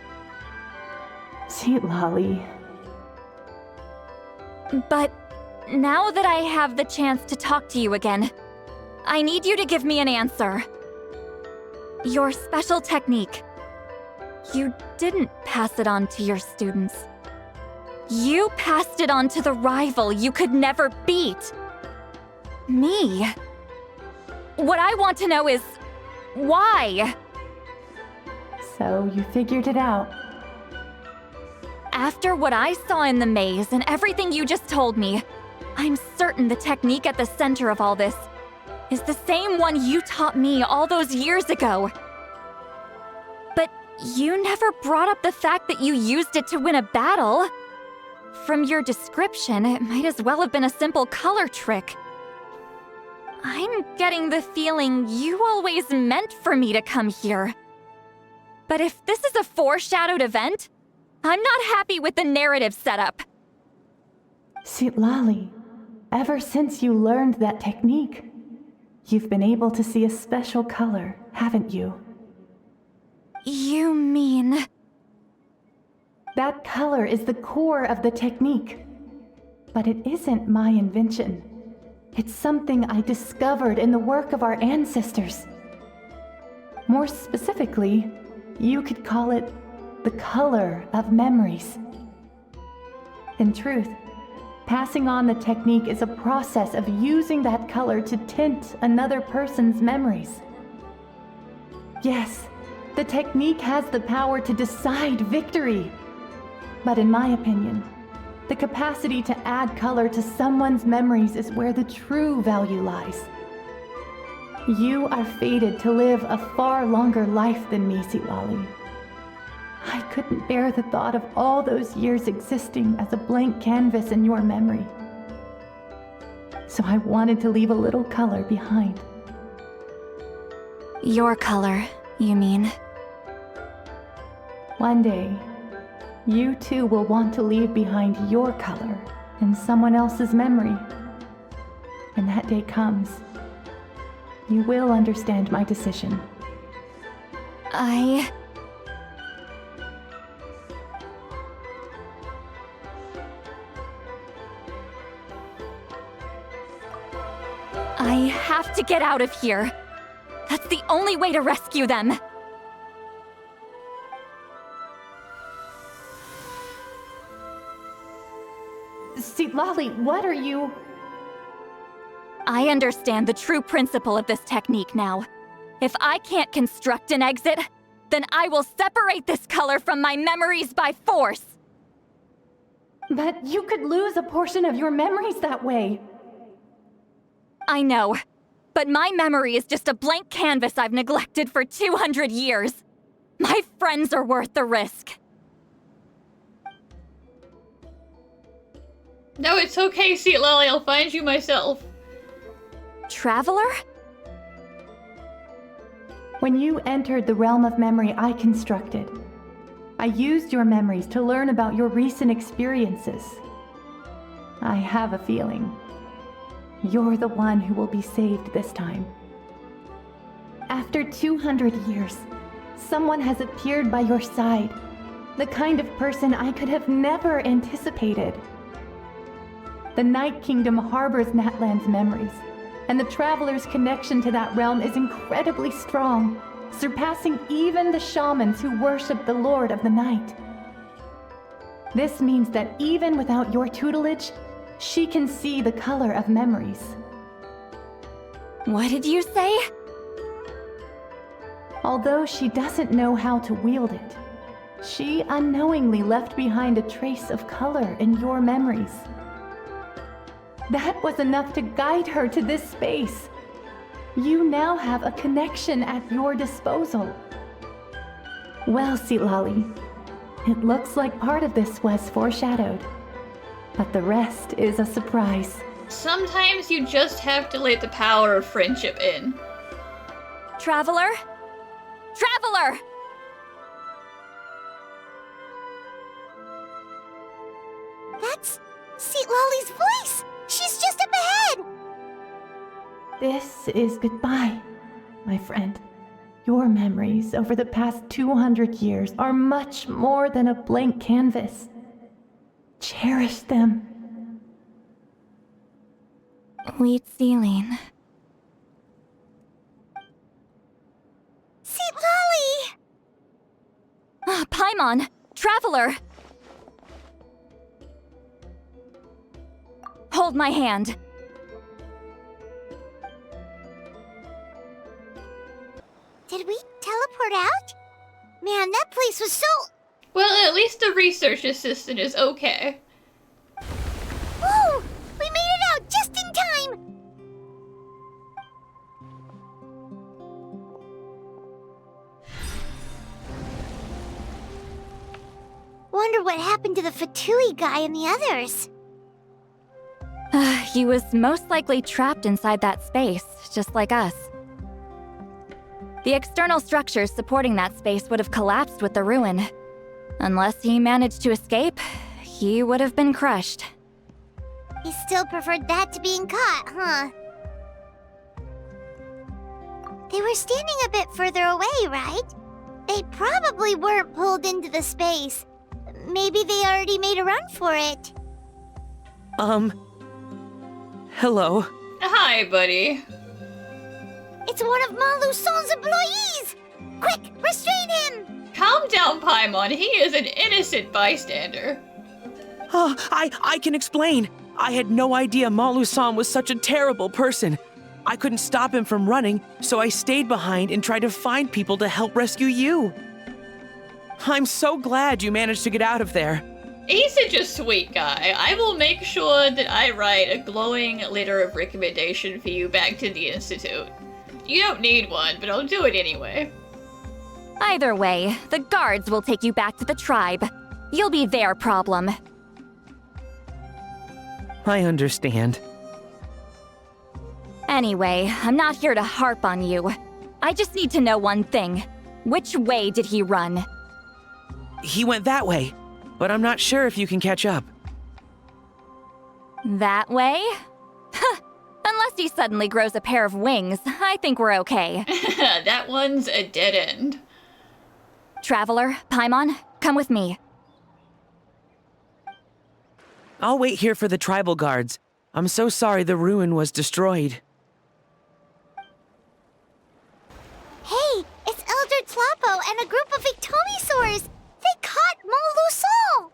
Citlali. But now that I have the chance to talk to you again, I need you to give me an answer. Your special technique. You didn't pass it on to your students. You passed it on to the rival you could never beat. Me. What I want to know is, why? So you figured it out. After what I saw in the maze and everything you just told me, I'm certain the technique at the center of all this is the same one you taught me all those years ago. But you never brought up the fact that you used it to win a battle. From your description, it might as well have been a simple color trick. I'm getting the feeling you always meant for me to come here. But if this is a foreshadowed event, I'm not happy with the narrative setup. Citlali, ever since you learned that technique, you've been able to see a special color, haven't you? You mean... That color is the core of the technique. But it isn't my invention. It's something I discovered in the work of our ancestors. More specifically, you could call it the color of memories. In truth, passing on the technique is a process of using that color to tint another person's memories. Yes, the technique has the power to decide victory. But in my opinion, the capacity to add color to someone's memories is where the true value lies. You are fated to live a far longer life than me, Citlali. I couldn't bear the thought of all those years existing as a blank canvas in your memory. So I wanted to leave a little color behind. Your color, you mean? One day, you too will want to leave behind your color in someone else's memory. When that day comes, you will understand my decision. I have to get out of here. That's the only way to rescue them. Citlali, what are you... I understand the true principle of this technique now. If I can't construct an exit, then I will separate this color from my memories by force! But you could lose a portion of your memories that way. I know, but my memory is just a blank canvas I've neglected for 200 years. My friends are worth the risk. No, it's okay, Citlali, I'll find you myself. Traveler? When you entered the realm of memory I constructed, I used your memories to learn about your recent experiences. I have a feeling you're the one who will be saved this time. After 200 years, someone has appeared by your side, the kind of person I could have never anticipated. The Night Kingdom harbors Natlan's memories, and the Traveler's connection to that realm is incredibly strong, surpassing even the shamans who worship the Lord of the Night. This means that even without your tutelage, she can see the color of memories. What did you say? Although she doesn't know how to wield it, she unknowingly left behind a trace of color in your memories. That was enough to guide her to this space. You now have a connection at your disposal. Well, Citlali, it looks like part of this was foreshadowed, but the rest is a surprise. Sometimes you just have to let the power of friendship in. Traveler? Traveler! That's Citlali's voice! She's just up ahead! This is goodbye, my friend. Your memories over the past 200 years are much more than a blank canvas. Cherish them. Wheatsealing. Citlali! Paimon! Traveler! Hold my hand. Did we teleport out? Man, that place was so... Well, at least the research assistant is okay. Woo! We made it out just in time! Wonder what happened to the Fatui guy and the others. He was most likely trapped inside that space, just like us. The external structures supporting that space would have collapsed with the ruin. Unless he managed to escape, he would have been crushed. He still preferred that to being caught, huh? They were standing a bit further away, right? They probably weren't pulled into the space. Maybe they already made a run for it. Hello. Hi, buddy. It's one of Maluson's employees! Quick, restrain him! Calm down, Paimon. He is an innocent bystander. Oh, I can explain. I had no idea Malu-san was such a terrible person. I couldn't stop him from running, so I stayed behind and tried to find people to help rescue you. I'm so glad you managed to get out of there. He's such a sweet guy. I will make sure that I write a glowing letter of recommendation for you back to the Institute. You don't need one, but I'll do it anyway. Either way, the guards will take you back to the tribe. You'll be their problem. I understand. Anyway, I'm not here to harp on you. I just need to know one thing. Which way did he run? He went that way, but I'm not sure if you can catch up. That way? Unless he suddenly grows a pair of wings, I think we're okay. That one's a dead end. Traveler, Paimon, come with me. I'll wait here for the tribal guards. I'm so sorry the ruin was destroyed. Hey, it's Elder Tlapo and a group of Iktomisaurus! They caught Maluson!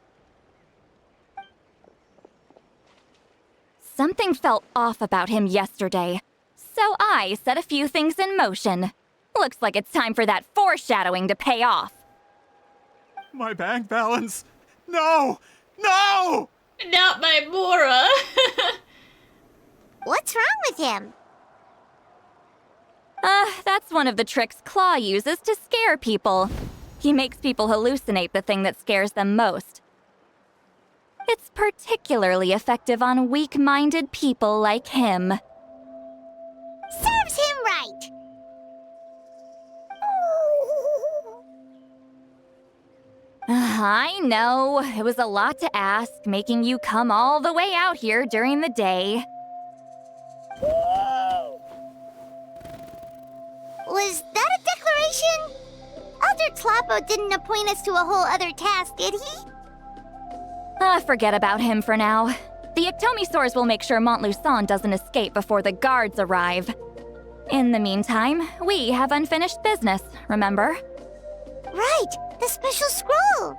Something felt off about him yesterday, so I set a few things in motion. Looks like it's time for that foreshadowing to pay off. My bank balance! No! No! Not my Mora! What's wrong with him? That's one of the tricks Claw uses to scare people. He makes people hallucinate the thing that scares them most. It's particularly effective on weak-minded people like him. Serves him right! I know, it was a lot to ask, making you come all the way out here during the day. Was that a declaration? Elder Tlapo didn't appoint us to a whole other task, did he? Forget about him for now. The Iktomisaurus will make sure Montluçon doesn't escape before the guards arrive. In the meantime, we have unfinished business, remember? Right, the special scroll.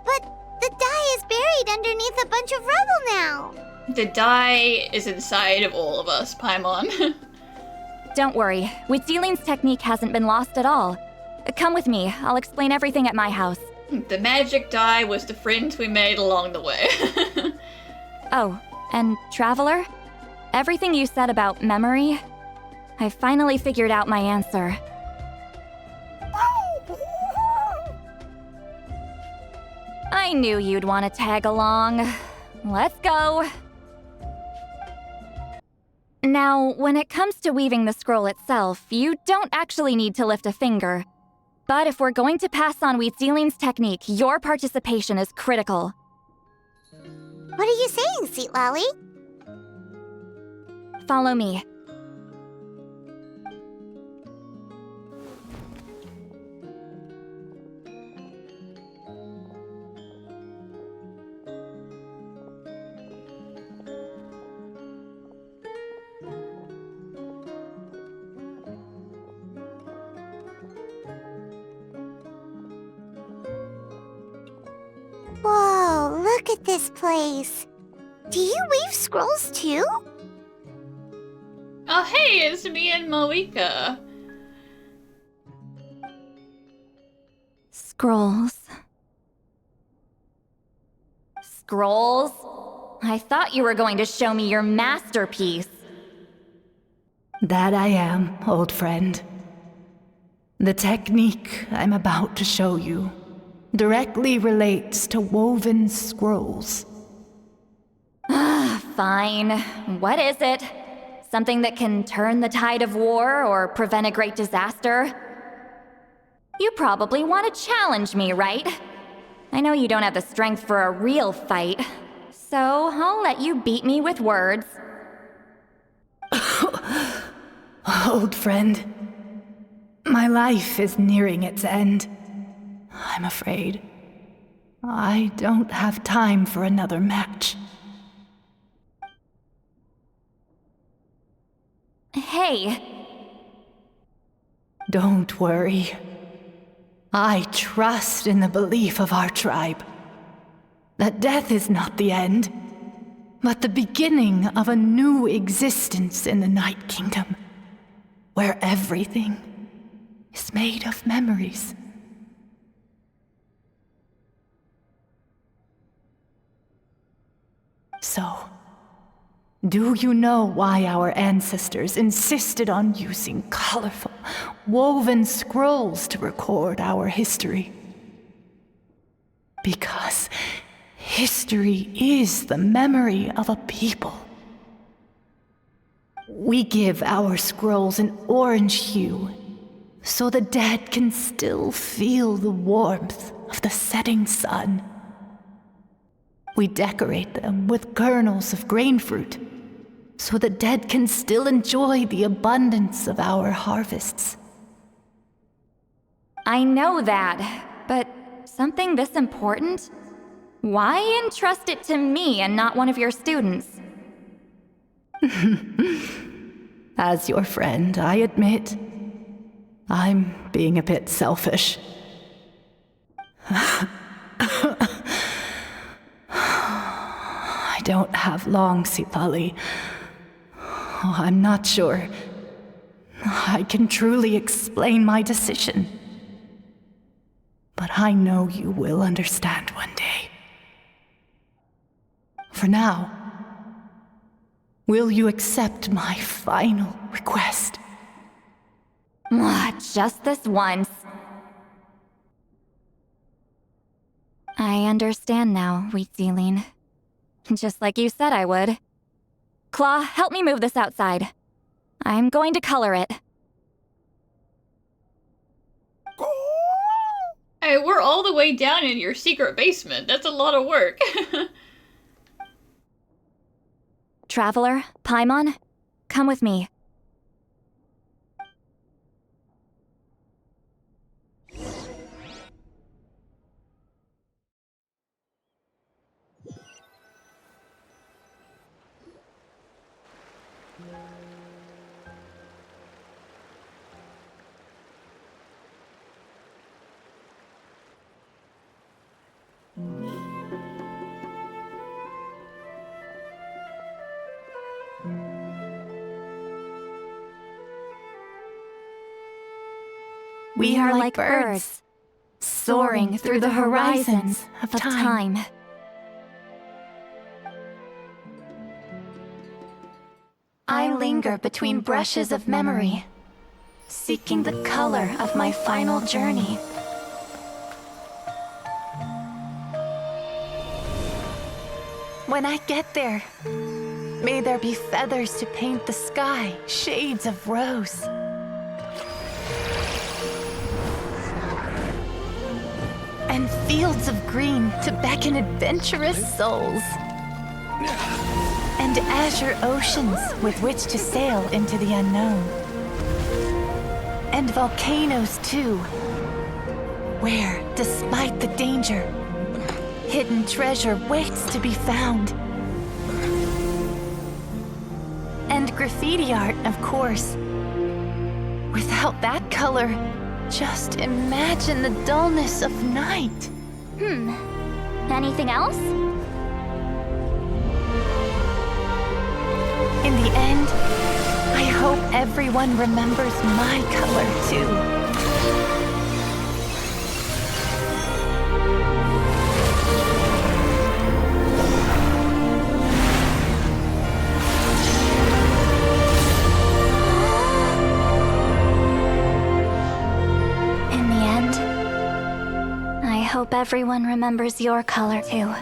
But the die is buried underneath a bunch of rubble now. The die is inside of all of us, Paimon. Don't worry, Witzilin's technique hasn't been lost at all. Come with me, I'll explain everything at my house. The magic die was the friends we made along the way. Oh, and Traveler? Everything you said about memory? I finally figured out my answer. I knew you'd want to tag along. Let's go. Now, when it comes to weaving the scroll itself, you don't actually need to lift a finger. But if we're going to pass on Wheatzealing's technique, your participation is critical. What are you saying, Citlali? Follow me. Whoa, look at this place. Do you weave scrolls too? Oh hey, it's me and Moika. Scrolls. Scrolls? I thought you were going to show me your masterpiece. That I am, old friend. The technique I'm about to show you directly relates to woven scrolls. Fine. What is it? Something that can turn the tide of war or prevent a great disaster? You probably want to challenge me, right? I know you don't have the strength for a real fight, so I'll let you beat me with words. Old friend, my life is nearing its end. I'm afraid I don't have time for another match. Hey. Don't worry. I trust in the belief of our tribe that death is not the end, but the beginning of a new existence in the Night Kingdom, where everything is made of memories. So, do you know why our ancestors insisted on using colorful, woven scrolls to record our history? Because history is the memory of a people. We give our scrolls an orange hue, so the dead can still feel the warmth of the setting sun. We decorate them with kernels of grain fruit, so the dead can still enjoy the abundance of our harvests. I know that, but something this important? Why entrust it to me and not one of your students? As your friend, I admit, I'm being a bit selfish. I don't have long, Citlali. Oh, I'm not sure I can truly explain my decision. But I know you will understand one day. For now, will you accept my final request? Just this once. I understand now, Wheatsealing. Just like you said I would. Claw, help me move this outside. I'm going to color it. Hey, we're all the way down in your secret basement. That's a lot of work. Traveler, Paimon, come with me. We are like birds, soaring through the horizons of time. I linger between brushes of memory, seeking the color of my final journey. When I get there, may there be feathers to paint the sky, shades of rose. And fields of green to beckon adventurous souls. And azure oceans with which to sail into the unknown. And volcanoes too, where, despite the danger, hidden treasure waits to be found. And graffiti art, of course. Without that color, just imagine the dullness of night. Anything else? In the end, I hope everyone remembers my color too. I hope everyone remembers your color too.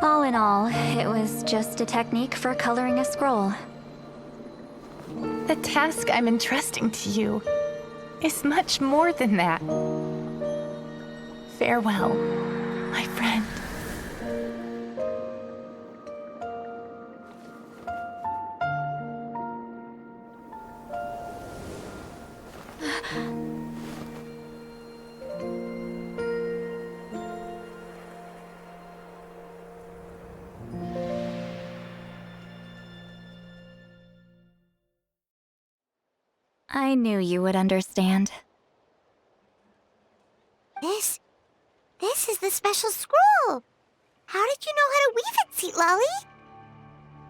All in all, it was just a technique for coloring a scroll. The task I'm entrusting to you is much more than that. Farewell, my friend. I knew you would understand. This is the special scroll. How did you know how to weave it, Citlali?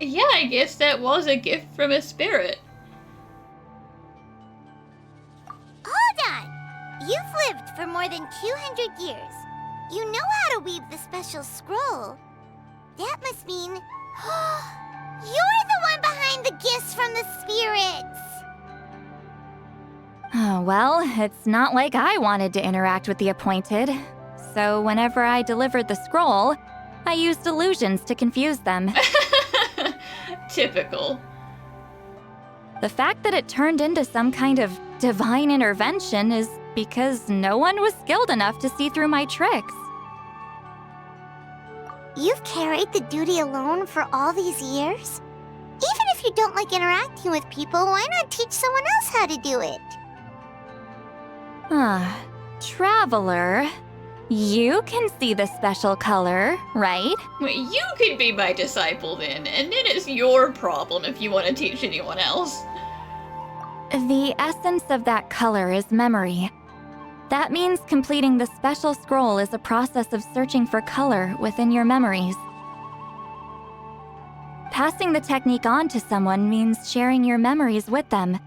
Yeah, I guess that was a gift from a spirit. Hold on! You've lived for more than 200 years. You know how to weave the special scroll. That must mean... you're the one behind the gifts from the spirits! Oh, well, it's not like I wanted to interact with the appointed. So whenever I delivered the scroll, I used illusions to confuse them. Typical. The fact that it turned into some kind of divine intervention is because no one was skilled enough to see through my tricks. You've carried the duty alone for all these years? Even if you don't like interacting with people, why not teach someone else how to do it? Traveler, you can see the special color, right? Wait, you could be my disciple then, and then it's your problem if you want to teach anyone else. The essence of that color is memory. That means completing the special scroll is a process of searching for color within your memories. Passing the technique on to someone means sharing your memories with them.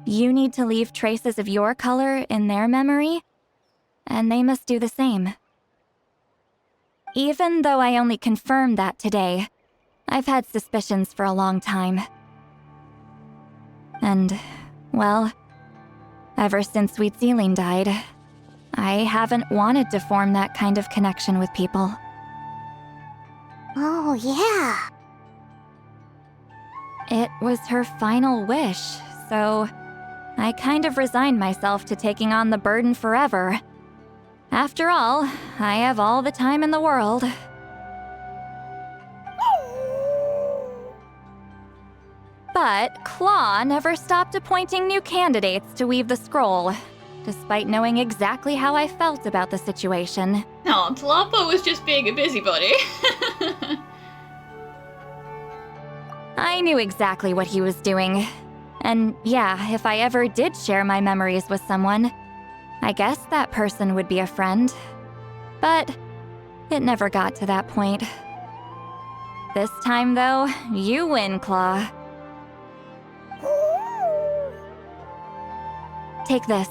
You need to leave traces of your color in their memory, and they must do the same. Even though I only confirmed that today, I've had suspicions for a long time. And, well, ever since Citlali died, I haven't wanted to form that kind of connection with people. Oh, yeah. It was her final wish, so I kind of resigned myself to taking on the burden forever. After all, I have all the time in the world. But Claw never stopped appointing new candidates to weave the scroll, despite knowing exactly how I felt about the situation. No, Tlapa was just being a busybody. I knew exactly what he was doing. And yeah, if I ever did share my memories with someone, I guess that person would be a friend. But it never got to that point. This time, though, you win, Claw. Take this.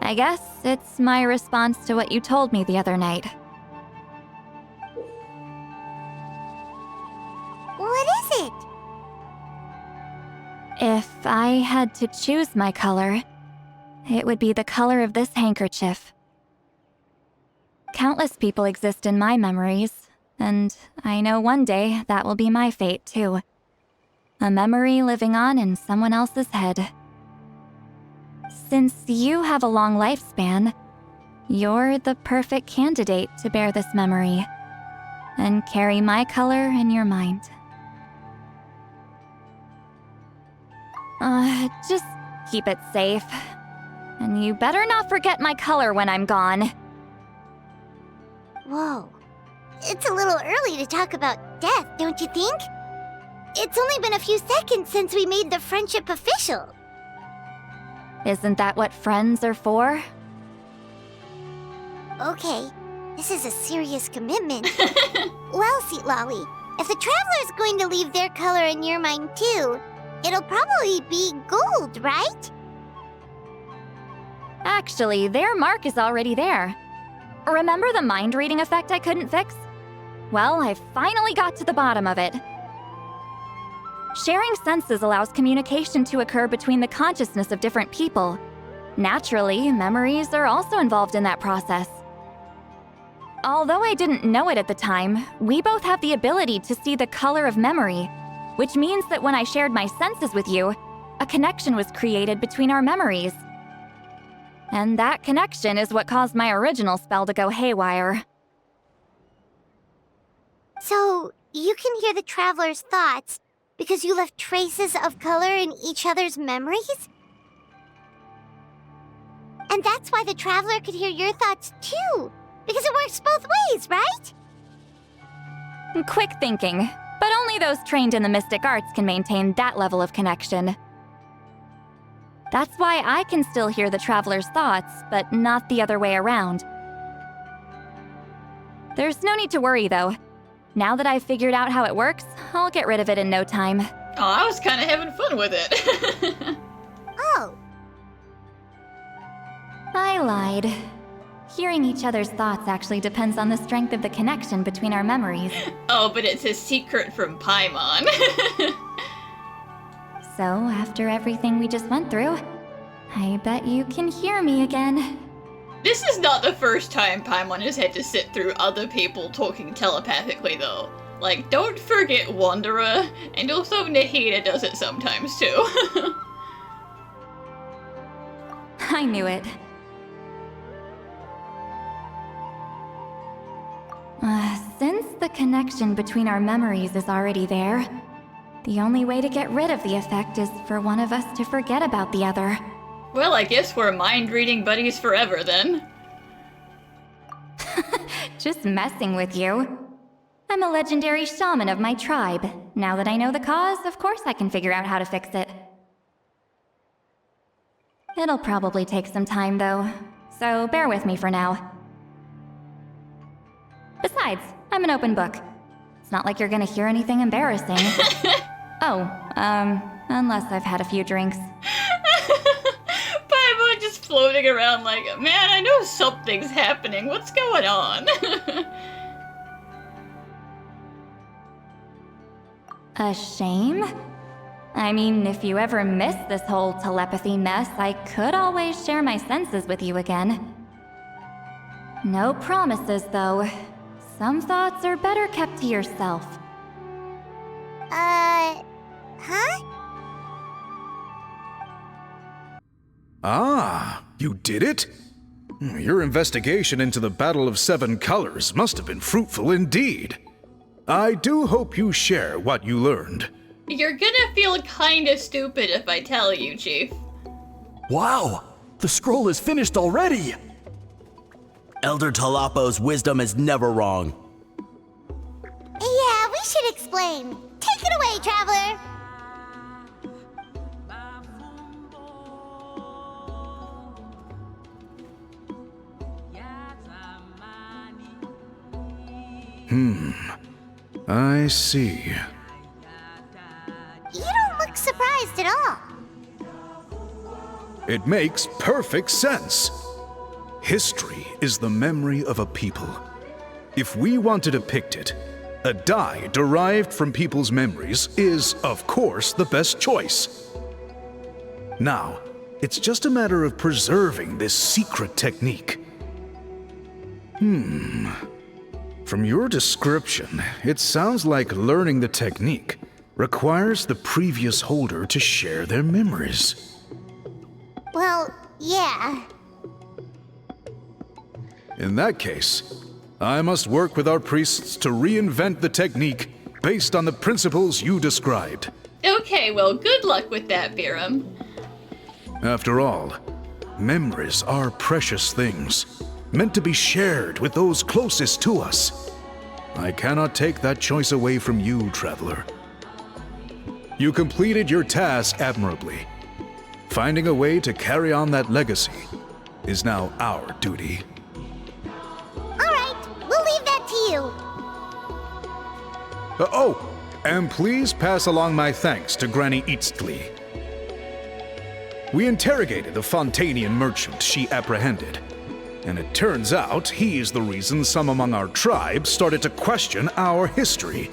I guess it's my response to what you told me the other night. What is it? If I had to choose my color, it would be the color of this handkerchief. Countless people exist in my memories, and I know one day that will be my fate too. A memory living on in someone else's head. Since you have a long lifespan, you're the perfect candidate to bear this memory and carry my color in your mind. Just keep it safe. And you better not forget my color when I'm gone. Whoa. It's a little early to talk about death, don't you think? It's only been a few seconds since we made the friendship official. Isn't that what friends are for? Okay, this is a serious commitment. Well, Citlali, if the Traveler's going to leave their color in your mind too, it'll probably be gold, right? Actually, their mark is already there. Remember the mind reading effect I couldn't fix? Well, I finally got to the bottom of it. Sharing senses allows communication to occur between the consciousness of different people. Naturally, memories are also involved in that process. Although I didn't know it at the time, we both have the ability to see the color of memory, which means that when I shared my senses with you, a connection was created between our memories. And that connection is what caused my original spell to go haywire. So, you can hear the Traveler's thoughts because you left traces of color in each other's memories? And that's why the Traveler could hear your thoughts too, because it works both ways, right? Quick thinking, but only those trained in the mystic arts can maintain that level of connection. That's why I can still hear the Traveler's thoughts, but not the other way around. There's no need to worry, though. Now that I've figured out how it works, I'll get rid of it in no time. Oh, I was kind of having fun with it. Oh. I lied. Hearing each other's thoughts actually depends on the strength of the connection between our memories. Oh, but it's a secret from Paimon. So, after everything we just went through, I bet you can hear me again. This is not the first time Paimon has had to sit through other people talking telepathically, though. Like, don't forget Wanderer, and also Nahida does it sometimes, too. I knew it. Since the connection between our memories is already there, the only way to get rid of the effect is for one of us to forget about the other. Well, I guess we're mind-reading buddies forever, then. Just messing with you. I'm a legendary shaman of my tribe. Now that I know the cause, of course I can figure out how to fix it. It'll probably take some time, though. so bear with me for now. Besides, I'm an open book. It's not like you're gonna hear anything embarrassing. Unless I've had a few drinks. Paimon just floating around like, man, I know something's happening. What's going on? A shame? I mean, if you ever miss this whole telepathy mess, I could always share my senses with you again. No promises, though. Some thoughts are better kept to yourself. Huh? Ah, you did it? Your investigation into the Battle of Seven Colors must have been fruitful indeed. I do hope you share what you learned. You're gonna feel kinda stupid if I tell you, Chief. Wow! The scroll is finished already! Elder Talapo's wisdom is never wrong. Yeah, we should explain. Take it away, Traveler! I see. You don't look surprised at all. It makes perfect sense. History is the memory of a people. If we want to depict it, a die derived from people's memories is, of course, the best choice. Now, it's just a matter of preserving this secret technique. From your description, it sounds like learning the technique requires the previous holder to share their memories. Well, yeah. In that case, I must work with our priests to reinvent the technique based on the principles you described. Okay, well, good luck with that, Biram. After all, memories are precious things, meant to be shared with those closest to us. I cannot take that choice away from you, Traveler. You completed your task admirably. Finding a way to carry on that legacy is now our duty. Alright, we'll leave that to you. And please pass along my thanks to Granny Citlali. We interrogated the Fontanian merchant she apprehended, and it turns out he is the reason some among our tribe started to question our history.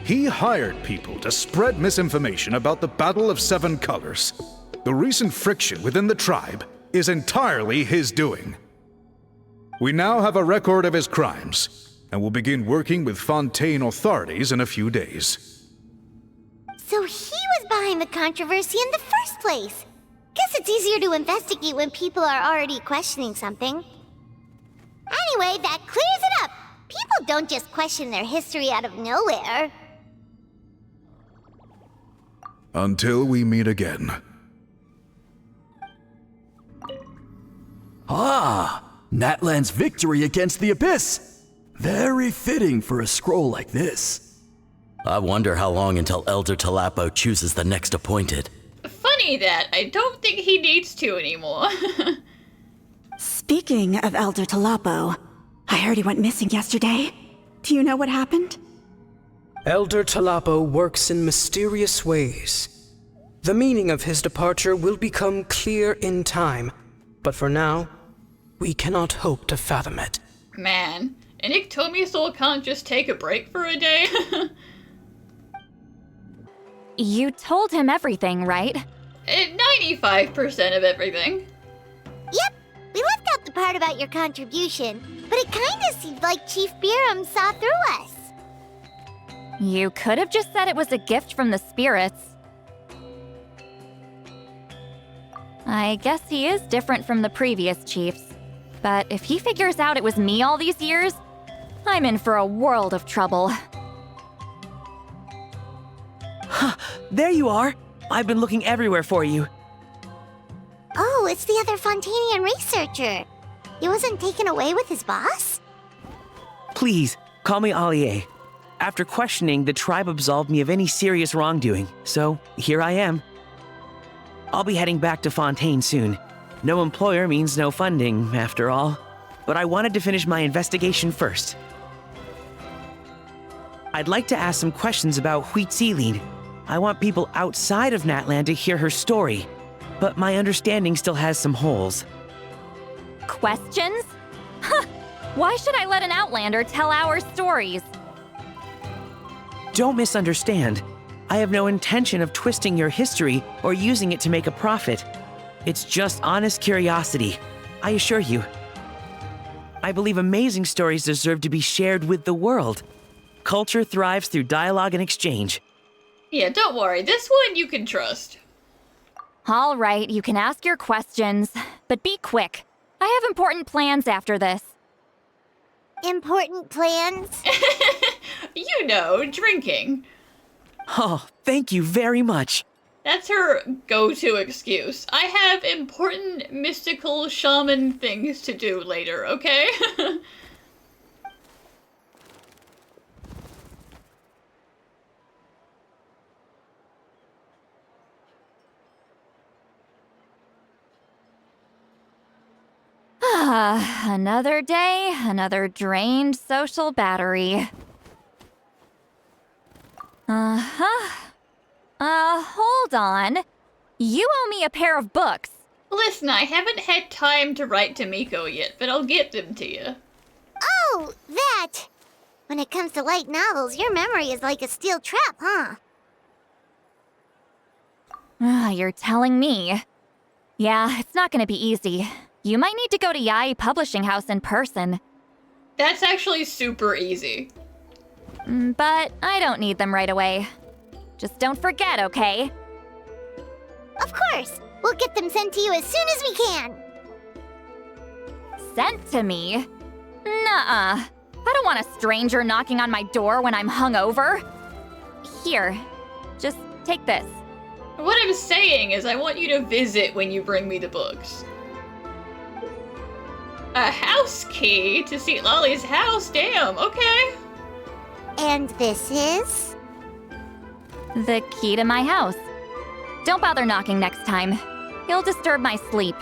He hired people to spread misinformation about the Battle of Seven Colors. The recent friction within the tribe is entirely his doing. We now have a record of his crimes, and will begin working with Fontaine authorities in a few days. So he was behind the controversy in the first place. Guess it's easier to investigate when people are already questioning something. Anyway, that clears it up. People don't just question their history out of nowhere. Until we meet again. Ah! Natlan's victory against the Abyss! Very fitting for a scroll like this. I wonder how long until Elder Talapo chooses the next appointed. Funny that. I don't think he needs to anymore. Speaking of Elder Talapo, I heard he went missing yesterday. Do you know what happened? Elder Talapo works in mysterious ways. The meaning of his departure will become clear in time, but for now, we cannot hope to fathom it. Man, an Iktomisaurus can't just take a break for a day? You told him everything, right? 95% of everything. Yep, we left out the part about your contribution, but it kinda seemed like Chief Biram saw through us. You could have just said it was a gift from the spirits. I guess he is different from the previous chiefs. But if he figures out it was me all these years, I'm in for a world of trouble. There you are! I've been looking everywhere for you. Oh, it's the other Fontanian researcher. He wasn't taken away with his boss? Please, call me Allier. After questioning, the tribe absolved me of any serious wrongdoing, so here I am. I'll be heading back to Fontaine soon. No employer means no funding, after all. But I wanted to finish my investigation first. I'd like to ask some questions about Citlali. I want people outside of Natlan to hear her story, but my understanding still has some holes. Questions? Huh! Why should I let an Outlander tell our stories? Don't misunderstand. I have no intention of twisting your history or using it to make a profit. It's just honest curiosity, I assure you. I believe amazing stories deserve to be shared with the world. Culture thrives through dialogue and exchange. Yeah, don't worry. This one you can trust. All right, you can ask your questions, but be quick. I have important plans after this. Important plans? You know, drinking. Oh, thank you very much. That's her go-to excuse. I have important mystical shaman things to do later, okay? Another day, another drained social battery. Hold on. You owe me a pair of books. Listen, I haven't had time to write to Miko yet, but I'll get them to you. Oh, that! When it comes to light novels, your memory is like a steel trap, huh? You're telling me. Yeah, it's not gonna be easy. You might need to go to Yae Publishing House in person. That's actually super easy. But I don't need them right away. Just don't forget, okay? Of course! We'll get them sent to you as soon as we can! Sent to me? Nuh-uh. I don't want a stranger knocking on my door when I'm hungover. Here, just take this. What I'm saying is I want you to visit when you bring me the books. A house key to Citlali's house? Damn, okay. And this is? The key to my house. Don't bother knocking next time. You'll disturb my sleep.